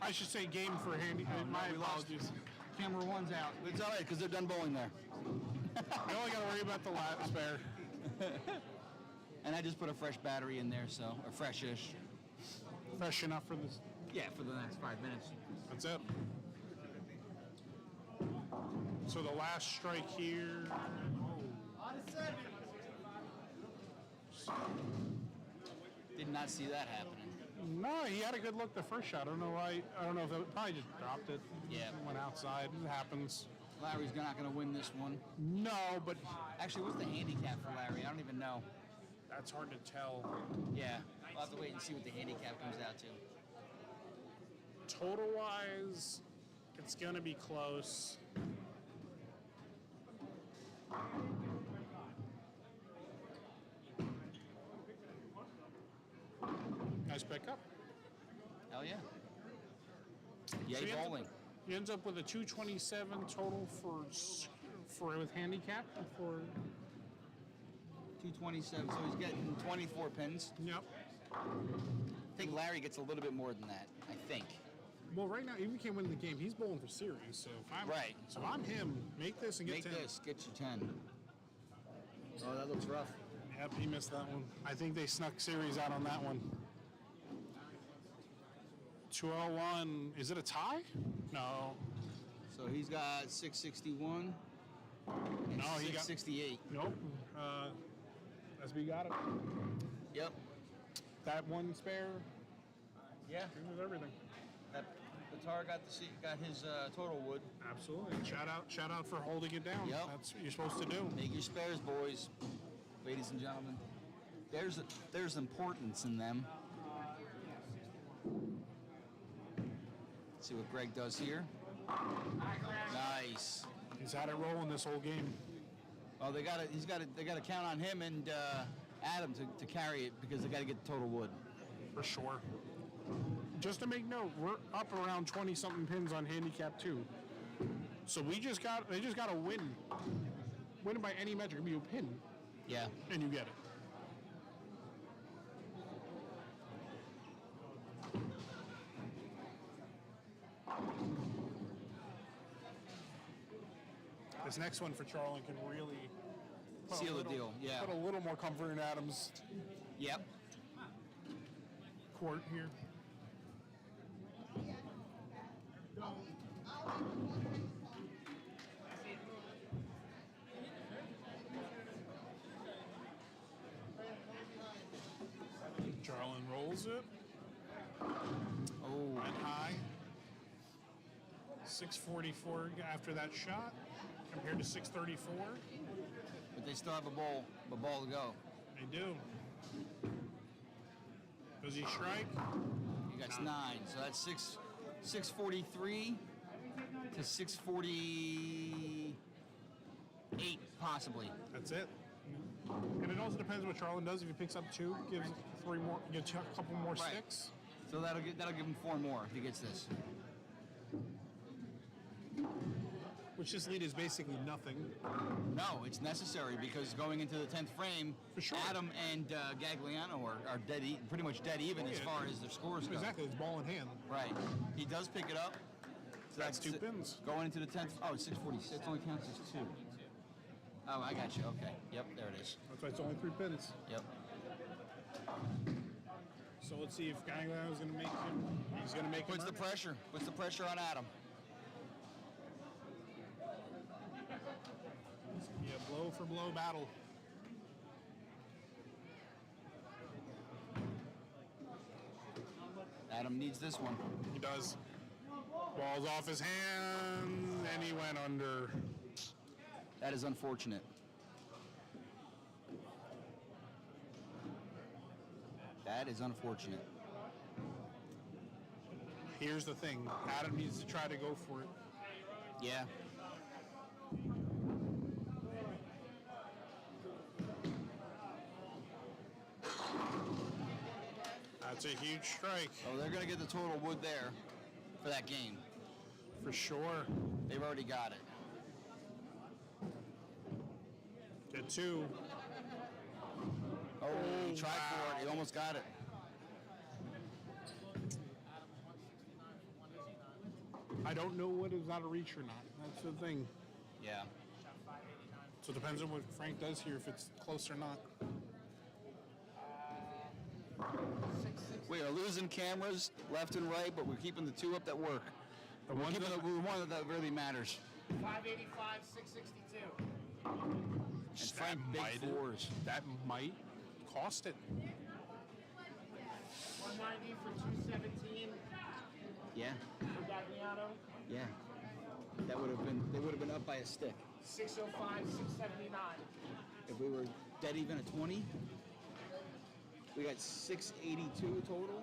I should say game for handicap. My we lost. apologies. Camera 1's out. But it's all right because they're done bowling there. We only got to worry about the lap spare. And I just put a fresh battery in there, so, or fresh-ish. Fresh enough for this. Yeah, for the next 5 minutes. That's it. So the last strike here. Did not see that happening. No, he had a good look the first shot. I don't know why. I don't know if it probably just dropped it. Yeah. Went outside. It happens. Larry's not going to win this one. No, but Actually, what's the handicap for Larry? I don't even know. that's hard to tell. Yeah, we'll have to wait and see what the handicap comes out to. Total wise, it's going to be close. Nice pickup. Hell yeah. So Yay, he ends bowling. He ends up with a 227 total for with handicap for. 227, so he's getting 24 pins. Yep. I think Larry gets a little bit more than that, I think. Well, right now, even if he can't win the game, he's bowling for series. So if I'm Right. so I'm him. Make this and get Make 10. this, get you 10. Oh, that looks rough. Yep, he missed that one. I think they snuck series out on that one. 201. Is it a tie? No. So he's got 661 and No, he got- 668. Nope. SB got it. Yep. That one spare. Yeah. He was everything. That Batar got his total wood. Absolutely. Shout out for holding it down. Yep. That's what you're supposed to do. Make your spares, boys, ladies and gentlemen. There's importance in them. Let's see what Greg does here. Nice. He's had it rolling this whole game. Well, they got to count on him and Adam to carry it because they got to get the total wood. For sure. Just to make note, we're up around 20-something pins on handicap 2. So they just got to win. Win it by any metric. It could be a pin, Yeah. and you get it. This next one for Charlie can really put Seal the deal, yeah. Put a little more comfort in Adam's Yep. court here. Charlin rolls it. Oh. Went high. 644 after that shot compared to 634. But they still have a ball to go. They do. Does he strike? He got 9, so that's 643 to 648 possibly. That's it. And it also depends what Charlin does. If he picks up 2, gives 3 more, gives a couple more Right. sticks. So that'll give him 4 more if he gets this. Which this lead is basically nothing. No, it's necessary because going into the 10th frame, For sure. Adam and Gagliano are dead, pretty much dead even as Yeah. far as their scores go. Exactly, it's ball in hand. Right. He does pick it up. So That's 2 pins. Going into the 10th. Oh, it's 646. It only counts as 2. Oh, I got you. Okay. Yep, there it is. That's why it's only 3 pins. Yep. So let's see if Gagliano's going to make him. He's going to make Puts him. the pressure. Puts the pressure on Adam. Yeah, blow for blow battle. Adam needs this one. He does. Ball's off his hand, and he went under. That is unfortunate. That is unfortunate. Here's the thing. Adam needs to try to go for it. Yeah. That's a huge strike. Oh, they're going to get the total wood there for that game. For sure. They've already got it. Get 2. Oh, he tried for it. He almost got it. I don't know what is out of reach or not. That's the thing. Yeah. So it depends on what Frank does here, if it's close or not. We are losing cameras left and right, but we're keeping the 2 up that work. The We're one keeping that- the one that really matters. 585, 662. And Frank, big might- 4s. That might cost it. 190 for 217 Yeah. for Gagliano. Yeah. That would have been. They would have been up by a stick 605, 679. if we were dead even at 20. We got 682 total.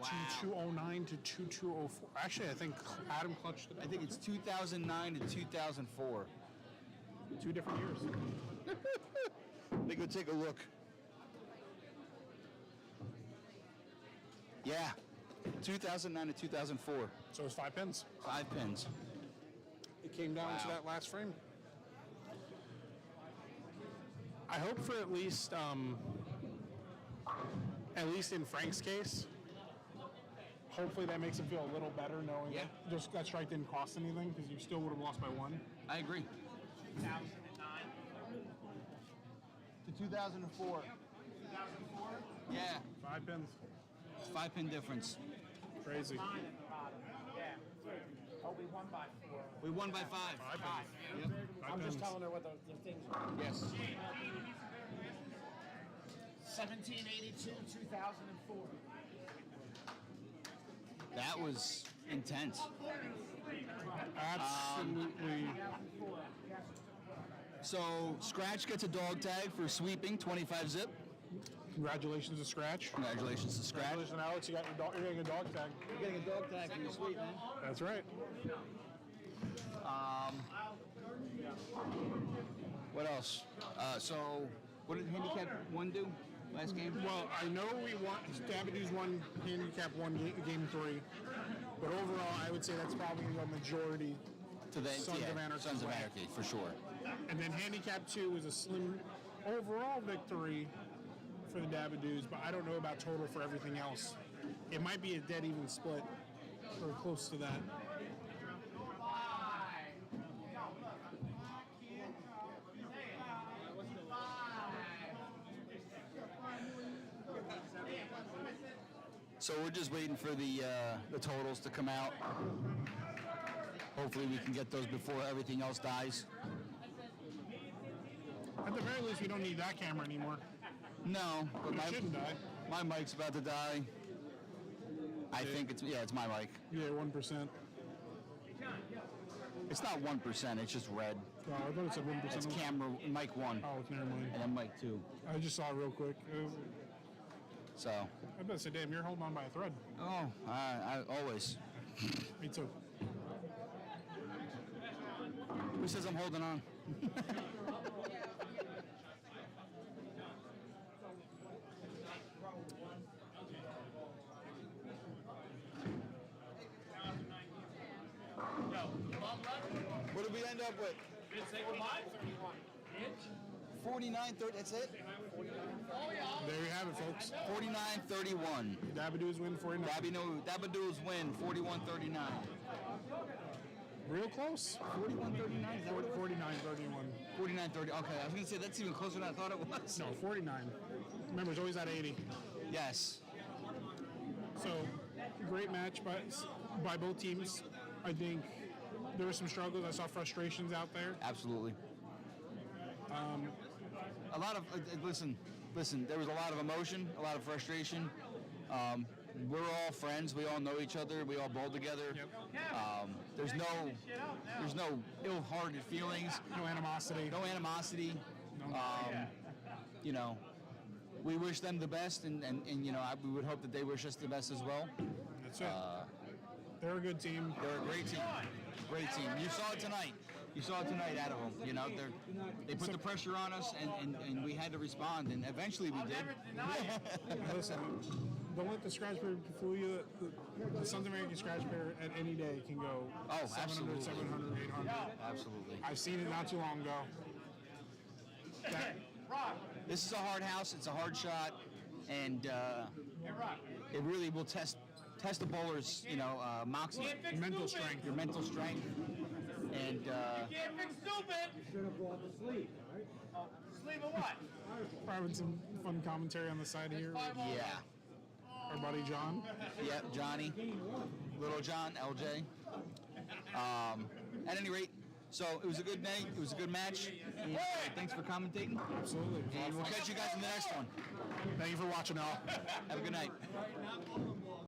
Wow. 2209 to 2204. Actually, I think Adam clutched it. I think it's 2009 to 2004. 2 different years. Let me go take a look. Yeah. 2009 to 2004. So it's 5 pins. 5 pins. It came down to Wow. that last frame. I hope for at least in Frank's case, hopefully that makes him feel a little better knowing Yeah. that just that strike didn't cost anything because you still would have lost by 1. I agree. 2009. To 2004. 2004. Yeah. 5 pins. 5 pin difference. Crazy. 9 at the bottom. Yeah. Oh, we won by 4. We won by 5. 5 5. pins. Yep. 5 I'm pins. just telling her what the things are. Yes. 1782, 2004. That was intense. Absolutely. So Scratch gets a dog tag for sweeping 25 zip. Congratulations to Scratch. Congratulations to Scratch. Congratulations, Alex. You got your dog. You're getting a dog tag. You're getting a dog tag for your sweep, man. That's right. What else? So what did Handicap 1 do last game? Well, I know we won. Dabadu's won handicap 1 game 3, but overall, I would say that's probably a majority. To the Sons of Anarchy Sons of way. Anarchy, for sure. And then handicap 2 was a slim overall victory for the Dabbadoos, but I don't know about total for everything else. It might be a dead even split or close to that. So we're just waiting for the totals to come out. Hopefully we can get those before everything else dies. At the very least, we don't need that camera anymore. No, but It shouldn't die. my mic's about to die. I think it's my mic. Yeah, 1%. It's not 1%. It's just red. Oh, I thought it said 1%. It's camera mic 1 Oh, never mind. and then mic 2. I just saw it real quick. So, I bet say, damn, you're holding on by a thread. oh, I always. Me too. Who says I'm holding on? Yo, Bob left. end up with? 49-30. That's it. There you have it, folks. 49-31. Dabadoos win 49. Dabadoos win 41-39. Real close. 41-39. Is that what it was? 49-31. 49-30. Okay, I was gonna say that's even closer than I thought it was. No, 49. Remember, it's always at 80. Yes. So, great match by both teams. I think there were some struggles. I saw frustrations out there. Absolutely. A lot of listen. There was a lot of emotion, a lot of frustration. We're all friends. We all know each other. We all bowl together. Yep. There's no ill-hearted feelings. No animosity. No animosity. No. You know, we wish them the best, and you know, we would hope that they wish us the best as well. That's it. They're a good team. They're a great team. Great team. You saw it tonight. You saw it tonight out of them. You know, they put the pressure on us, and we had to respond, and eventually we did. Listen, don't let the scratch paper fool you. The Sons of American scratch paper at any day can go 700, absolutely. 700, 800. Absolutely. I've seen it not too long ago. This is a hard house. It's a hard shot, and it really will test the bowler's, you know, moxie, Mental strength. your mental strength, and You can't fix stupid. Should have brought the sleeve, right? Sleeve of what? Having some fun commentary on the side here. yeah, Our buddy John. yep, Johnny, Little John, LJ. At any rate, so it was a good night. It was a good match. And, thanks for commentating, Absolutely. and we'll catch you guys in the next one. Thank you for watching, all. Have a good night.